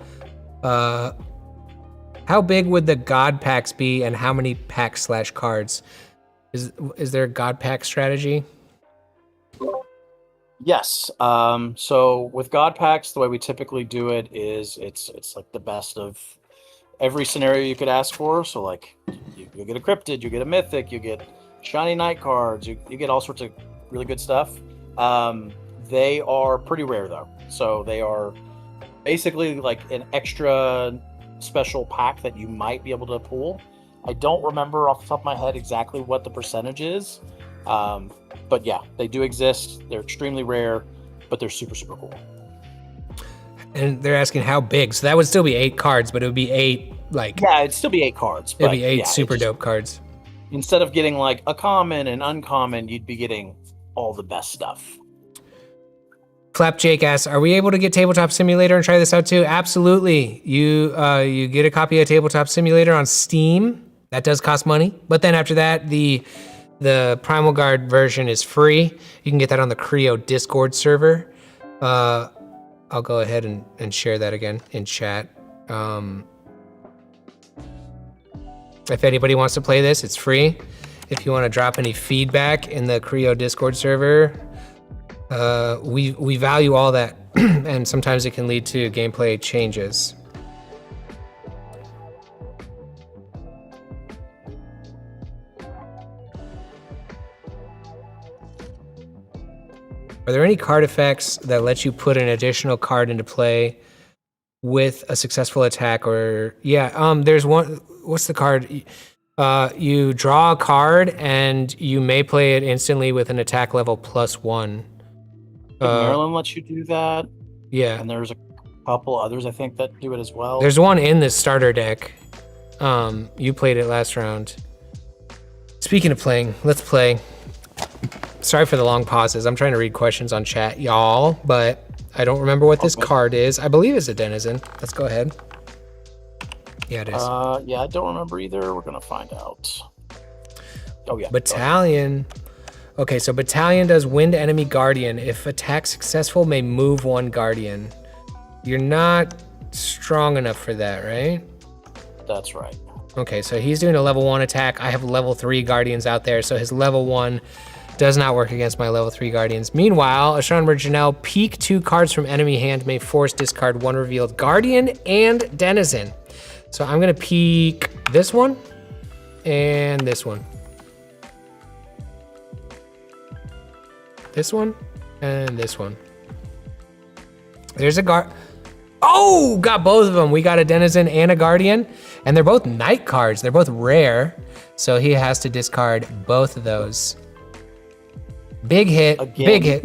Speaker 1: How big would the God packs be, and how many packs / cards? Is there a God pack strategy?
Speaker 2: Yes. So with God packs, the way we typically do it is it's like the best of every scenario you could ask for. So like, you get a cryptid, you get a mythic, you get shiny night cards, you get all sorts of really good stuff. They are pretty rare though. So they are basically like an extra special pack that you might be able to pull. I don't remember off the top of my head exactly what the percentage is. But yeah, they do exist. They're extremely rare, but they're super, super cool.
Speaker 1: And they're asking how big. So that would still be 8 cards, but it would be 8 like...
Speaker 2: Yeah, it'd still be 8 cards.
Speaker 1: It'd be 8 super dope cards.
Speaker 2: instead of getting like a common and uncommon, you'd be getting all the best stuff.
Speaker 1: Flapjake asks, are we able to get Tabletop Simulator and try this out too? Absolutely. You get a copy of Tabletop Simulator on Steam. That does cost money. But then after that, the PrimalGarD version is free. You can get that on the Creo Discord server. I'll go ahead and share that again in chat. If anybody wants to play this, it's free. If you want to drop any feedback in the Creo Discord server, we value all that, and sometimes it can lead to gameplay changes. Are there any card effects that let you put an additional card into play with a successful attack? Or there's one. What's the card? You draw a card and you may play it instantly with an attack level +1.
Speaker 2: Maryland lets you do that.
Speaker 1: Yeah.
Speaker 2: And there's a couple others, I think, that do it as well.
Speaker 1: There's one in the starter deck. You played it last round. Speaking of playing, let's play. Sorry for the long pauses. I'm trying to read questions on chat, y'all, but I don't remember what this card is. I believe it's a Denizen. Let's go ahead. Yeah, it is.
Speaker 2: Yeah, I don't remember either. We're going to find out. Oh, yeah.
Speaker 1: Battalion. Okay, so Battalion does Wind Enemy Guardian. If attack successful, may move one Guardian. You're not strong enough for that, right?
Speaker 2: That's right.
Speaker 1: Okay, so he's doing a level 1 attack. I have level 3 Guardians out there, so his level 1 does not work against my level 3 Guardians. Meanwhile, Astronomer Janelle, peek 2 cards from enemy hand, may force discard 1 revealed Guardian and Denizen. So I'm gonna peek this one and this one. This one and this one. There's a guard. Oh, got both of them. We got a Denizen and a Guardian, and they're both night cards. They're both rare, so he has to discard both of those. Big hit,
Speaker 2: again,
Speaker 1: big hit.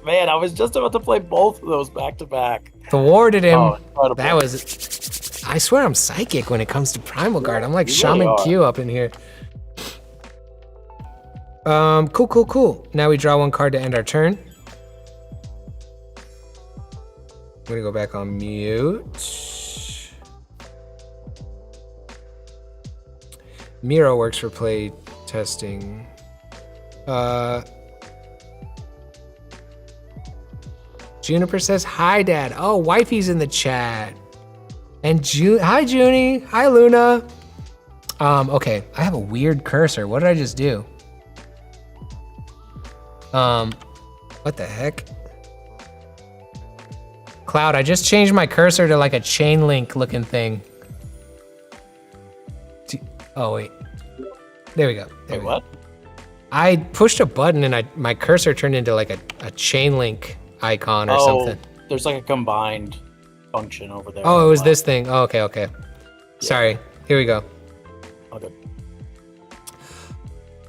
Speaker 2: Man, I was just about to play both of those back to back.
Speaker 1: Thwarted him.
Speaker 2: Oh,
Speaker 1: that was, I swear I'm psychic when it comes to PrimalGarD. I'm like
Speaker 2: You
Speaker 1: Shaman
Speaker 2: really
Speaker 1: Q up in here. Cool. Now we draw 1 card to end our turn. I'm gonna go back on mute. Miro works for play testing. Juniper says, hi, Dad. Oh, wifey's in the chat. And hi, Junie. Hi, Luna. Okay, I have a weird cursor. What did I just do? What the heck? Cloud, I just changed my cursor to like a chain link looking thing. Oh, wait. There we go.
Speaker 2: Wait, what?
Speaker 1: I pushed a button and my cursor turned into like a chain link icon or something.
Speaker 2: There's like a combined function over there.
Speaker 1: Oh, it was this thing. Oh, okay. Sorry. Here we go.
Speaker 2: All good.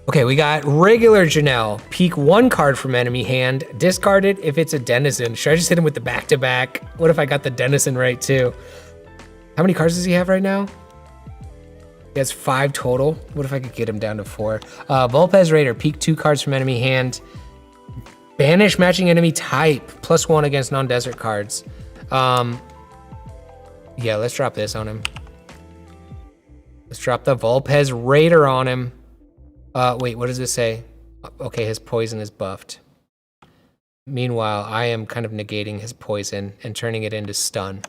Speaker 1: Okay, we got regular Janelle. Peek 1 card from enemy hand. Discard it if it's a Denizen. Should I just hit him with the back-to-back? What if I got the Denizen right too? How many cards does he have right now? He has 5 total. What if I could get him down to 4? Vulpes Raider. Peek 2 cards from enemy hand. Banish matching enemy type. +1 against non-desert cards. Yeah, let's drop this on him. Let's drop the Vulpes Raider on him. Wait, what does this say? Okay, his poison is buffed. Meanwhile, I am kind of negating his poison and turning it into stun.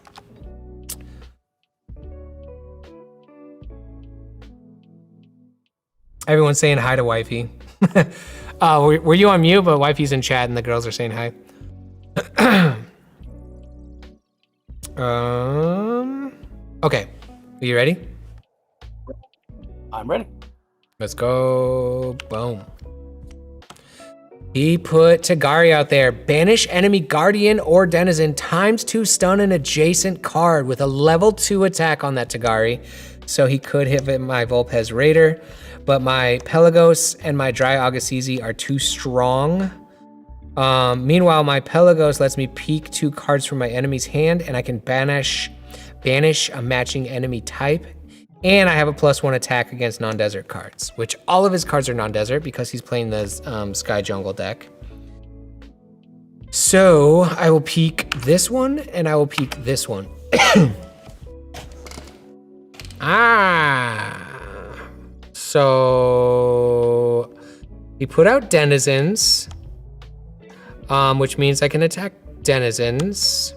Speaker 1: Everyone's saying hi to wifey. Were you on mute? But wifey's in chat and the girls are saying hi. Okay, are you ready?
Speaker 2: I'm ready.
Speaker 1: Let's go. Boom. He put Tagari out there. Banish enemy Guardian or Denizen ×2 stun an adjacent card with a level 2 attack on that Tagari. So he could hit my Vulpes Raider, but my Pelagos and my Dry Agassizi are too strong. Meanwhile, my Pelagos lets me peek 2 cards from my enemy's hand, and I can banish a matching enemy type. And I have a +1 attack against non-desert cards, which all of his cards are non-desert because he's playing the Sky Jungle deck. So I will peek this one and I will peek this one. So he put out Denizens, which means I can attack Denizens.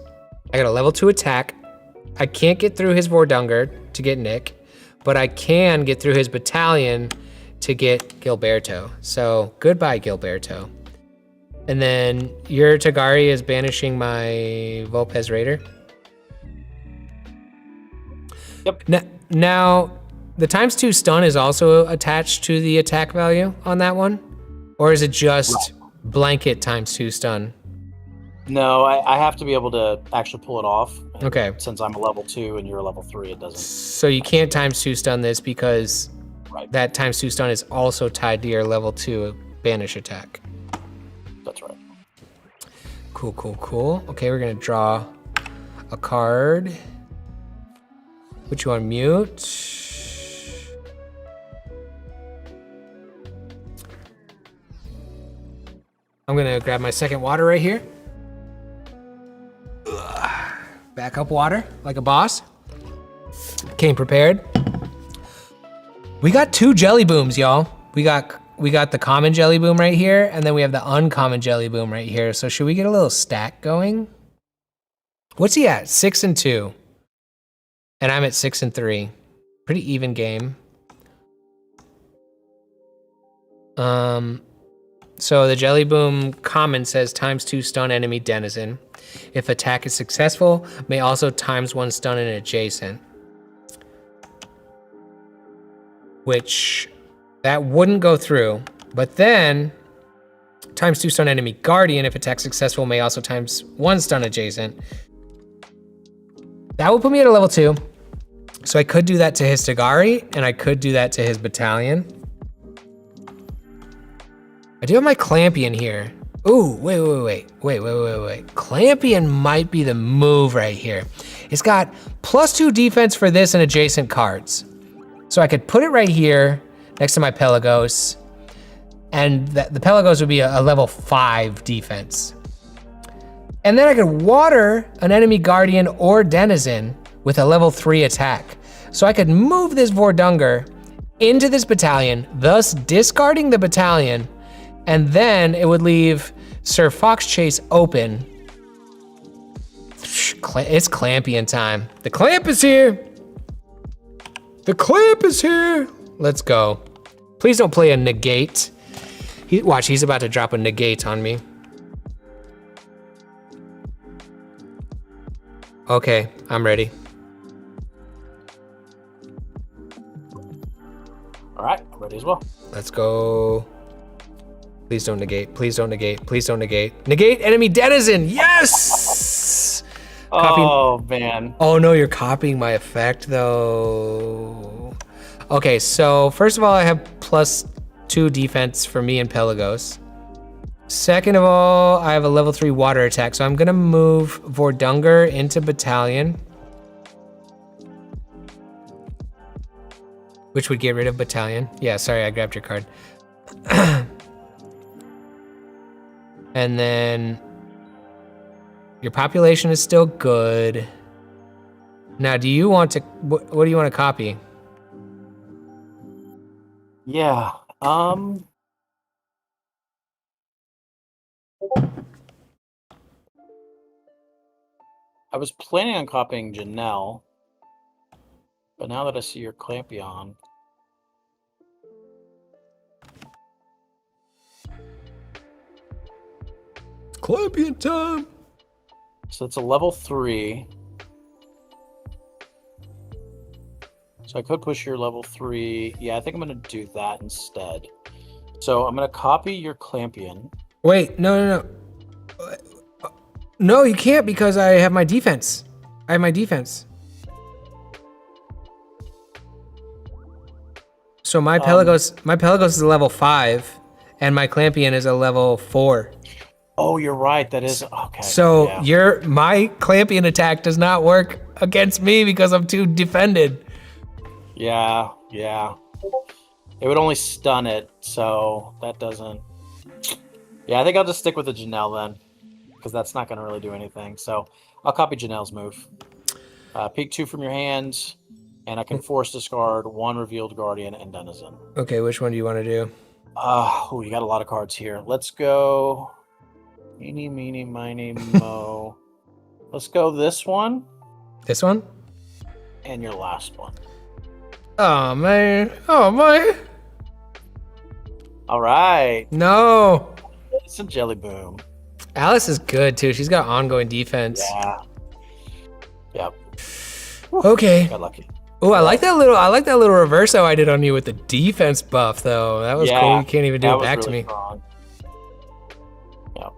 Speaker 1: I got a level 2 attack. I can't get through his Vordunger to get Nick, but I can get through his Battalion to get Gilberto. So goodbye, Gilberto. And then your Tagari is banishing my Volpez Raider.
Speaker 2: Yep.
Speaker 1: Now, the ×2 stun is also attached to the attack value on that one? Or is it just blanket ×2 stun?
Speaker 2: No, I have to be able to actually pull it off.
Speaker 1: Okay.
Speaker 2: Since I'm a level 2 and you're a level 3, it doesn't.
Speaker 1: So you can't ×2 stun this because that ×2 stun is also tied to your level 2 banish attack.
Speaker 2: That's right.
Speaker 1: Cool, cool, cool. Okay, we're gonna draw a card. Put you on mute. I'm gonna grab my second water right here. Back up water like a boss. Came prepared. We got 2 jelly booms, y'all. We got the common jelly boom right here, and then we have the uncommon jelly boom right here. So should we get a little stack going? What's he at? 6 and 2. And I'm at 6 and 3. Pretty even game. So the jelly boom common says ×2 stun enemy denizen. If attack is successful, may also ×1 stun an adjacent. Which that wouldn't go through. But then ×2 stun enemy guardian. If attack successful, may also ×1 stun adjacent. That would put me at a level 2. So I could do that to his Tagari, and I could do that to his Battalion. I do have my Clampion here. Ooh, wait. Clampion might be the move right here. It's got +2 defense for this and adjacent cards. So I could put it right here next to my Pelagos, and the Pelagos would be a level 5 defense. And then I could water an enemy guardian or denizen with a level 3 attack. So I could move this Vordunger into this Battalion, thus discarding the Battalion, and then it would leave Sir Foxchase open. It's Clampion time. The clamp is here. The clamp is here. Let's go. Please don't play a negate. Watch, he's about to drop a negate on me. Okay, I'm ready.
Speaker 2: All right, I'm ready as well.
Speaker 1: Let's go. Please don't negate. Please don't negate. Please don't negate. Negate enemy denizen. Yes!
Speaker 2: Oh, man.
Speaker 1: Oh, no, you're copying my effect, though. Okay, so first of all, I have +2 defense for me and Pelagos. Second of all, I have a level 3 water attack, so I'm going to move Vordunger into Battalion, which would get rid of Battalion. Yeah, sorry, I grabbed your card. And then your population is still good. Now, do you want to, what do you want to copy?
Speaker 2: Yeah, I was planning on copying Janelle, but now that I see your Clampion,
Speaker 1: Clampion time.
Speaker 2: so it's a level 3. So I could push your level 3. Yeah, I think I'm going to do that instead. So I'm going to copy your Clampion.
Speaker 1: Wait, no. No, you can't because I have my defense. I have my defense. So my Pelagos is a level 5, and my Clampion is a level 4.
Speaker 2: Oh, you're right. That is okay.
Speaker 1: So
Speaker 2: yeah.
Speaker 1: My Clampion attack does not work against me because I'm too defended.
Speaker 2: Yeah, yeah. It would only stun it, so that doesn't... Yeah, I think I'll just stick with the Janelle then, because that's not going to really do anything. So I'll copy Janelle's move. Pick 2 from your hands, and I can force discard 1 revealed guardian and denizen.
Speaker 1: Okay, which one do you want to do?
Speaker 2: Oh, you got a lot of cards here. Let's go... Eeny, meeny, miny, mo. Let's go this one.
Speaker 1: This one?
Speaker 2: And your last one.
Speaker 1: Oh, man. Oh, man.
Speaker 2: All right.
Speaker 1: No.
Speaker 2: It's a Jelly Boom.
Speaker 1: Alice is good, too. She's got ongoing defense.
Speaker 2: Yeah. Yep.
Speaker 1: Okay.
Speaker 2: Got lucky.
Speaker 1: Oh, I like that little reverso I did on you with the defense buff, though. That was cool. You can't even do it back to me.
Speaker 2: Strong. Yep.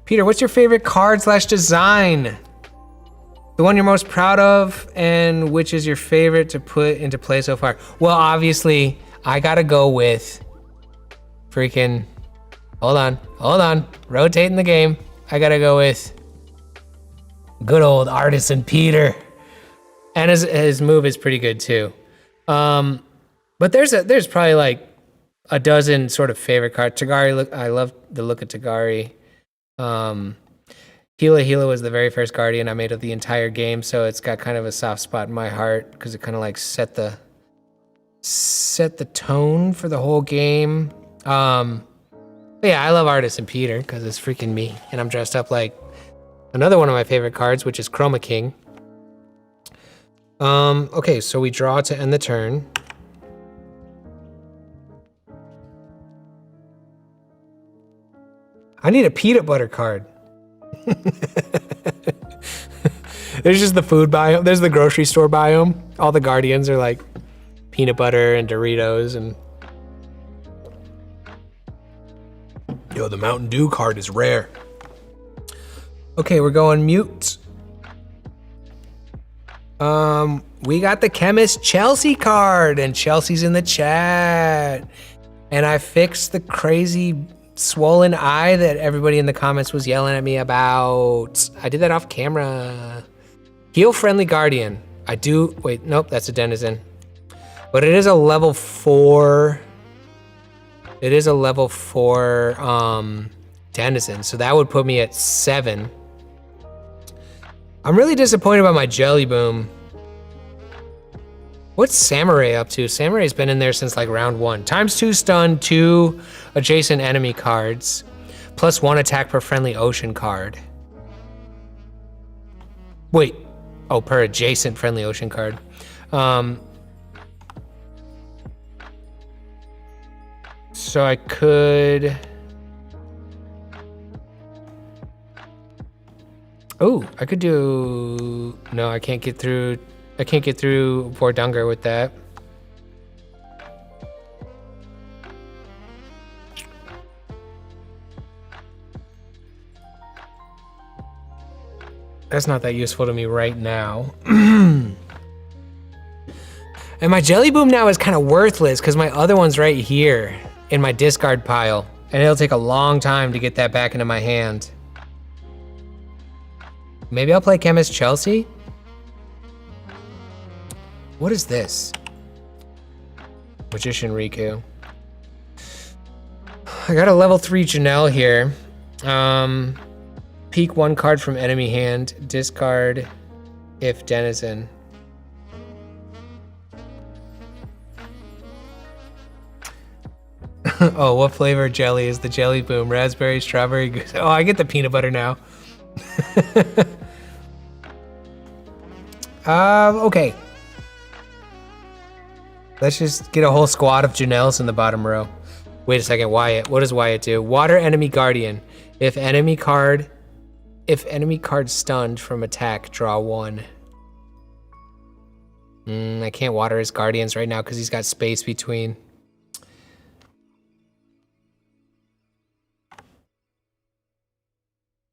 Speaker 1: Peter, what's your favorite card/design? The one you're most proud of, and which is your favorite to put into play so far? Well, obviously, I gotta go with freaking... Hold on. Rotating the game. I gotta go with good old Artisan Peter. And his move is pretty good too. But there's probably like a dozen sort of favorite cards. Tagari, I love the look of Tagari. Gila was the very first Guardian I made of the entire game, so it's got kind of a soft spot in my heart because it kind of like set the tone for the whole game. But yeah, I love Artisan Peter because it's freaking me, and I'm dressed up like another one of my favorite cards, which is Chroma King. Okay, so we draw to end the turn. I need a peanut butter card. There's just the food biome. There's the grocery store biome. All the Guardians are like peanut butter and Doritos and... Yo, the Mountain Dew card is rare. Okay, we're going mute. We got the Chemist Chelsea card, and Chelsea's in the chat. And I fixed the crazy swollen eye that everybody in the comments was yelling at me about. I did that off camera. Heal friendly Guardian. I do, wait, nope, that's a Denizen. But it is a level 4. It is a level 4 Denizen, so that would put me at 7. I'm really disappointed about my Jelly Boom. What's Samurai up to? Samurai's been in there since like round 1. Times 2 stun, 2 adjacent enemy cards, plus 1 attack per friendly ocean card. Wait, oh, per adjacent friendly ocean card. So I could... Oh, I could do... No, I can't get through... I can't get through Vordunger with that. That's not that useful to me right now. And my Jelly Boom now is kind of worthless because my other one's right here in my discard pile. And it'll take a long time to get that back into my hand. Maybe I'll play Chemist Chelsea? What is this? Magician Riku. I got a level 3 Janelle here. Peek 1 card from enemy hand. Discard if Denizen. Oh, what flavor jelly is the Jelly Boom? Raspberry, strawberry, goose. Oh, I get the peanut butter now. Okay. Let's just get a whole squad of Janelles in the bottom row. Wait a second, Wyatt. What does Wyatt do? Water enemy Guardian. If enemy card stunned from attack, draw 1. I can't water his Guardians right now because he's got space between.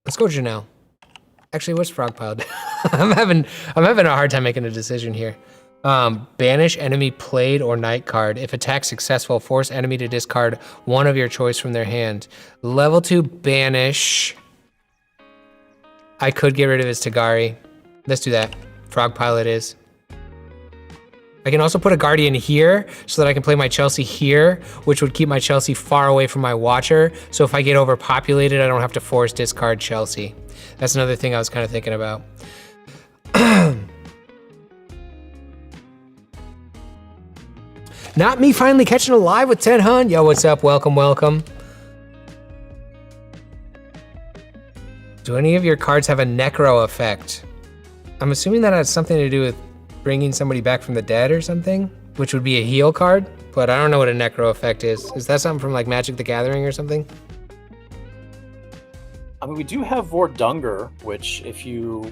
Speaker 1: Let's go Janelle. Actually, what's Frogpile? I'm having a hard time making a decision here. Banish enemy played or night card. If attack successful, force enemy to discard 1 of your choice from their hand. Level 2 banish. I could get rid of his Tagari. Let's do that. Frogpile it is. I can also put a Guardian here so that I can play my Chelsea here, which would keep my Chelsea far away from my Watcher. So if I get overpopulated, I don't have to force discard Chelsea. That's another thing I was kind of thinking about. Not me finally catching a live with 10 Hun. Yo, what's up? Welcome, welcome. Do any of your cards have a necro effect? I'm assuming that has something to do with bringing somebody back from the dead or something, which would be a heal card, but I don't know what a necro effect is. Is that something from like Magic the Gathering or something?
Speaker 2: I mean, we do have Vordunger, which if you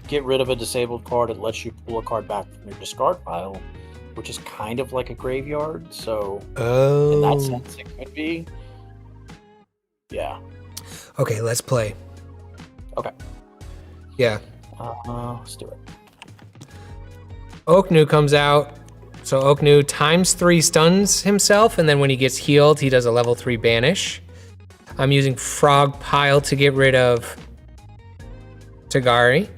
Speaker 2: get rid of a disabled card, it lets you pull a card back from your discard pile, which is kind of like a graveyard. So in that sense, it could be. Yeah.
Speaker 1: Okay, let's play.
Speaker 2: Okay.
Speaker 1: Yeah.
Speaker 2: Let's do it.
Speaker 1: Oknu comes out. So Oknu ×3 stuns himself, and then when he gets healed, he does a level 3 banish. I'm using Frog Pile to get rid of Tagari.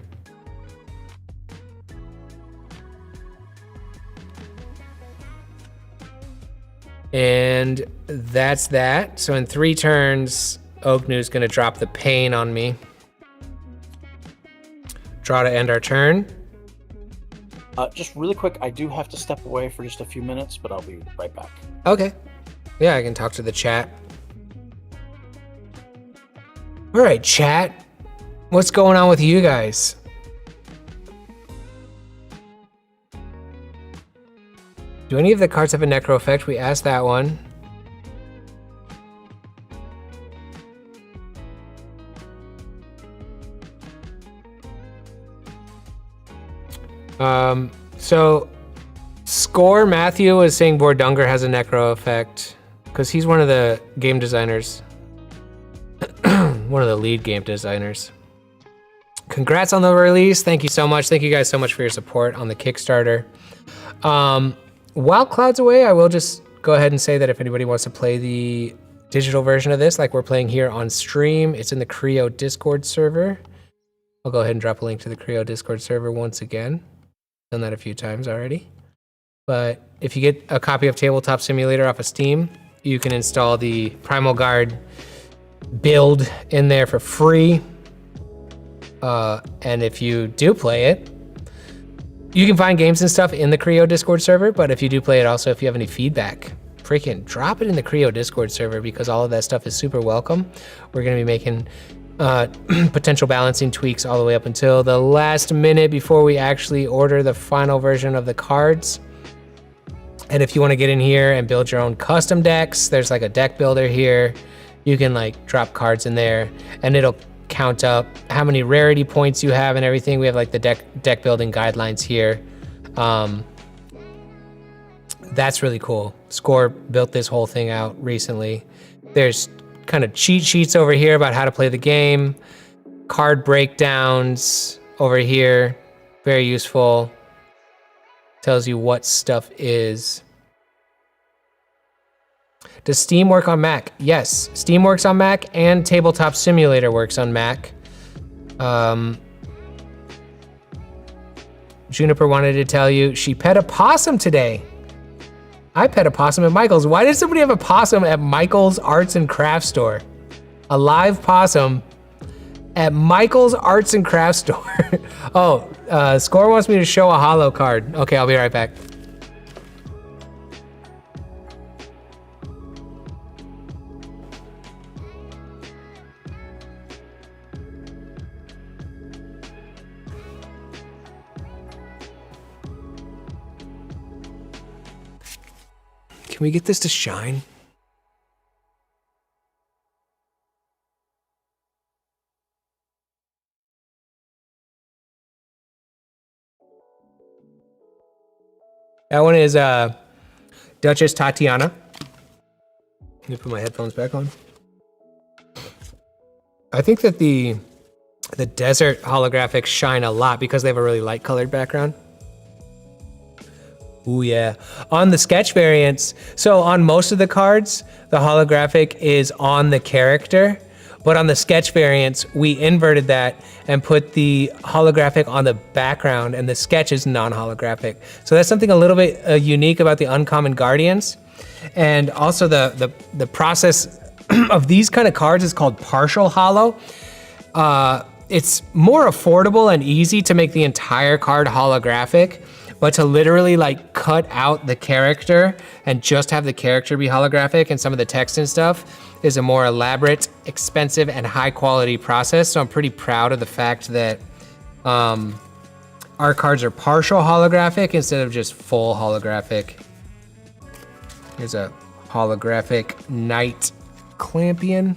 Speaker 1: And that's that. So in 3 turns, Oknu's gonna drop the pain on me. Draw to end our turn.
Speaker 2: Just really quick, I do have to step away for just a few minutes, but I'll be right back.
Speaker 1: Okay. Yeah, I can talk to the chat. All right, chat. What's going on with you guys? Do any of the cards have a necro effect? We asked that one. So Score Matthew is saying Vordunger has a necro effect because he's one of the game designers. One of the lead game designers. Congrats on the release. Thank you so much. Thank you guys so much for your support on the Kickstarter. While Cloud's away, I will just go ahead and say that if anybody wants to play the digital version of this, like we're playing here on stream, it's in the Creo Discord server. I'll go ahead and drop a link to the Creo Discord server once again. Done that a few times already. But if you get a copy of Tabletop Simulator off of Steam, you can install the PRIMALGARD build in there for free. And if you do play it, you can find games and stuff in the Creo Discord server, but if you do play it also, if you have any feedback, freaking drop it in the Creo Discord server because all of that stuff is super welcome. We're gonna be making potential balancing tweaks all the way up until the last minute before we actually order the final version of the cards. And if you wanna get in here and build your own custom decks, there's like a deck builder here. You can like drop cards in there and it'll count up how many rarity points you have and everything. We have like the deck building guidelines here. That's really cool. Score built this whole thing out recently. There's kind of cheat sheets over here about how to play the game. Card breakdowns over here, very useful. Tells you what stuff is. Does Steam work on Mac? Yes, Steam works on Mac and Tabletop Simulator works on Mac. Juniper wanted to tell you she pet a possum today. I pet a possum at Michael's. Why did somebody have a possum at Michael's Arts and Crafts store? A live possum at Michael's Arts and Crafts store. Oh, Score wants me to show a holo card. Okay, I'll be right back. Can we get this to shine? That one is Duchess Tatiana. Let me put my headphones back on. I think that the desert holographics shine a lot because they have a really light colored background. Ooh, yeah. On the sketch variants, so on most of the cards, the holographic is on the character, But on the sketch variants, we inverted that and put the holographic on the background, and the sketch is non-holographic. So that's something a little bit unique about the Uncommon Guardians. And also the process of these kind of cards is called partial holo. It's more affordable and easy to make the entire card holographic, but to literally like cut out the character and just have the character be holographic and some of the text and stuff is a more elaborate, expensive, and high quality process. So I'm pretty proud of the fact that our cards are partial holographic instead of just full holographic. Here's a holographic Knight Clampion.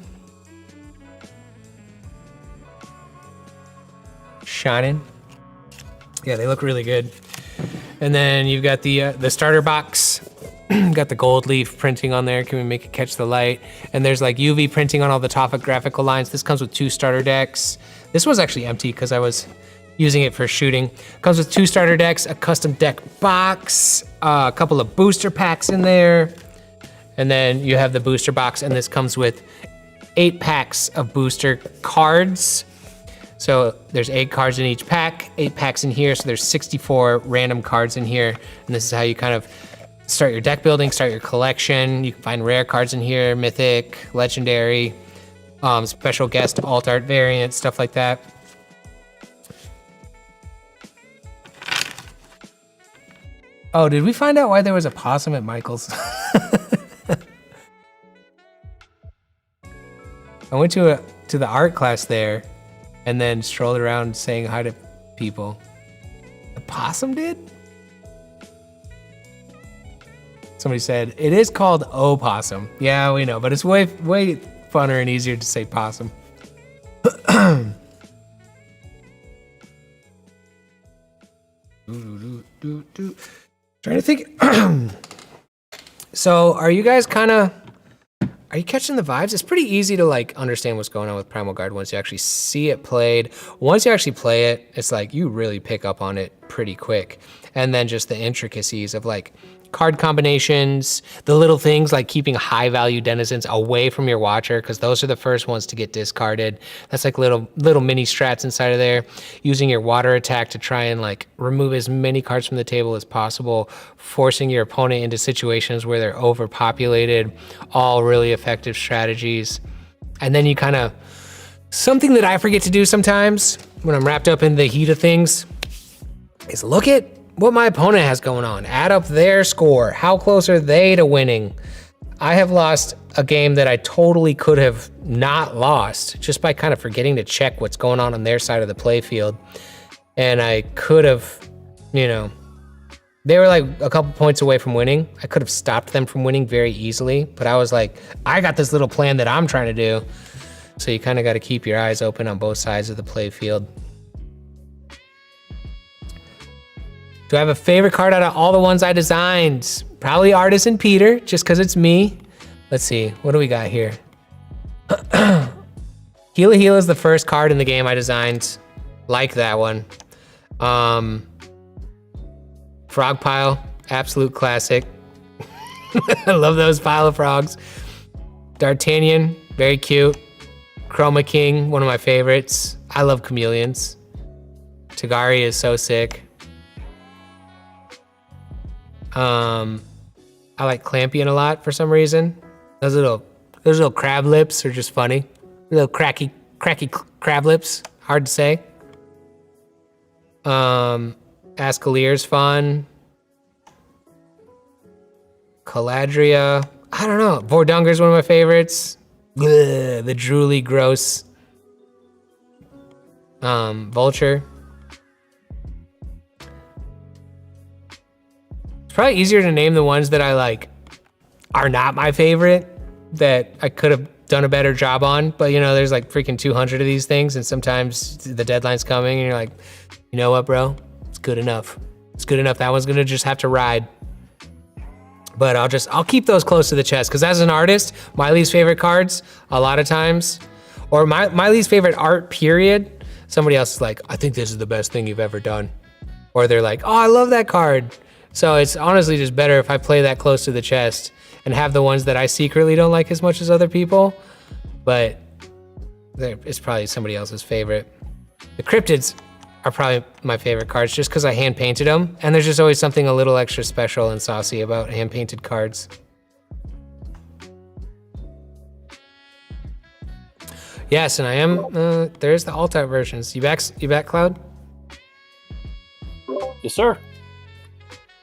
Speaker 1: Shining. Yeah, they look really good. And then you've got the starter box. Got the gold leaf printing on there. Can we make it catch the light? And there's like UV printing on all the topographical lines. This comes with 2 starter decks. This was actually empty because I was using it for shooting. Comes with 2 starter decks, a custom deck box, a couple of booster packs in there. And then you have the booster box, and this comes with 8 packs of booster cards. So there's 8 cards in each pack, 8 packs in here, so there's 64 random cards in here, and this is how you kind of start your deck building, start your collection. You can find rare cards in here, mythic, legendary, special guest, alt art variant, stuff like that. Oh, did we find out why there was a possum at Michael's? I went to the art class there and then strolled around saying hi to people. The possum did? Somebody said, it is called opossum. Yeah, we know, but it's way funner and easier to say possum. Trying to think. So are you guys are you catching the vibes? It's pretty easy to like understand what's going on with Primal Guard once you actually see it played. Once you actually play it, it's like you really pick up on it pretty quick. And then just the intricacies of like card combinations, the little things like keeping high value denizens away from your watcher, because those are the first ones to get discarded. That's like little mini strats inside of there. Using your water attack to try and like remove as many cards from the table as possible, forcing your opponent into situations where they're overpopulated, all really effective strategies. And then you kind of, something that I forget to do sometimes when I'm wrapped up in the heat of things is look at what my opponent has going on. Add up their score. How close are they to winning? I have lost a game that I totally could have not lost just by kind of forgetting to check what's going on their side of the play field. And I could have, they were like a couple points away from winning. I could have stopped them from winning very easily, but I was like, I got this little plan that I'm trying to do. So you kind of got to keep your eyes open on both sides of the play field. Do I have a favorite card out of all the ones I designed? Probably Artisan Peter, just because it's me. Let's see, what do we got here? Gila Gila is the first card in the game I designed. Like that one. Frog Pile, absolute classic. I love those pile of frogs. D'Artagnan, very cute. Chroma King, one of my favorites. I love chameleons. Tagari is so sick. I like Clampion a lot for some reason. Those little crab lips are just funny. Little cracky crab lips. Hard to say. Ascalier's fun. Caladria. I don't know. Vordunger's one of my favorites. Ugh, the drooly gross. Vulture. Probably easier to name the ones that I like are not my favorite, that I could have done a better job on. But there's like freaking 200 of these things, and sometimes the deadline's coming and you're like, you know what, bro? It's good enough. It's good enough. That one's gonna just have to ride. But I'll keep those close to the chest, because as an artist, my least favorite cards, a lot of times, or my least favorite art period, somebody else is like, I think this is the best thing you've ever done. Or they're like, oh, I love that card. So it's honestly just better if I play that close to the chest and have the ones that I secretly don't like as much as other people. But it's probably somebody else's favorite. The cryptids are probably my favorite cards just because I hand painted them, and there's just always something a little extra special and saucy about hand painted cards. Yes, and I am. There's the alt art versions. You back, Cloud?
Speaker 2: Yes, sir.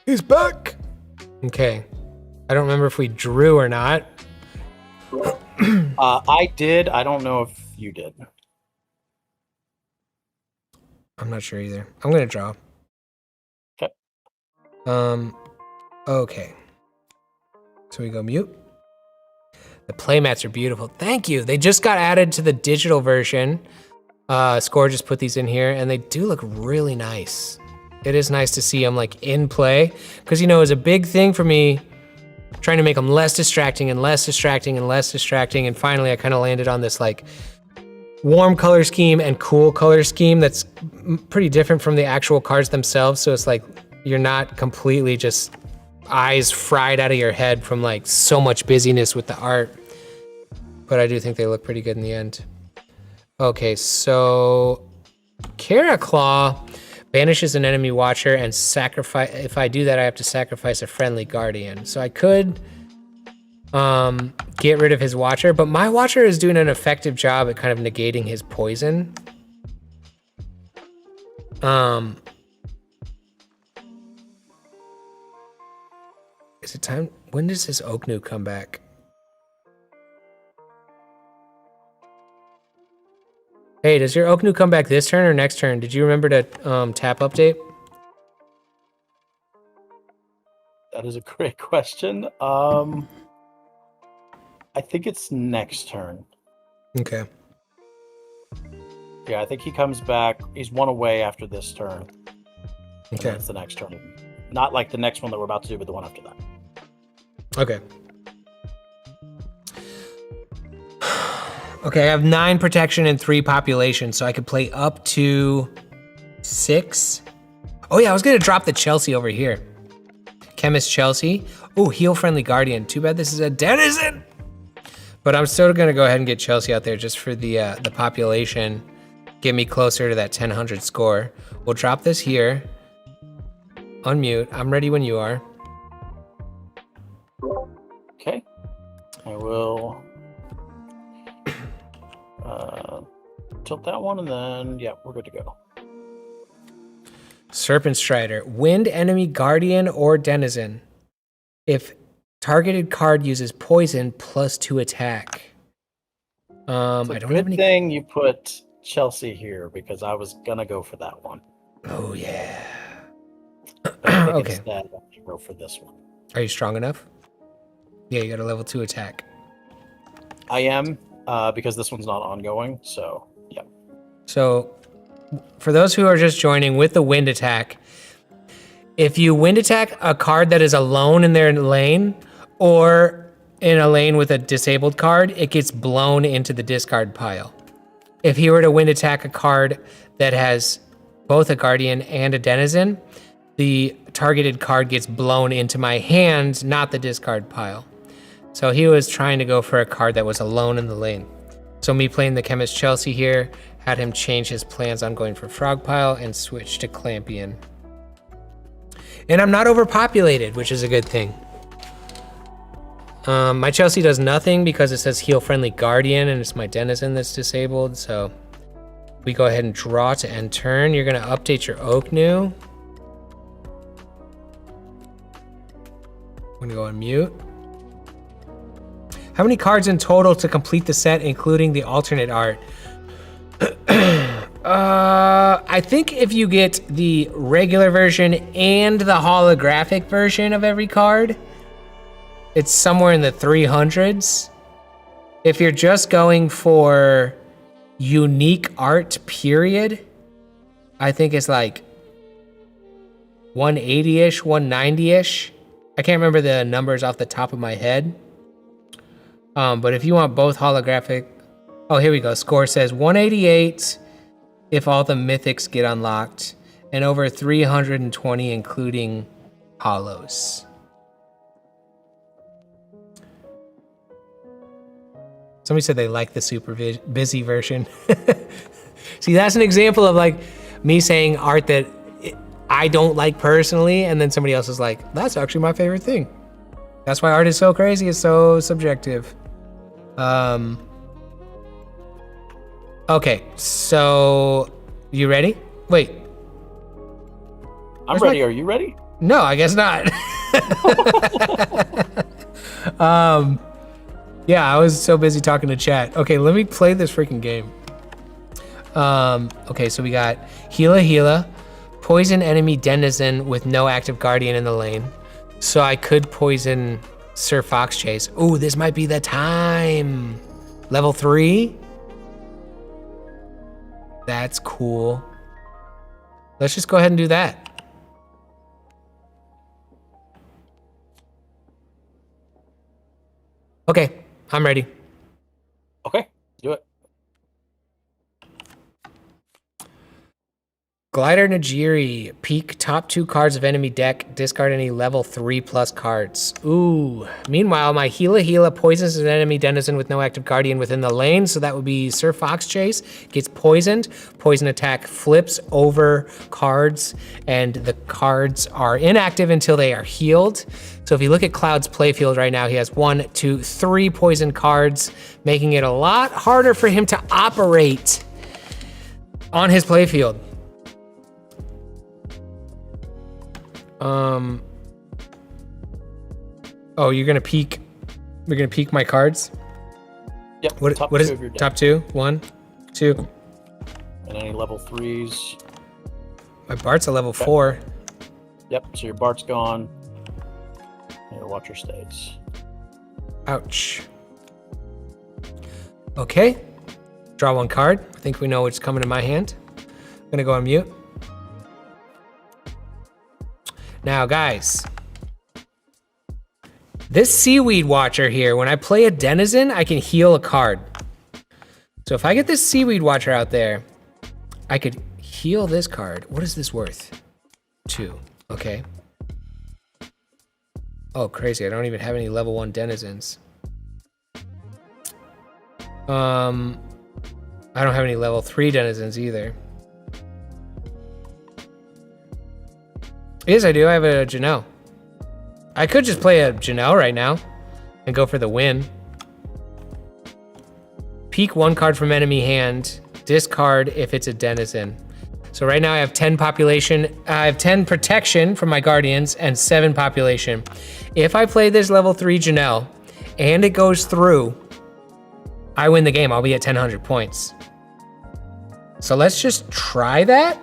Speaker 1: He's back. Okay. I don't remember if we drew or not.
Speaker 2: I did. I don't know if you did.
Speaker 1: I'm not sure either. I'm gonna draw.
Speaker 2: Okay.
Speaker 1: Okay. So we go mute. The playmats are beautiful. Thank you. They just got added to the digital version. Score just put these in here, and they do look really nice. It is nice to see them like in play, because you know, it was a big thing for me trying to make them less distracting and less distracting and less distracting, and finally I kind of landed on this like warm color scheme and cool color scheme that's pretty different from the actual cards themselves. So it's like you're not completely just eyes fried out of your head from like so much busyness with the art. But I do think they look pretty good in the end. Okay, so Caraclaw banishes an enemy watcher and sacrifice. If I do that, I have to sacrifice a friendly guardian. So I could get rid of his watcher, but my watcher is doing an effective job at kind of negating his poison. Is it time? When does his Oknu come back? Hey, does your Oknu come back this turn or next turn? Did you remember to tap update?
Speaker 2: That is a great question. I think it's next turn.
Speaker 1: Okay.
Speaker 2: Yeah, I think he comes back. He's one away after this turn.
Speaker 1: Okay.
Speaker 2: That's the next turn. Not like the next one that we're about to do, but the one after that.
Speaker 1: Okay. Okay, I have 9 protection and 3 population, so I could play up to 6. Oh yeah, I was gonna drop the Chelsea over here. Chemist Chelsea. Oh, heal friendly guardian. Too bad this is a denizen. But I'm still gonna go ahead and get Chelsea out there just for the population. Get me closer to that 1000 score. We'll drop this here. Unmute. I'm ready when you are.
Speaker 2: Okay. I will tilt that one, and then, yeah, we're good to go.
Speaker 1: Serpent Strider. Wind enemy guardian or denizen. If targeted card uses poison, +2 attack. I don't have any.
Speaker 2: Good thing you put Chelsea here, because I was gonna go for that one.
Speaker 1: Oh yeah.
Speaker 2: But I think
Speaker 1: Okay.
Speaker 2: instead, I'll go for this one.
Speaker 1: Are you strong enough? Yeah, you got a level 2 attack.
Speaker 2: I am, because this one's not ongoing, so yeah.
Speaker 1: So, for those who are just joining with the wind attack, if you wind attack a card that is alone in their lane or in a lane with a disabled card, it gets blown into the discard pile. If he were to wind attack a card that has both a guardian and a denizen, the targeted card gets blown into my hand, not the discard pile. So he was trying to go for a card that was alone in the lane. So me playing the Chemist Chelsea here had him change his plans on going for Frog Pile and switch to Clampion. And I'm not overpopulated, which is a good thing. My Chelsea does nothing because it says heal friendly guardian and it's my denizen that's disabled. So we go ahead and draw to end turn. You're gonna update your Oknu. I'm gonna go on mute. How many cards in total to complete the set, including the alternate art? I think if you get the regular version and the holographic version of every card, it's somewhere in the 300s. If you're just going for unique art, period, I think it's like 180-ish, 190-ish. I can't remember the numbers off the top of my head. But if you want both holographic, oh, here we go. Score says 188 if all the mythics get unlocked, and over 320 including holos. Somebody said they like the super busy version. See, that's an example of like me saying art that I don't like personally, and then somebody else is like, that's actually my favorite thing. That's why art is so crazy. It's so subjective. Okay, so you ready? Wait.
Speaker 2: I'm ready. Are you ready?
Speaker 1: No, I guess not. Yeah, I was so busy talking to chat. Okay, let me play this freaking game. Okay, so we got Gila, poison enemy denizen with no active guardian in the lane. So I could poison Sir Foxchase. Ooh, this might be the time. Level 3? That's cool. Let's just go ahead and do that. Okay, I'm ready.
Speaker 2: Okay, do it.
Speaker 1: Glider Najiri, peek top 2 cards of enemy deck, discard any level 3+ cards. Ooh. Meanwhile, my Gila poisons an enemy denizen with no active guardian within the lane, so that would be Sir Foxchase, gets poisoned. Poison attack flips over cards, and the cards are inactive until they are healed. So if you look at Cloud's playfield right now, he has 1, 2, 3 poison cards, making it a lot harder for him to operate on his playfield. Oh, you're gonna peek my cards?
Speaker 2: Yep.
Speaker 1: What is it? Top 2? 1, 2.
Speaker 2: And any level 3s.
Speaker 1: My Bart's a level 4.
Speaker 2: Yep, so your Bart's gone. And your Watcher stays.
Speaker 1: Ouch. Okay. Draw 1 card. I think we know what's coming in my hand. I'm gonna go on mute. Now, guys, this Seaweed Watcher here, when I play a Denizen, I can heal a card. So if I get this Seaweed Watcher out there, I could heal this card. What is this worth? 2. Okay. Oh, crazy. I don't even have any level 1 Denizens. I don't have any level 3 Denizens either. Yes, I do. I have a Janelle. I could just play a Janelle right now and go for the win. Peek 1 card from enemy hand. Discard if it's a denizen. So right now I have 10 population. I have 10 protection from my guardians and 7 population. If I play this level 3 Janelle and it goes through, I win the game. I'll be at 1,000 points. So let's just try that.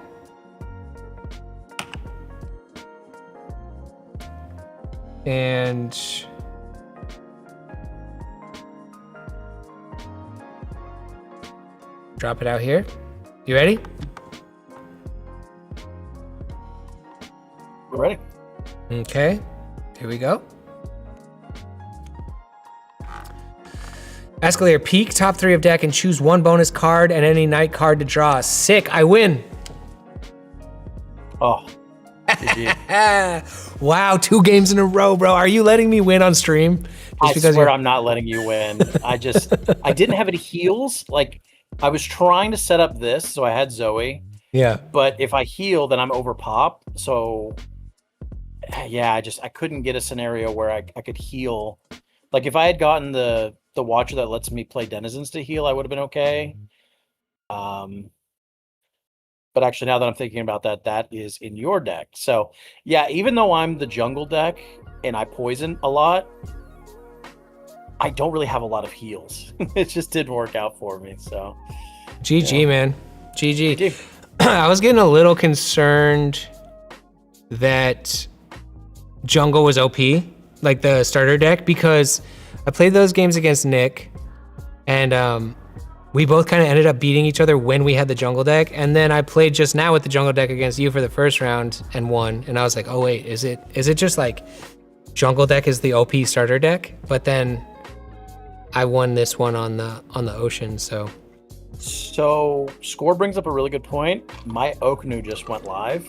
Speaker 1: And drop it out here. You ready?
Speaker 2: We're ready.
Speaker 1: Okay, here we go. Escalator, peek top 3 of deck and choose 1 bonus card and any night card to draw. Sick, I win.
Speaker 2: Oh.
Speaker 1: Wow, 2 games in a row, bro. Are you letting me win on stream?
Speaker 2: I swear I'm not letting you win. I didn't have any heals. Like, I was trying to set up this, so I had Zoe.
Speaker 1: Yeah.
Speaker 2: But if I heal, then I'm over pop. So, yeah, I couldn't get a scenario where I could heal. Like, if I had gotten the Watcher that lets me play Denizens to heal, I would have been okay. But actually, now that I'm thinking about that, that is in your deck. So, yeah, even though I'm the jungle deck and I poison a lot, I don't really have a lot of heals. It just didn't work out for me. So,
Speaker 1: GG,
Speaker 2: yeah.
Speaker 1: Man. GG. I was getting a little concerned that jungle was OP, like the starter deck, because I played those games against Nick, and we both kind of ended up beating each other when we had the jungle deck. And then I played just now with the jungle deck against you for the first round and won. And I was like, oh wait, is it just like jungle deck is the OP starter deck? But then I won this one on the ocean. So
Speaker 2: Score brings up a really good point. My Oknu just went live.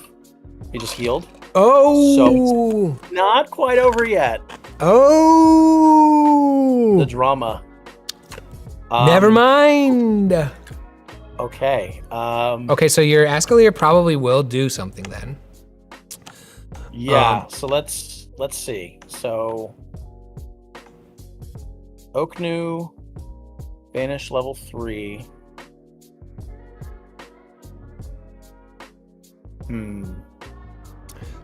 Speaker 2: He just healed.
Speaker 1: Oh,
Speaker 2: so it's not quite over yet.
Speaker 1: Oh,
Speaker 2: The drama.
Speaker 1: Never mind.
Speaker 2: Okay.
Speaker 1: Okay, so your Escalier probably will do something then.
Speaker 2: Yeah. So let's see. So Oknu, banish level 3.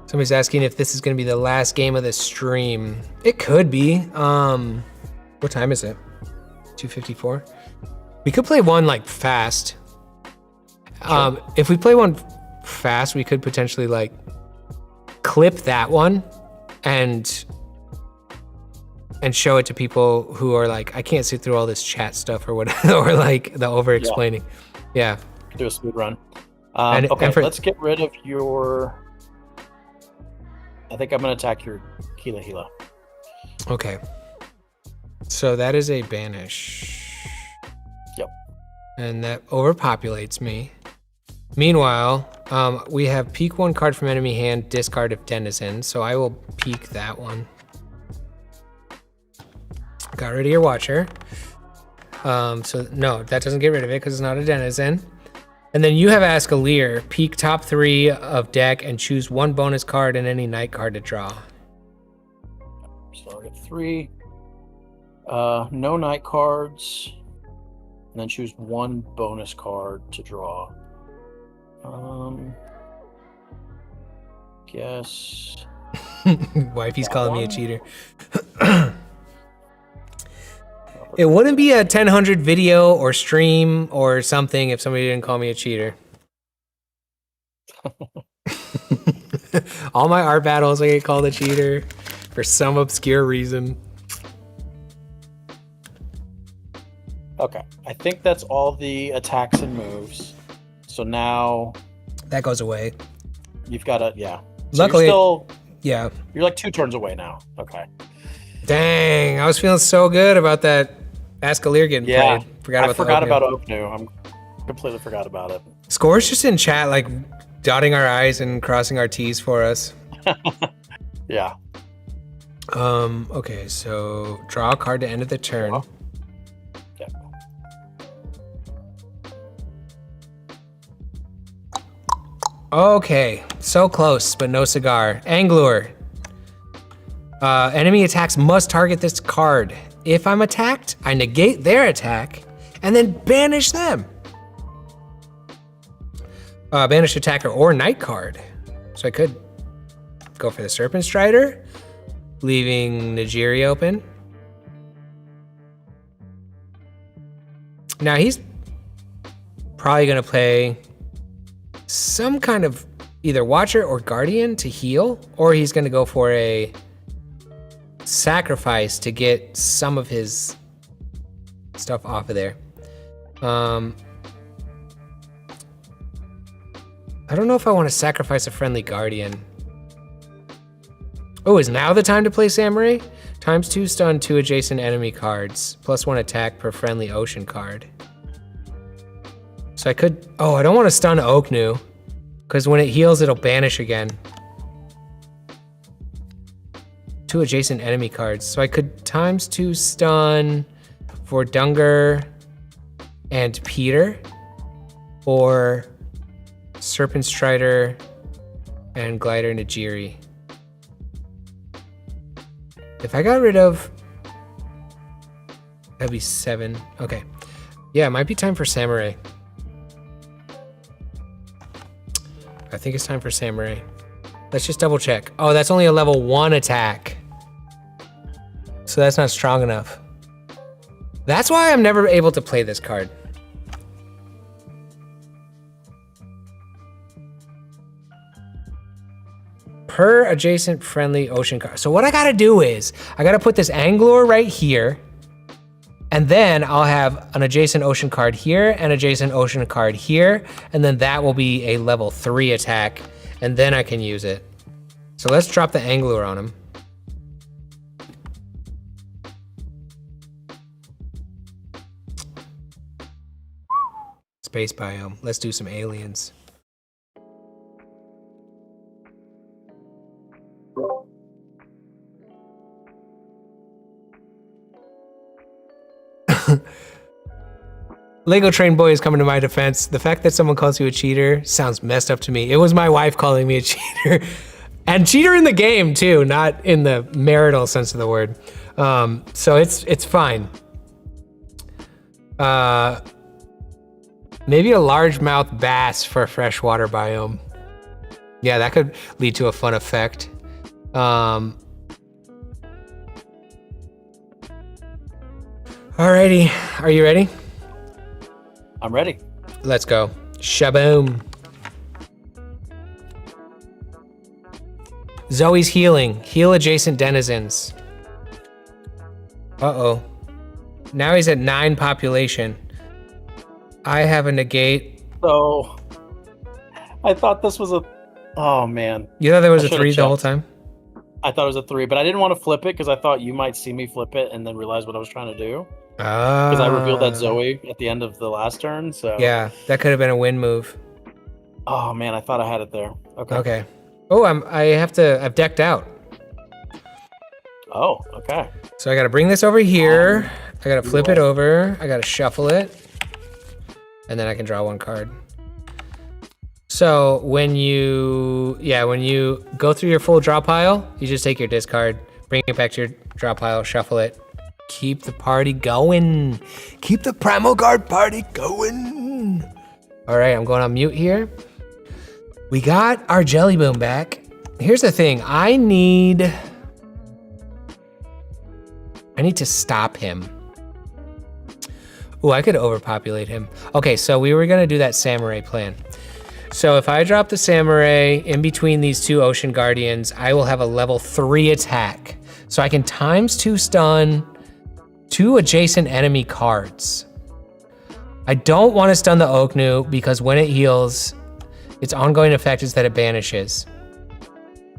Speaker 1: Somebody's asking if this is going to be the last game of the stream. It could be. What time is it? 2:54. We could play one like fast.
Speaker 2: Sure.
Speaker 1: If we play one fast, we could potentially like clip that one and show it to people who are like, I can't sit through all this chat stuff or whatever, or like the over explaining. Yeah.
Speaker 2: Do a speed run.
Speaker 1: And
Speaker 2: Let's get rid of your. I think I'm gonna attack your Hila.
Speaker 1: Okay. So that is a banish.
Speaker 2: Yep.
Speaker 1: And that overpopulates me. Meanwhile, we have peek one card from enemy hand, discard if denizen. So I will peek that one. Got rid of your watcher. So no, that doesn't get rid of it because it's not a denizen. And then you have Escalier, peek top 3 of deck and choose one bonus card and any night card to draw.
Speaker 2: So I'll get 3. No night cards. And then choose one bonus card to draw. Guess.
Speaker 1: Wifey's calling me a cheater. It wouldn't be a 1000 video or stream or something if somebody didn't call me a cheater. All my art battles, I get called a cheater for some obscure reason.
Speaker 2: Okay, I think that's all the attacks and moves. So now
Speaker 1: that goes away.
Speaker 2: You've got to, yeah. So
Speaker 1: Luckily,
Speaker 2: you're like 2 turns away now. Okay.
Speaker 1: Dang, I was feeling so good about that Escalier getting played.
Speaker 2: I forgot about Oknu. I completely forgot about it.
Speaker 1: Score's just in chat, like dotting our I's and crossing our T's for us.
Speaker 2: Yeah.
Speaker 1: Okay, so draw a card to end of the turn.
Speaker 2: Oh. Yeah.
Speaker 1: Okay, so close, but no cigar. Angler. Enemy attacks must target this card. If I'm attacked, I negate their attack and then banish them. Banish attacker or night card. So I could go for the Serpent Strider, leaving Najiri open. Now he's probably gonna play some kind of either Watcher or Guardian to heal, or he's gonna go for a sacrifice to get some of his stuff off of there. I don't know if I want to sacrifice a friendly Guardian. Oh, is now the time to play Samurai? ×2 stun 2 adjacent enemy cards, +1 attack per friendly ocean card. So I could, I don't want to stun Oknu, because when it heals, it'll banish again. 2 adjacent enemy cards. So I could ×2 stun for Dunger and Peter, or Serpent Strider and Glider Najiri. If I got rid of, that'd be 7. Okay. Yeah, it might be time for Samurai. I think it's time for Samurai. Let's just double check. Oh, that's only a level 1 attack. So that's not strong enough. That's why I'm never able to play this card. Per adjacent friendly ocean card. So what I gotta do is, I gotta put this Angler right here, and then I'll have an adjacent ocean card here, and adjacent ocean card here, and then that will be a level 3 attack, and then I can use it. So let's drop the Angler on him. Space biome. Let's do some aliens. Lego Train Boy is coming to my defense. The fact that someone calls you a cheater sounds messed up to me. It was my wife calling me a cheater. And cheater in the game too, not in the marital sense of the word. So it's fine. Maybe a largemouth bass for a freshwater biome. Yeah, that could lead to a fun effect. Alrighty, are you ready?
Speaker 2: I'm ready.
Speaker 1: Let's go. Shaboom. Zoe's healing. Heal adjacent denizens. Uh-oh. Now he's at 9 population. I have a negate.
Speaker 2: So, I thought this was a... Oh, man.
Speaker 1: You thought there was a 3 the whole time?
Speaker 2: I thought it was a 3, but I didn't want to flip it because I thought you might see me flip it and then realize what I was trying to do. Because I revealed that Zoe at the end of the last turn, so...
Speaker 1: Yeah, that could have been a win move.
Speaker 2: Oh, man, I thought I had it there. Okay.
Speaker 1: Okay. Oh, I've decked out.
Speaker 2: Oh, okay.
Speaker 1: So I gotta bring this over here. I gotta flip it over. I gotta shuffle it. And then I can draw 1 card. So when you go through your full draw pile, you just take your discard, bring it back to your draw pile, shuffle it. Keep the party going. Keep the Primal Guard party going. All right, I'm going on mute here. We got our Jelly Boom back. Here's the thing, I need to stop him. Ooh, I could overpopulate him. Okay, so we were gonna do that Samurai plan. So if I drop the Samurai in between these 2 Ocean Guardians, I will have a level 3 attack. So I can ×2 stun 2 adjacent enemy cards. I don't want to stun the Oknu because when it heals, its ongoing effect is that it banishes.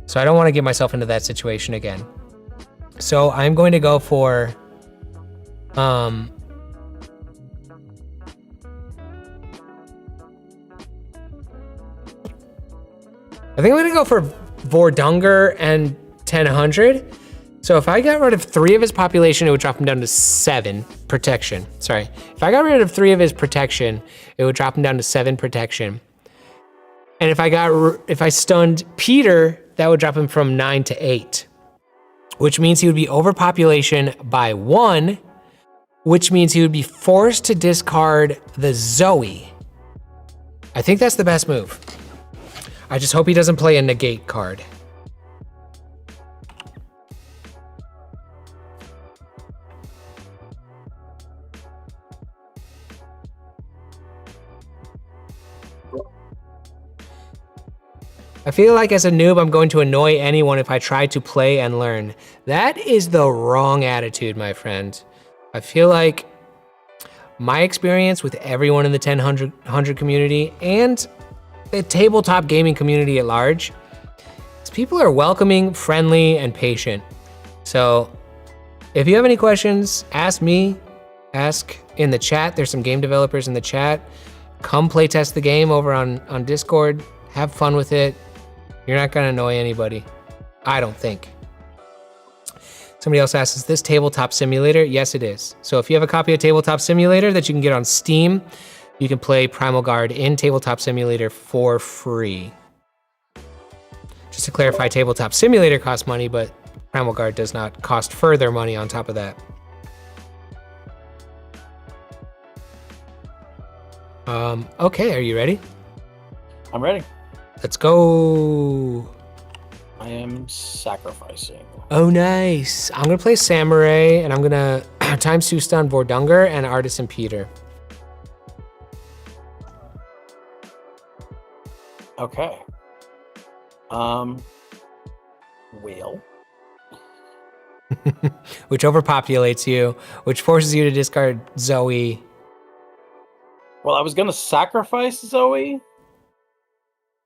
Speaker 1: So I don't want to get myself into that situation again. So I'm going to go for I think I'm gonna go for Vordunger and 1000. So if I got rid of 3 of his population, it would drop him down to 7 protection. Sorry, if I got rid of 3 of his protection, it would drop him down to 7 protection. And if I stunned Peter, that would drop him from 9 to 8, which means he would be overpopulation by 1, which means he would be forced to discard the Zoe. I think that's the best move. I just hope he doesn't play a negate card. I feel like as a noob, I'm going to annoy anyone if I try to play and learn. That is the wrong attitude, my friend. I feel like my experience with everyone in the 1000 community and the tabletop gaming community at large is people are welcoming, friendly, and patient. So if you have any questions, ask me, ask in the chat. There's some game developers in the chat. Come play test the game over on Discord. Have fun with it. You're not gonna annoy anybody. I don't think. Somebody else asks, is this Tabletop Simulator? Yes, it is. So if you have a copy of Tabletop Simulator that you can get on Steam, you can play Primal Guard in Tabletop Simulator for free. Just to clarify, Tabletop Simulator costs money, but Primal Guard does not cost further money on top of that. Okay, are you ready?
Speaker 2: I'm ready.
Speaker 1: Let's go.
Speaker 2: I am sacrificing.
Speaker 1: Oh, nice. I'm gonna play Samurai, and I'm gonna ×2 stun Vordunger and Artisan Peter.
Speaker 2: Okay. Whale.
Speaker 1: Which overpopulates you, which forces you to discard Zoe.
Speaker 2: Well, I was gonna sacrifice Zoe.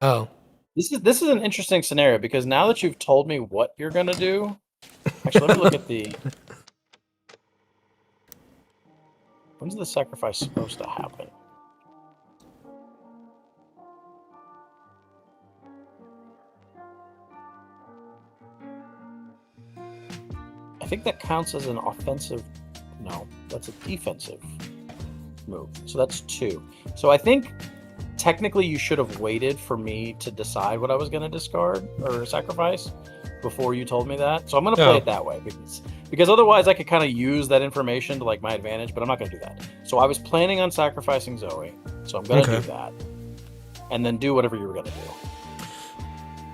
Speaker 1: Oh.
Speaker 2: This is an interesting scenario because now that you've told me what you're gonna do, actually let me look at the. When's the sacrifice supposed to happen? I think that counts as an offensive. No, that's a defensive. move. So that's 2. So I think technically you should have waited for me to decide what I was going to discard or sacrifice before you told me that. So I'm going to play it that way because otherwise I could kind of use that information to like my advantage, but I'm not going to do that. So I was planning on sacrificing Zoe. So I'm going to do that. And then do whatever you were going to do.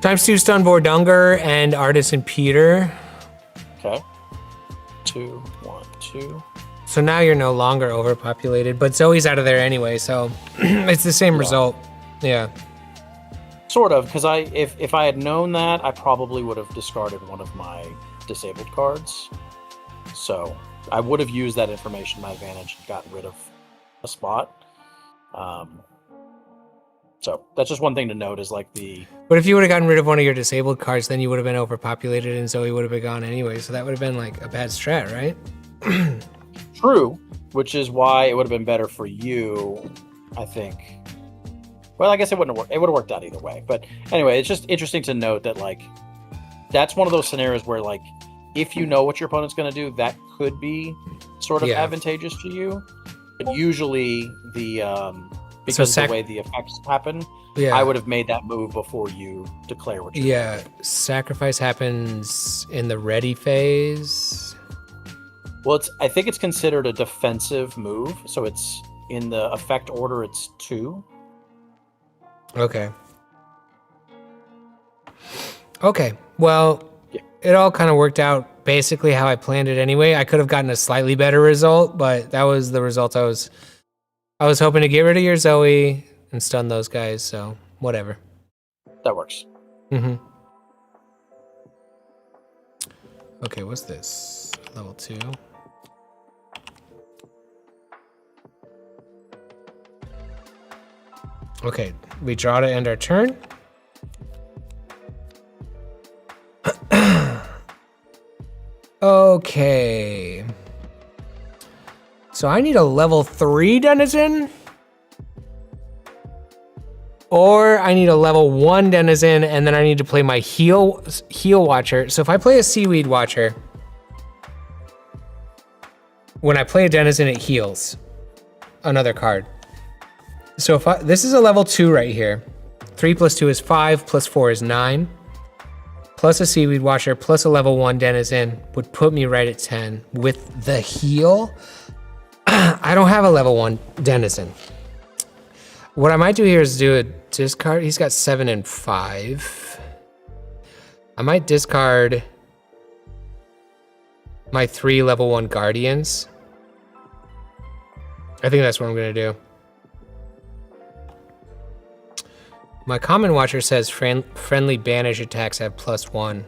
Speaker 1: ×2 stun Vordunger and Artisan Peter.
Speaker 2: Okay. 2, 1, 2.
Speaker 1: So now you're no longer overpopulated, but Zoe's out of there anyway, so it's the same result. Yeah.
Speaker 2: Sort of, because if I had known that, I probably would have discarded one of my disabled cards. So I would have used that information to my advantage and gotten rid of a spot. So that's just one thing to note is like the...
Speaker 1: But if you would have gotten rid of one of your disabled cards, then you would have been overpopulated and Zoe would have been gone anyway, so that would have been like a bad strat, right?
Speaker 2: True, which is why it would have been better for you, I think. Well, I guess it wouldn't have worked. It would have worked out either way. But anyway, it's just interesting to note that like that's one of those scenarios where like if you know what your opponent's going to do, that could be sort of advantageous to you. But usually because of the way the effects happen, I would have made that move before you declare what you're going to do.
Speaker 1: Sacrifice happens in the ready phase.
Speaker 2: Well, I think it's considered a defensive move, so it's in the effect order. It's 2.
Speaker 1: Okay. Well, it all kind of worked out basically how I planned it anyway. I could have gotten a slightly better result, but that was the result I was hoping to get rid of your Zoe and stun those guys. So whatever.
Speaker 2: That works.
Speaker 1: Okay, what's this? Level 2. Okay, we draw to end our turn. Okay. So I need a level 3 Denizen. Or I need a level 1 Denizen, and then I need to play my heal Watcher. So if I play a Seaweed Watcher, when I play a Denizen, it heals another card. So if this is a level 2 right here. 3 plus 2 is 5, plus 4 is 9. Plus a Seaweed Watcher, plus a level 1 Denizen would put me right at 10. With the heal, I don't have a level 1 Denizen. What I might do here is do a discard. He's got 7 and 5. I might discard my 3 level 1 Guardians. I think that's what I'm going to do. My Common Watcher says friendly banish attacks have +1.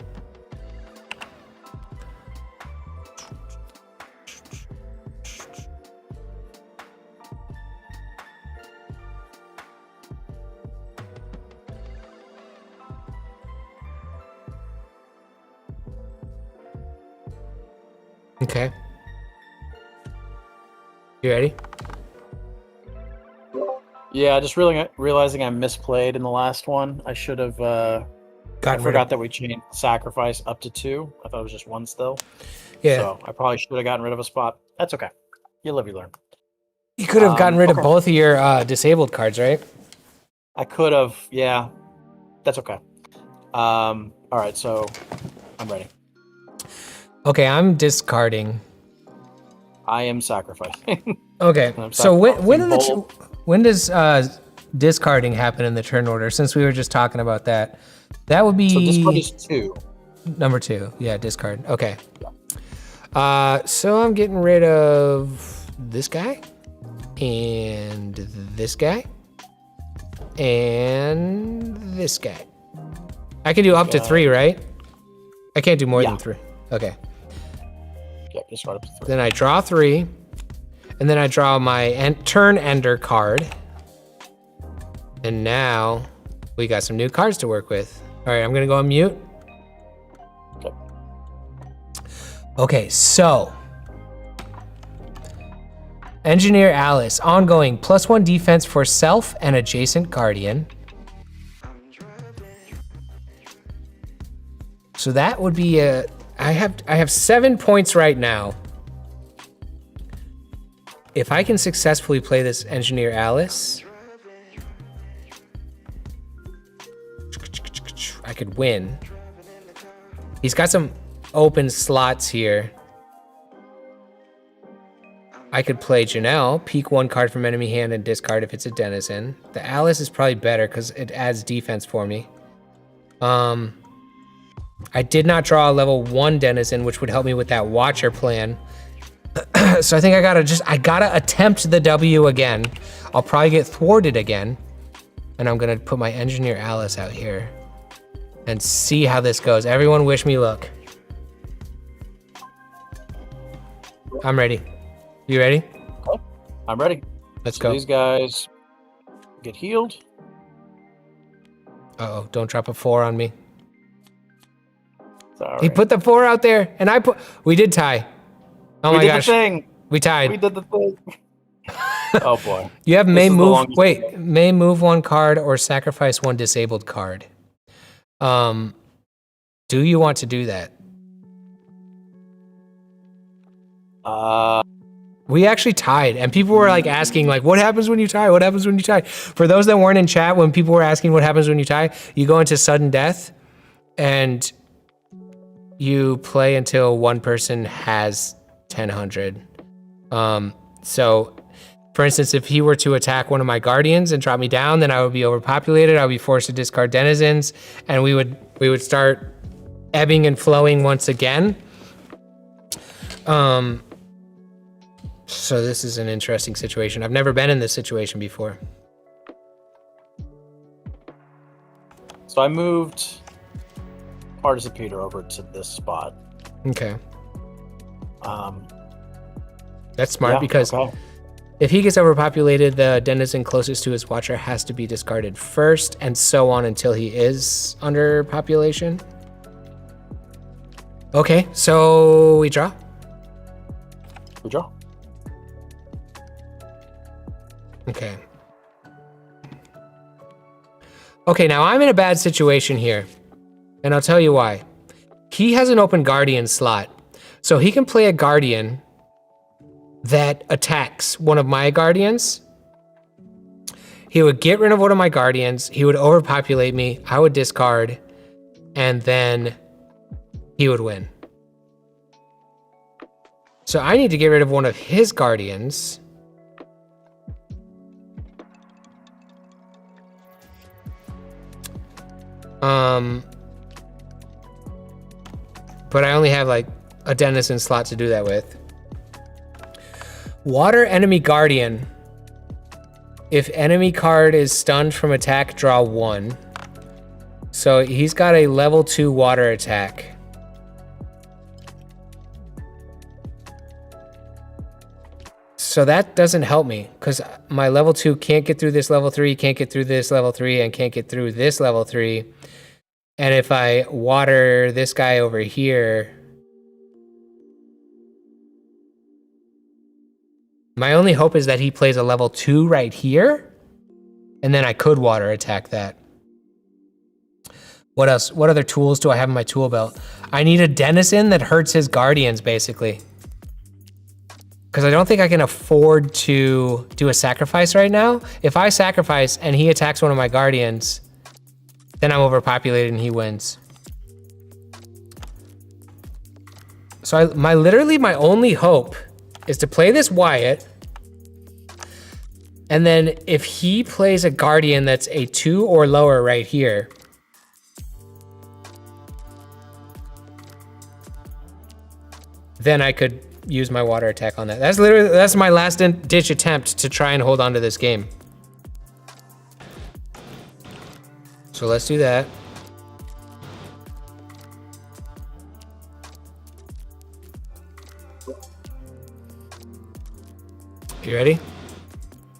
Speaker 1: Okay. You ready?
Speaker 2: Yeah, just realizing I misplayed in the last one. I should have. I forgot that we changed sacrifice up to 2. I thought it was just 1 still.
Speaker 1: Yeah.
Speaker 2: So I probably should have gotten rid of a spot. That's okay. You live, you learn.
Speaker 1: You could have gotten rid of both of your disabled cards, right?
Speaker 2: I could have. Yeah. That's okay. All right. So I'm ready.
Speaker 1: Okay, I'm discarding.
Speaker 2: I am sacrificing.
Speaker 1: Okay. So when does discarding happen in the turn order? Since we were just talking about that, that would be.
Speaker 2: So discard is 2.
Speaker 1: Number 2, yeah, discard. Okay. So I'm getting rid of this guy, and this guy, and this guy. I can do up to 3, right? I can't do more than 3. Okay.
Speaker 2: Yeah, discard up to 3.
Speaker 1: Then I draw 3. And then I draw my turn ender card. And now we got some new cards to work with. All right, I'm gonna go on mute. Okay, so Engineer Alice, ongoing, +1 defense for self and adjacent guardian. So that would be I have 7 points right now. if I can successfully play this Engineer Alice, I could win. He's got some open slots here. I could play Janelle, peek 1 card from enemy hand and discard if it's a Denizen. The Alice is probably better because it adds defense for me. I did not draw a level 1 Denizen, which would help me with that Watcher plan. So I think I gotta attempt the W again. I'll probably get thwarted again. And I'm gonna put my Engineer Alice out here and see how this goes. Everyone wish me luck. I'm ready. You ready?
Speaker 2: Okay. I'm ready.
Speaker 1: Let's go.
Speaker 2: These guys get healed.
Speaker 1: Uh-oh, don't drop a 4 on me.
Speaker 2: Sorry.
Speaker 1: He put the 4 out there, and we did tie. Oh my gosh.
Speaker 2: We did the thing.
Speaker 1: We tied.
Speaker 2: We did the thing. Oh boy.
Speaker 1: You have may move 1 card or sacrifice 1 disabled card. Do you want to do that? We actually tied, and people were like asking, like, what happens when you tie? What happens when you tie? For those that weren't in chat, when people were asking what happens when you tie, you go into sudden death, and you play until one person has 1000. So, for instance, if he were to attack one of my guardians and drop me down, then I would be overpopulated. I would be forced to discard denizens, and we would start ebbing and flowing once again. So this is an interesting situation. I've never been in this situation before.
Speaker 2: So I moved Partisan Peter over to this spot.
Speaker 1: Okay. That's smart because
Speaker 2: okay.
Speaker 1: If he gets overpopulated, the denizen closest to his watcher has to be discarded first, and so on until he is under population. Okay, so we draw.
Speaker 2: We draw.
Speaker 1: Okay. Okay, now I'm in a bad situation here, and I'll tell you why. He has an open guardian slot, so he can play a guardian that attacks one of my guardians. He would get rid of one of my guardians, he would overpopulate me, I would discard, and then he would win. So I need to get rid of one of his guardians. But I only have like a denizen slot to do that with. Water enemy guardian. If enemy card is stunned from attack, draw 1. So he's got a level 2 water attack. So that doesn't help me because my level 2 can't get through this level 3, can't get through this level 3, and can't get through this level 3. And if I water this guy over here, my only hope is that he plays a level 2 right here, and then I could water attack that. What else? What other tools do I have in my tool belt? I need a denizen that hurts his guardians, basically. Because I don't think I can afford to do a sacrifice right now. If I sacrifice and he attacks one of my guardians, then I'm overpopulated and he wins. So literally my only hope is to play this Wyatt, and then if he plays a guardian that's a 2 or lower right here, then I could use my water attack on that. That's my last ditch attempt to try and hold on to this game. So let's do that. You ready?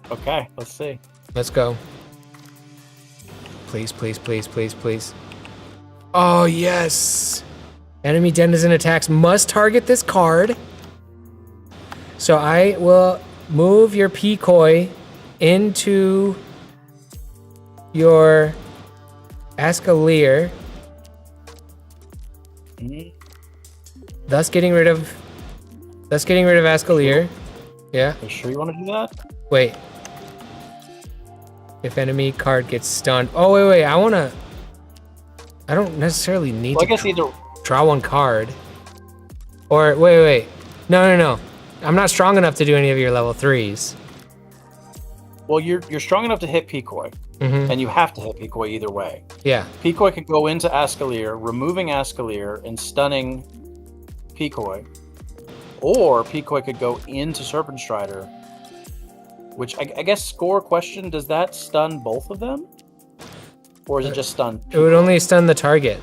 Speaker 2: Okay, let's see.
Speaker 1: Let's go. Please, please, please, please, please. Oh, yes. Enemy denizen attacks must target this card. So I will move your Pecoy into your Ascaleer, thus getting rid of Ascaleer. Yeah.
Speaker 2: Are you sure you want to do that?
Speaker 1: Wait. If enemy card gets stunned. Oh, wait. I don't necessarily need
Speaker 2: Well, I
Speaker 1: to
Speaker 2: guess either.
Speaker 1: draw one card. Or, wait. No. I'm not strong enough to do any of your level 3s.
Speaker 2: Well, you're strong enough to hit Pecoy, and you have to hit Pecoy either way.
Speaker 1: Yeah.
Speaker 2: Pecoy could go into Ascalear, removing Ascalear and stunning Pecoy, or Pecoy could go into Serpent Strider, which I guess score question, does that stun both of them? Or is it just stun Pecoy?
Speaker 1: It would only stun the target.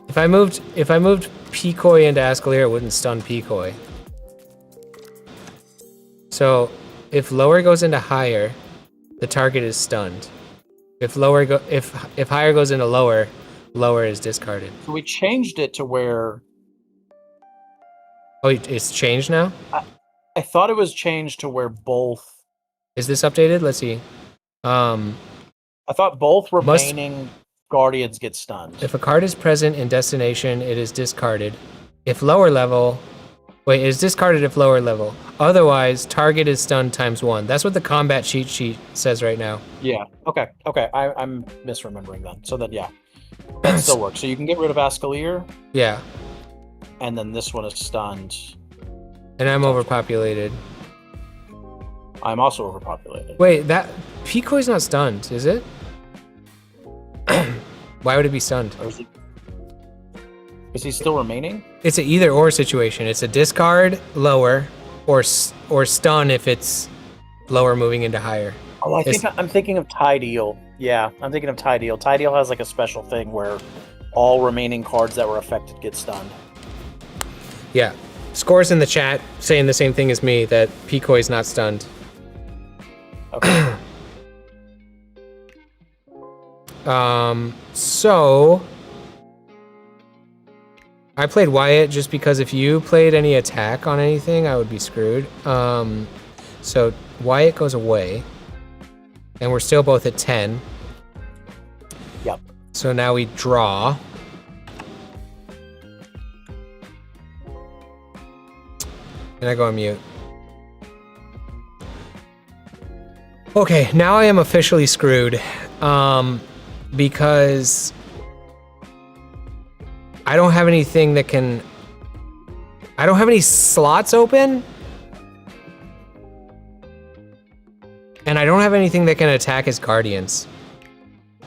Speaker 1: If I moved Pecoy into Ascalear, it wouldn't stun Pecoy. So if lower goes into higher, the target is stunned. If higher goes into lower, lower is discarded.
Speaker 2: So we changed it to where...
Speaker 1: Oh, it's changed now?
Speaker 2: I thought it was changed to where both...
Speaker 1: Is this updated? Let's see.
Speaker 2: I thought both remaining Guardians get stunned.
Speaker 1: If a card is present in destination, it is discarded. If lower level... Wait, it is discarded if lower level. Otherwise, target is stunned ×1. That's what the combat cheat sheet says right now.
Speaker 2: Yeah, okay. I'm misremembering then. So then, yeah. That still works. So you can get rid of Ascalear.
Speaker 1: Yeah.
Speaker 2: And then this one is stunned.
Speaker 1: And I'm overpopulated.
Speaker 2: I'm also overpopulated.
Speaker 1: Wait, that Pecoy's not stunned, is it? Why would it be stunned?
Speaker 2: Or is he still remaining?
Speaker 1: It's an either or situation. It's a discard lower, or stun if it's lower moving into higher.
Speaker 2: Oh, I'm thinking of Tideal. Yeah, I'm thinking of Tideal. Tideal has like a special thing where all remaining cards that were affected get stunned.
Speaker 1: Yeah. Scores in the chat saying the same thing as me, that Pecoy's not stunned.
Speaker 2: Okay.
Speaker 1: So I played Wyatt just because if you played any attack on anything, I would be screwed. So Wyatt goes away, and we're still both at 10.
Speaker 2: Yep.
Speaker 1: So now we draw. And I go on mute. Okay, now I am officially screwed. Because I don't have anything that can... I don't have any slots open. And I don't have anything that can attack his guardians.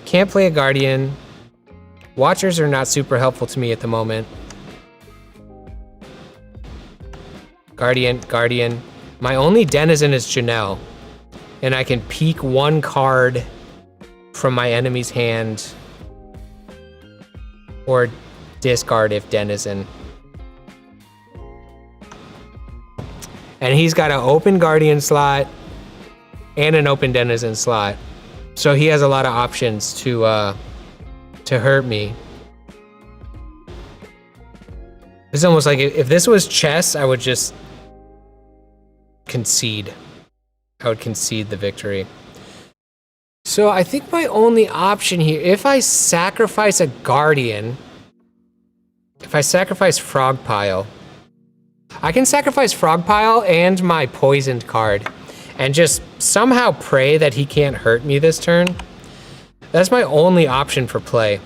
Speaker 1: Can't play a guardian. Watchers are not super helpful to me at the moment. Guardian. My only denizen is Janelle. And I can peek one card from my enemy's hand. Or discard if denizen. And he's got an open guardian slot and an open denizen slot. So he has a lot of options to hurt me. It's almost like if this was chess, I would just concede. I would concede the victory. So I think my only option here, if I sacrifice a guardian, if I sacrifice Frog Pile, I can sacrifice Frog Pile and my poisoned card and just somehow pray that he can't hurt me this turn. That's my only option for play.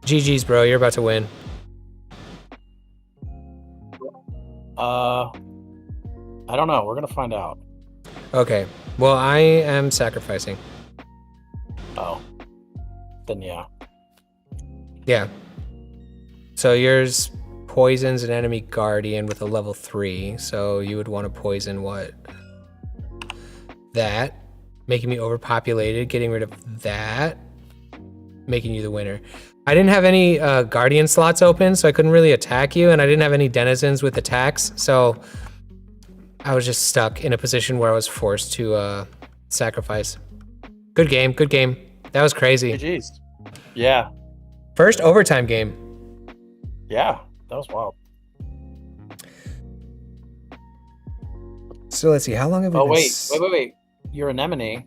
Speaker 1: GG's, bro. You're about to win.
Speaker 2: I don't know. We're gonna find out.
Speaker 1: Okay. Well, I am sacrificing.
Speaker 2: Oh. Then yeah.
Speaker 1: Yeah. So yours poisons an enemy guardian with a level 3. So you would want to poison what? That. Making me overpopulated. Getting rid of that. Making you the winner. I didn't have any guardian slots open, so I couldn't really attack you, and I didn't have any denizens with attacks, so I was just stuck in a position where I was forced to sacrifice. Good game, good game. That was crazy.
Speaker 2: GG's. Yeah.
Speaker 1: First overtime game.
Speaker 2: Yeah, that was wild.
Speaker 1: So let's see, how long have we
Speaker 2: Oh,
Speaker 1: been...
Speaker 2: wait. Your anemone.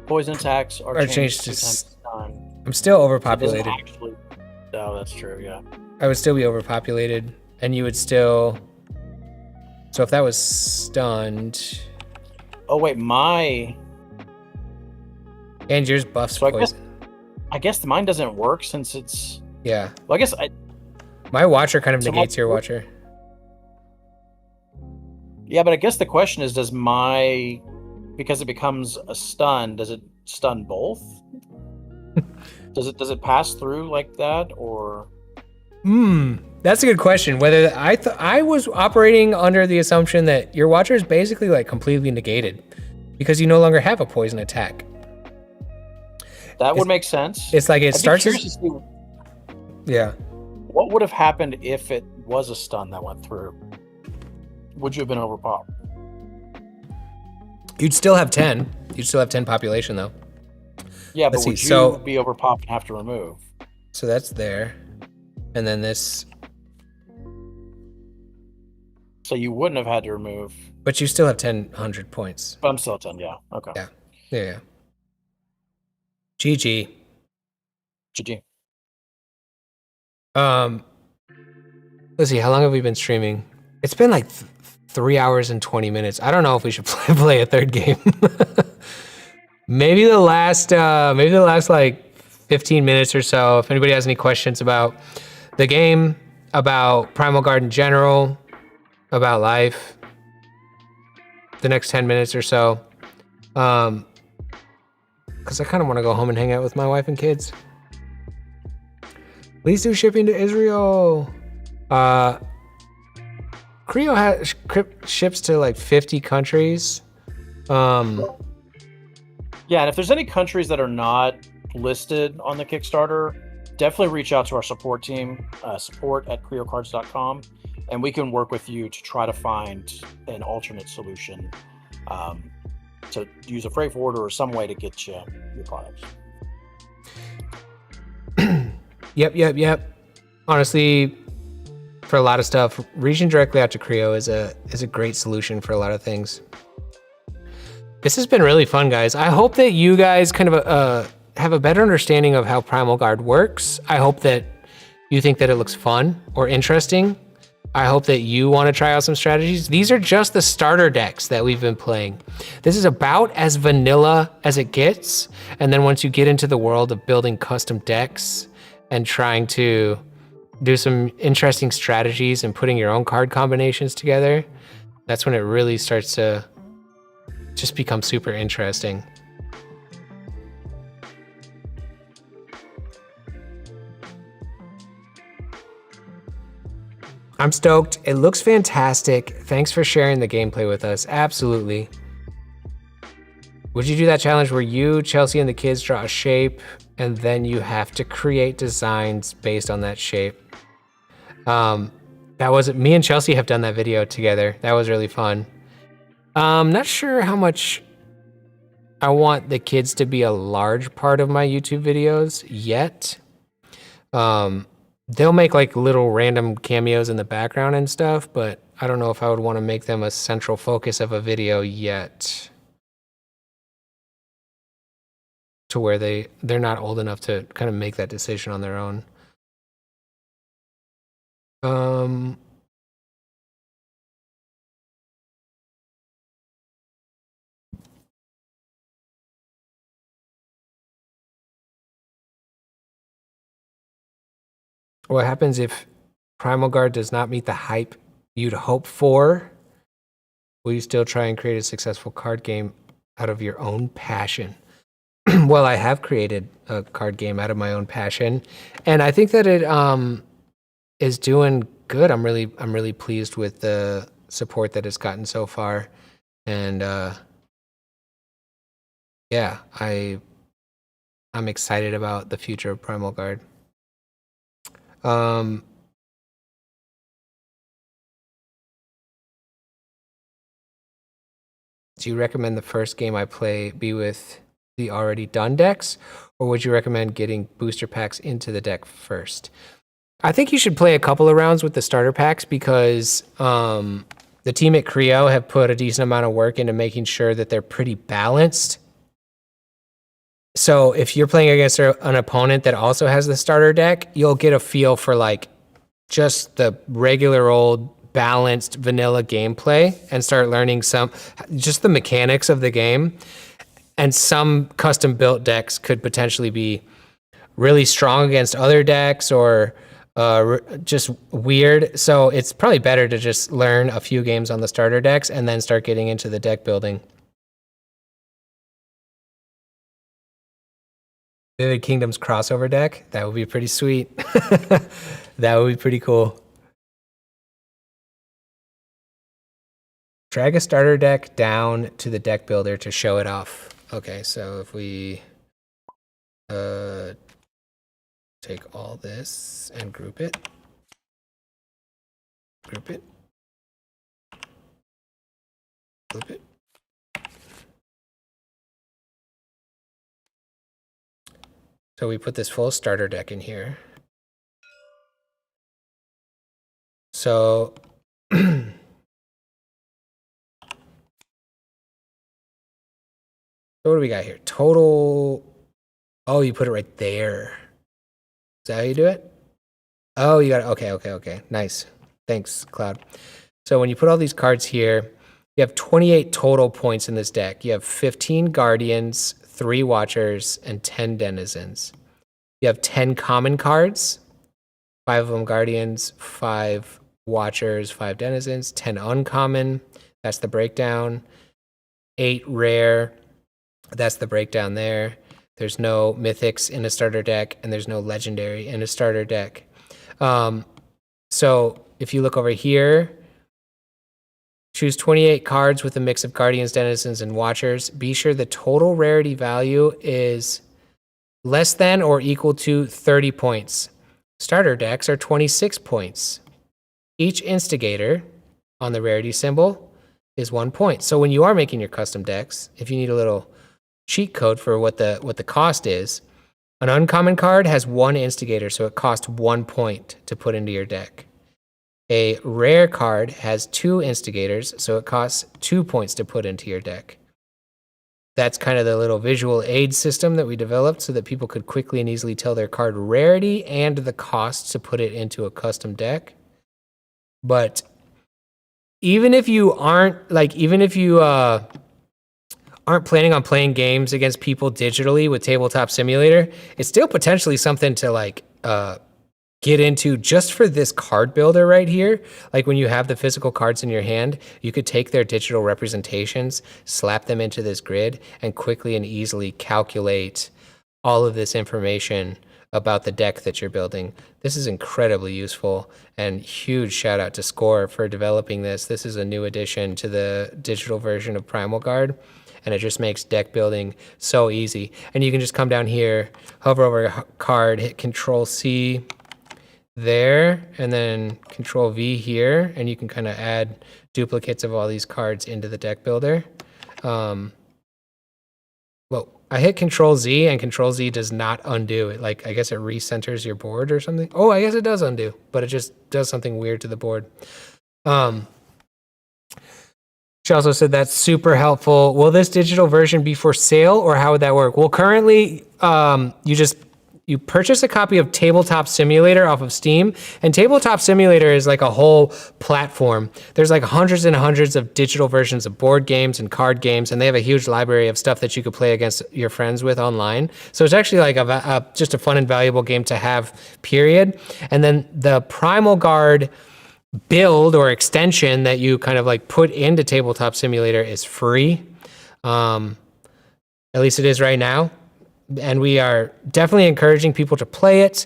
Speaker 2: Poison attacks are changed to 2 times the time.
Speaker 1: I'm still
Speaker 2: It doesn't
Speaker 1: overpopulated.
Speaker 2: actually. No, that's true. Yeah.
Speaker 1: I would still be overpopulated, and you would still. So if that was stunned,
Speaker 2: Oh wait,
Speaker 1: and yours buffs
Speaker 2: So
Speaker 1: poison.
Speaker 2: I guess mine doesn't work since it's.
Speaker 1: Yeah.
Speaker 2: Well, I guess
Speaker 1: My watcher kind of
Speaker 2: So
Speaker 1: negates your watcher.
Speaker 2: Yeah, but I guess the question is, because it becomes a stun, does it stun both? Does it pass through like that, or?
Speaker 1: That's a good question. Whether I was operating under the assumption that your watcher is basically like completely negated because you no longer have a poison attack.
Speaker 2: That would make sense.
Speaker 1: It's like it
Speaker 2: I'd be
Speaker 1: starts
Speaker 2: curious
Speaker 1: as
Speaker 2: to see
Speaker 1: yeah.
Speaker 2: what would have happened if it was a stun that went through. Would you have been overpowered?
Speaker 1: You'd still have 10. You'd still have 10 population though.
Speaker 2: Yeah, but
Speaker 1: Let's see,
Speaker 2: would you
Speaker 1: so-
Speaker 2: be overpowered and have to remove?
Speaker 1: So that's there. And then this,
Speaker 2: So you wouldn't have had to remove.
Speaker 1: but you still have 100 points.
Speaker 2: But I'm still at 10, yeah. Okay.
Speaker 1: Yeah. Yeah. GG.
Speaker 2: GG.
Speaker 1: Let's see, how long have we been streaming? It's been like 3 hours and 20 minutes. I don't know if we should play a third game. maybe the last like 15 minutes or so. If anybody has any questions about the game, about Primal Guard in general, about life, the next 10 minutes or so. Because I kind of want to go home and hang out with my wife and kids. Please do shipping to Israel. Creo ships to like 50 countries.
Speaker 2: Yeah, and if there's any countries that are not listed on the Kickstarter, definitely reach out to our support team, support@creocards.com, and we can work with you to try to find an alternate solution to use a freight forwarder or some way to get you your products.
Speaker 1: Yep. Honestly, for a lot of stuff, reaching directly out to Creo is a great solution for a lot of things. This has been really fun, guys. I hope that you guys kind of have a better understanding of how Primal Guard works. I hope that you think that it looks fun or interesting. I hope that you want to try out some strategies. These are just the starter decks that we've been playing. This is about as vanilla as it gets. And then once you get into the world of building custom decks and trying to do some interesting strategies and putting your own card combinations together, that's when it really starts to just become super interesting. I'm stoked. It looks fantastic. Thanks for sharing the gameplay with us. Absolutely. Would you do that challenge where you, Chelsea, and the kids draw a shape and then you have to create designs based on that shape? That was me and Chelsea have done that video together. That was really fun. Not sure how much I want the kids to be a large part of my YouTube videos yet. They'll make like little random cameos in the background and stuff, but I don't know if I would want to make them a central focus of a video yet. To where they're not old enough to kind of make that decision on their own. What happens if Primal Guard does not meet the hype you'd hope for? Will you still try and create a successful card game out of your own passion? Well, I have created a card game out of my own passion, and I think that it is doing good. I'm really pleased with the support that it's gotten so far, and yeah, I'm excited about the future of Primal Guard. Do you recommend the first game I play be with the already done decks, or would you recommend getting booster packs into the deck first? I think you should play a couple of rounds with the starter packs because the team at Creo have put a decent amount of work into making sure that they're pretty balanced. So if you're playing against an opponent that also has the starter deck, you'll get a feel for like just the regular old balanced vanilla gameplay and start learning just the mechanics of the game. And some custom built decks could potentially be really strong against other decks or just weird. So it's probably better to just learn a few games on the starter decks and then start getting into the deck building. Vivid Kingdoms crossover deck. That would be pretty sweet. That would be pretty cool. Drag a starter deck down to the deck builder to show it off. Okay, so if we take all this and group it. Group it. Group it. So we put this full starter deck in here. So what do we got here? Total. Oh, you put it right there. Is that how you do it? Oh, you got it. Okay. Nice. Thanks, Cloud. So when you put all these cards here, you have 28 total points in this deck. You have 15 Guardians, 3 Watchers, and 10 Denizens. You have 10 common cards, 5 of them Guardians, 5 Watchers, 5 Denizens, 10 uncommon. That's the breakdown. 8 rare. That's the breakdown there. There's no mythics in a starter deck, and there's no legendary in a starter deck. So if you look over here, choose 28 cards with a mix of Guardians, Denizens, and Watchers. Be sure the total rarity value is less than or equal to 30 points. Starter decks are 26 points. Each instigator on the rarity symbol is 1 point. So when you are making your custom decks, if you need a little cheat code for what the cost is, an uncommon card has 1 instigator, so it costs 1 point to put into your deck. A rare card has 2 instigators, so it costs 2 points to put into your deck. That's kind of the little visual aid system that we developed so that people could quickly and easily tell their card rarity and the cost to put it into a custom deck. But even if you aren't planning on playing games against people digitally with Tabletop Simulator, it's still potentially something to get into just for this card builder right here. Like when you have the physical cards in your hand, you could take their digital representations, slap them into this grid, and quickly and easily calculate all of this information about the deck that you're building. This is incredibly useful, and huge shout out to Score for developing this. This is a new addition to the digital version of PrimalGarD, and it just makes deck building so easy. And you can just come down here, hover over a card, hit Control-C there, and then Control-V here, and you can kind of add duplicates of all these cards into the deck builder. Well, I hit Control-Z, and Control-Z does not undo it. Like, I guess it recenters your board or something. Oh, I guess it does undo, but it just does something weird to the board. She also said that's super helpful. Will this digital version be for sale, or how would that work? Well, currently, you purchase a copy of Tabletop Simulator off of Steam, and Tabletop Simulator is like a whole platform. There's like hundreds and hundreds of digital versions of board games and card games, and they have a huge library of stuff that you could play against your friends with online. So it's actually like just a fun and valuable game to have, period. And then the PrimalGarD build or extension that you kind of like put into Tabletop Simulator is free. At least it is right now. And we are definitely encouraging people to play it,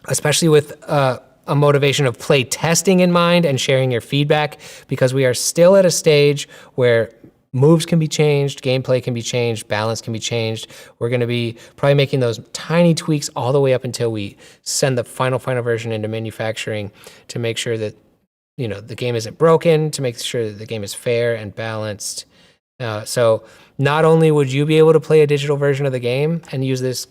Speaker 1: especially with a motivation of play testing in mind and sharing your feedback, because we are still at a stage where moves can be changed, gameplay can be changed, balance can be changed. We're going to be probably making those tiny tweaks all the way up until we send the final version into manufacturing to make sure that, you know, the game isn't broken, to make sure that the game is fair and balanced. So not only would you be able to play a digital version of the game and use this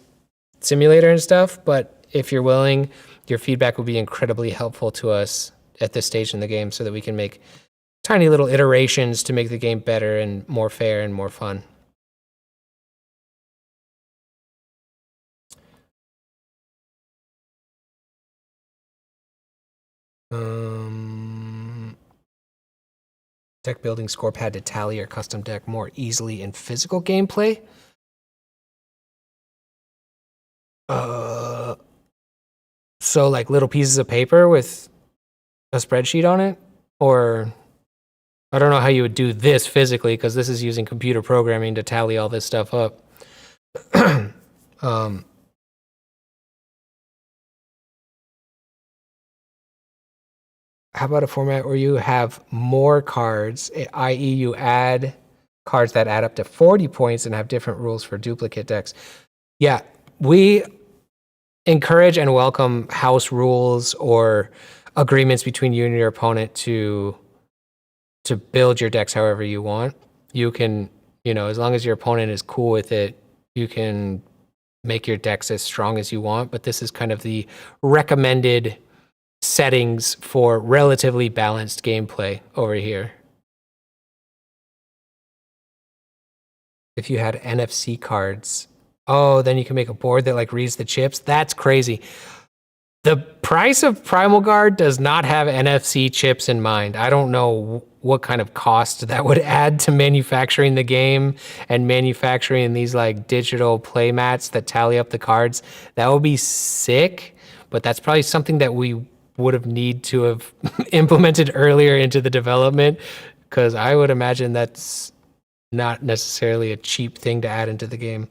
Speaker 1: simulator and stuff, but if you're willing, your feedback will be incredibly helpful to us at this stage in the game so that we can make tiny little iterations to make the game better and more fair and more fun. Deck building score pad to tally your custom deck more easily in physical gameplay. So like little pieces of paper with a spreadsheet on it? Or I don't know how you would do this physically because this is using computer programming to tally all this stuff up. How about a format where you have more cards, i.e. you add cards that add up to 40 points and have different rules for duplicate decks? Yeah, we encourage and welcome house rules or agreements between you and your opponent to build your decks however you want. You can, as long as your opponent is cool with it, you can make your decks as strong as you want, but this is kind of the recommended settings for relatively balanced gameplay over here. If you had NFC cards, then you can make a board that like reads the chips. That's crazy. The price of PrimalGarд does not have NFC chips in mind. I don't know what kind of cost that would add to manufacturing the game and manufacturing these like digital play mats that tally up the cards. That would be sick, but that's probably something that we would have need to have implemented earlier into the development, because I would imagine that's not necessarily a cheap thing to add into the game.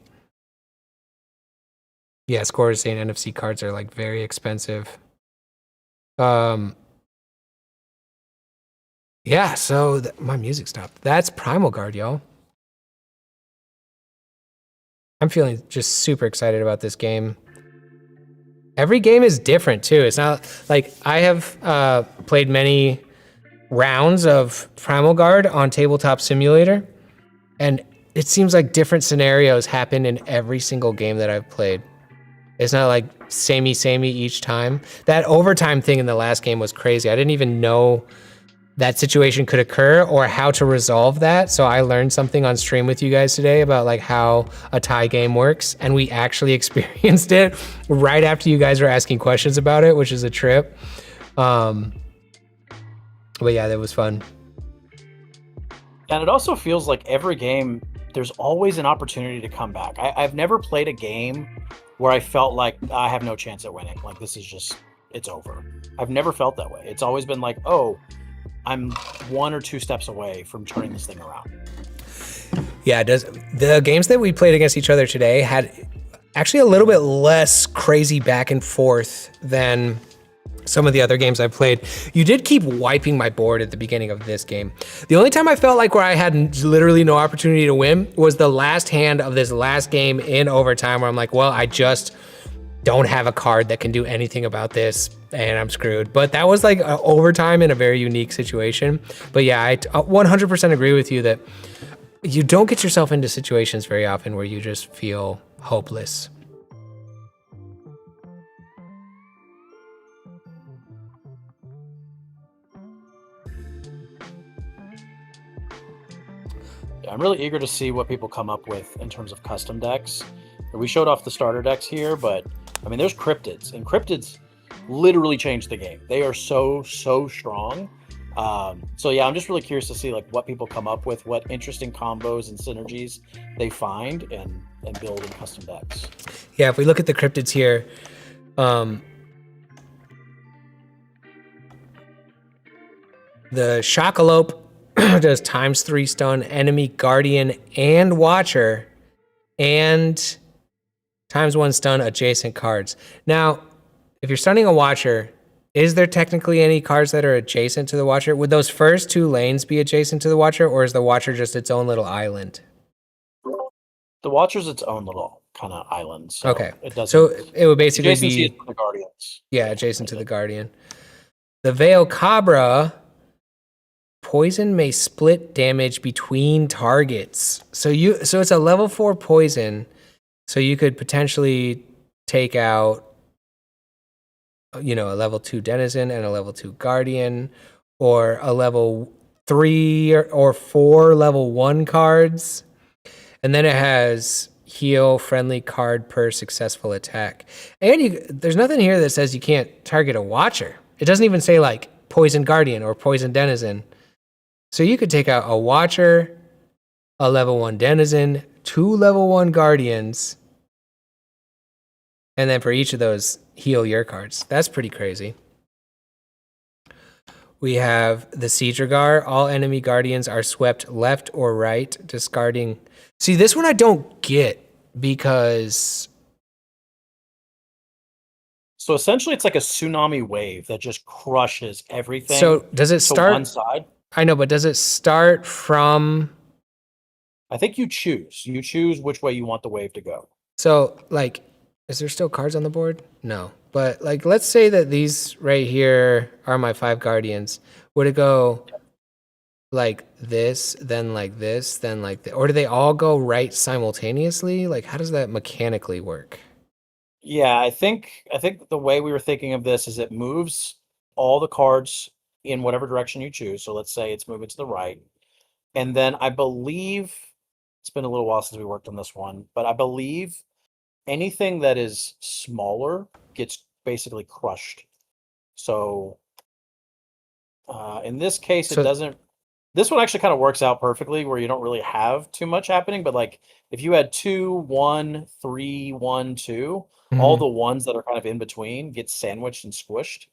Speaker 1: Yeah, Score is saying NFC cards are like very expensive. Yeah, so my music stopped. That's PrimalGard, y'all. I'm feeling just super excited about this game. Every game is different too. It's not like I have played many rounds of PrimalGard on Tabletop Simulator, and it seems like different scenarios happen in every single game that I've played. It's not like samey each time. That overtime thing in the last game was crazy. I didn't even know that situation could occur or how to resolve that. So I learned something on stream with you guys today about like how a tie game works, and we actually experienced it right after you guys were asking questions about it, which is a trip. But yeah, that was fun.
Speaker 2: And it also feels like every game, there's always an opportunity to come back. I've never played a game where I felt like I have no chance at winning. Like this is just, it's over. I've never felt that way. It's always been like, oh, I'm 1 or 2 steps away from turning this thing around.
Speaker 1: Yeah, the games that we played against each other today had actually a little bit less crazy back and forth than some of the other games I played. You did keep wiping my board at the beginning of this game. The only time I felt like where I had literally no opportunity to win was the last hand of this last game in overtime, where I'm like, well, I just don't have a card that can do anything about this and I'm screwed. But that was like overtime in a very unique situation. But yeah, I 100% agree with you that you don't get yourself into situations very often where you just feel hopeless.
Speaker 2: I'm really eager to see what people come up with in terms of custom decks. We showed off the starter decks here, but I mean, there's cryptids, and cryptids literally changed the game. They are so strong. So yeah, I'm just really curious to see like what people come up with, what interesting combos and synergies they find and build in custom decks.
Speaker 1: Yeah, if we look at the cryptids here, the Shockalop does ×3 stun enemy guardian and watcher, and ×1 stun adjacent cards. Now, if you're stunning a watcher, is there technically any cards that are adjacent to the watcher? Would those first 2 lanes be adjacent to the watcher, or is the watcher just its own little island?
Speaker 2: The watcher's its own little kind of island. So
Speaker 1: okay,
Speaker 2: it doesn't.
Speaker 1: So it would basically be
Speaker 2: the guardians.
Speaker 1: Yeah, adjacent to the guardian. The Veil Cabra. Poison may split damage between targets. So it's a level 4 poison. So you could potentially take out, a level 2 Denizen and a level 2 Guardian, or a level 3 or 4 level 1 cards. And then it has heal friendly card per successful attack. And there's nothing here that says you can't target a watcher. It doesn't even say like Poison Guardian or Poison Denizen. So you could take out a Watcher, a level 1 Denizen, 2 level 1 Guardians, and then for each of those, heal your cards. That's pretty crazy. We have the Siege-Ragar. All enemy Guardians are swept left or right, discarding... See, this one I don't get because...
Speaker 2: So essentially, it's like a tsunami wave that just crushes everything.
Speaker 1: So does it start...
Speaker 2: to one side?
Speaker 1: I know, but does it start from...
Speaker 2: I think you choose. You choose which way you want the wave to go.
Speaker 1: So, like, is there still cards on the board? No. But, like, let's say that these right here are my 5 Guardians. Would it go like this, then like this, then like this? Or do they all go right simultaneously? Like, how does that mechanically work?
Speaker 2: Yeah, I think the way we were thinking of this is it moves all the cards in whatever direction you choose. So let's say it's moving to the right. And then I believe, it's been a little while since we worked on this one, but I believe anything that is smaller gets basically crushed. So in this case, it doesn't. This one actually kind of works out perfectly where you don't really have too much happening. But like if you had 2, 1, 3, 1, 2, all the ones that are kind of in between get sandwiched and squished.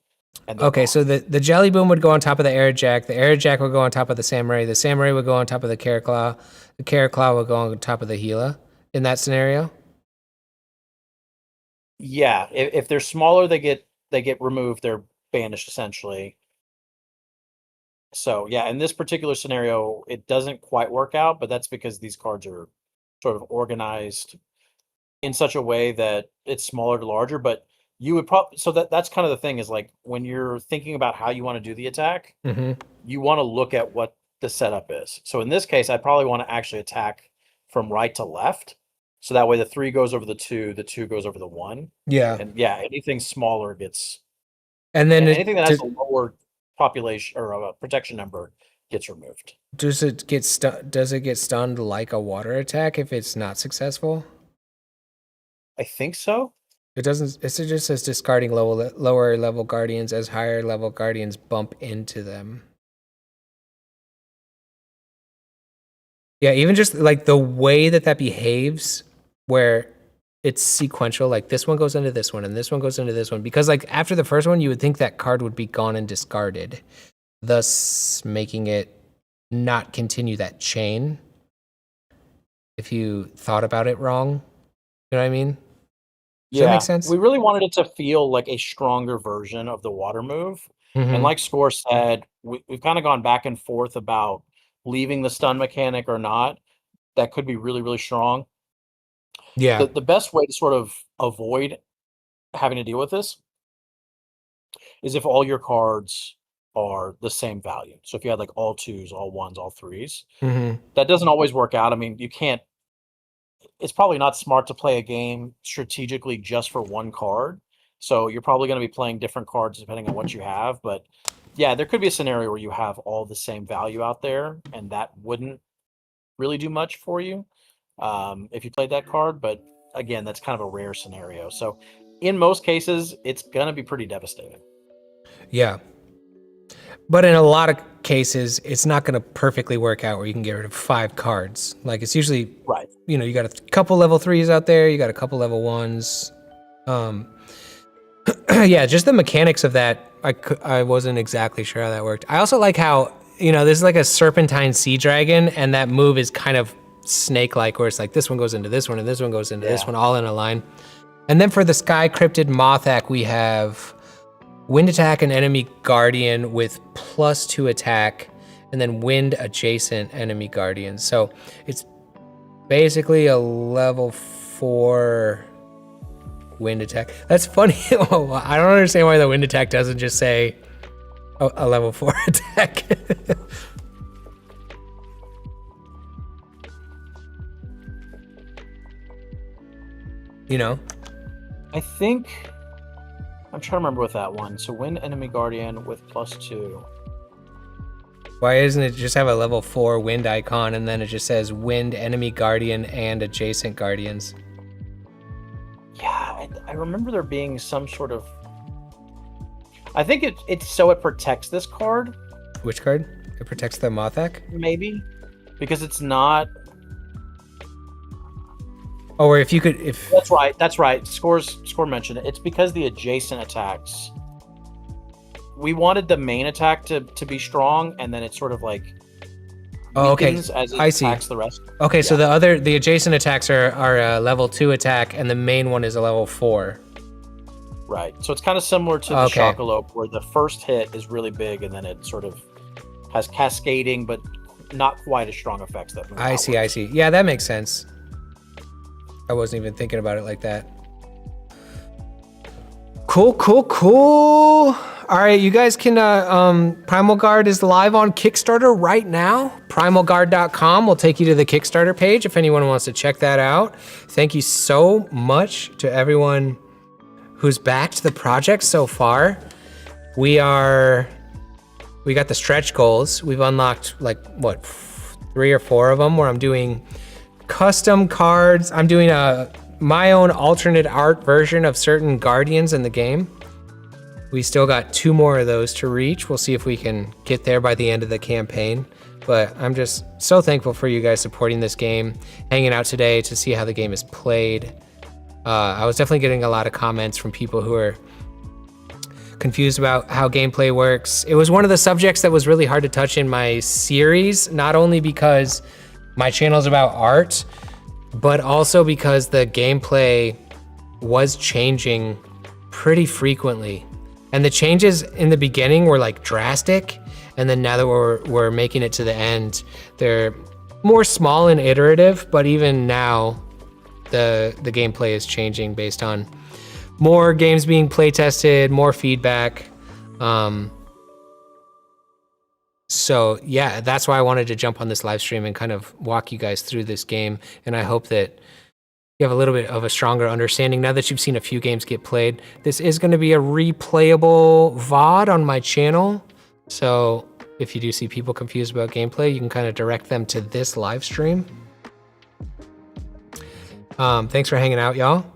Speaker 2: And
Speaker 1: okay, so the Jelly Boom would go on top of the Air Jack. The Air Jack would go on top of the Samurai. The Samurai would go on top of the Caraclaw. The Caraclaw would go on top of the Gila in that scenario.
Speaker 2: Yeah, if they're smaller, they get removed. They're banished essentially. So yeah, in this particular scenario, it doesn't quite work out, but that's because these cards are sort of organized in such a way that it's smaller to larger. But you would probably that's kind of the thing is like when you're thinking about how you want to do the attack, you want to look at what the setup is. So in this case, I probably want to actually attack from right to left. So that way the 3 goes over the 2 goes over the 1.
Speaker 1: Yeah.
Speaker 2: And yeah, anything smaller gets,
Speaker 1: and then
Speaker 2: anything that has a lower population or a protection number gets removed.
Speaker 1: Does it get stunned like a water attack if it's not successful?
Speaker 2: I think so.
Speaker 1: It doesn't. It just says discarding lower level Guardians as higher level Guardians bump into them. Yeah, even just like the way that behaves, where it's sequential, like this one goes into this one and this one goes into this one, because like after the first one, you would think that card would be gone and discarded, thus making it not continue that chain. If you thought about it wrong, you know what I mean? Does that make sense?
Speaker 2: We really wanted it to feel like a stronger version of the water move. And like Score said, we've kind of gone back and forth about leaving the stun mechanic or not. That could be really, really strong.
Speaker 1: Yeah.
Speaker 2: The best way to sort of avoid having to deal with this is if all your cards are the same value. So if you had like all 2s, all 1s, all 3s, that doesn't always work out. I mean, you can't. It's probably not smart to play a game strategically just for one card. So you're probably going to be playing different cards depending on what you have. But yeah, there could be a scenario where you have all the same value out there, and that wouldn't really do much for you if you played that card. But again, that's kind of a rare scenario. So in most cases, it's going to be pretty devastating.
Speaker 1: Yeah. But in a lot of cases, it's not going to perfectly work out where you can get rid of 5 cards. Like it's usually,
Speaker 2: right.
Speaker 1: You know, you got a couple level 3s out there, you got a couple level 1s. Yeah, just the mechanics of that, I wasn't exactly sure how that worked. I also like how, you know, this is like a Serpentine Sea Dragon, and that move is kind of snake-like, where it's like this one goes into this one, and this one goes into this one, all in a line. And then for the Sky Cryptid Mothak, we have Wind Attack an enemy Guardian with +2 attack, and then Wind adjacent enemy Guardian. So it's basically a level 4 Wind Attack. That's funny. I don't understand why the Wind Attack doesn't just say a level 4 attack. You know?
Speaker 2: I think I'm trying to remember with that one. So Wind enemy Guardian with +2.
Speaker 1: Why doesn't it just have a level 4 Wind icon and then it just says Wind enemy Guardian and adjacent Guardians?
Speaker 2: Yeah, I remember there being some sort of, I think it's so it protects this card.
Speaker 1: Which card? It protects the Mothak?
Speaker 2: Maybe. Because it's not...
Speaker 1: Oh, or if you could...
Speaker 2: That's right. Score mentioned it. It's because the adjacent attacks... We wanted the main attack to be strong, and then it sort of like...
Speaker 1: Oh, okay.
Speaker 2: As it attacks the rest.
Speaker 1: Okay, yeah. So the adjacent attacks are a level 2 attack, and the main one is a level 4.
Speaker 2: Right. So it's kind of similar to the Shockalop, where the first hit is really big, and then it sort of has cascading, but not quite as strong effects.
Speaker 1: I see. Yeah, that makes sense. I wasn't even thinking about it like that. Cool. All right, you guys can, Primal Guard is live on Kickstarter right now. PrimalGuard.com will take you to the Kickstarter page if anyone wants to check that out. Thank you so much to everyone who's backed the project so far. We got the stretch goals. We've unlocked like, what, 3 or 4 of them where I'm doing custom cards. I'm doing my own alternate art version of certain Guardians in the game. We still got 2 more of those to reach. We'll see if we can get there by the end of the campaign. But I'm just so thankful for you guys supporting this game, hanging out today to see how the game is played. I was definitely getting a lot of comments from people who are confused about how gameplay works. It was one of the subjects that was really hard to touch in my series, not only because my channel is about art, but also because the gameplay was changing pretty frequently. And the changes in the beginning were like drastic, and then now that we're making it to the end, they're more small and iterative, but even now the gameplay is changing based on more games being play tested, more feedback. So yeah, that's why I wanted to jump on this live stream and kind of walk you guys through this game, and I hope that you have a little bit of a stronger understanding now that you've seen a few games get played. This is going to be a replayable VOD on my channel. So if you do see people confused about gameplay, you can kind of direct them to this live stream. Thanks for hanging out, y'all.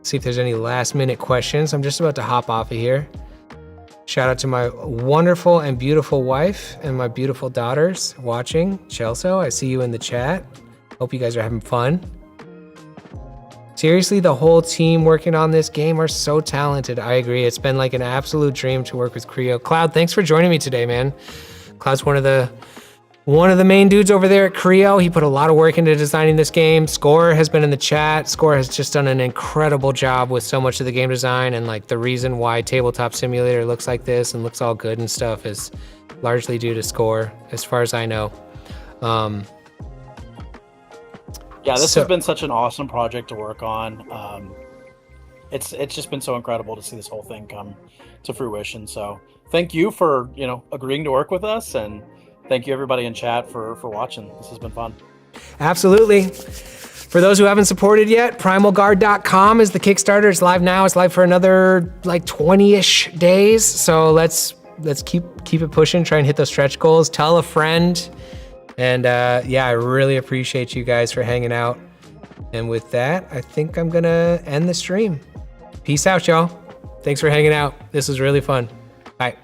Speaker 1: See if there's any last minute questions. I'm just about to hop off of here. Shout out to my wonderful and beautiful wife and my beautiful daughters watching. Chelsea, I see you in the chat. Hope you guys are having fun. Seriously, the whole team working on this game are so talented. I agree. It's been like an absolute dream to work with Creo. Cloud, thanks for joining me today, man. Cloud's one of the main dudes over there at Creo. He put a lot of work into designing this game. Score has been in the chat. Score has just done an incredible job with so much of the game design, and like the reason why Tabletop Simulator looks like this and looks all good and stuff is largely due to Score, as far as I know.
Speaker 2: Yeah, this has been such an awesome project to work on. It's just been so incredible to see this whole thing come to fruition. So thank you for agreeing to work with us, and thank you everybody in chat for watching. This has been fun.
Speaker 1: Absolutely. For those who haven't supported yet, PrimalGuard.com is the Kickstarter. It's live now. It's live for another like 20-ish days. So let's keep it pushing. Try and hit those stretch goals. Tell a friend. And yeah, I really appreciate you guys for hanging out. And with that, I think I'm gonna end the stream. Peace out, y'all. Thanks for hanging out. This was really fun. Bye.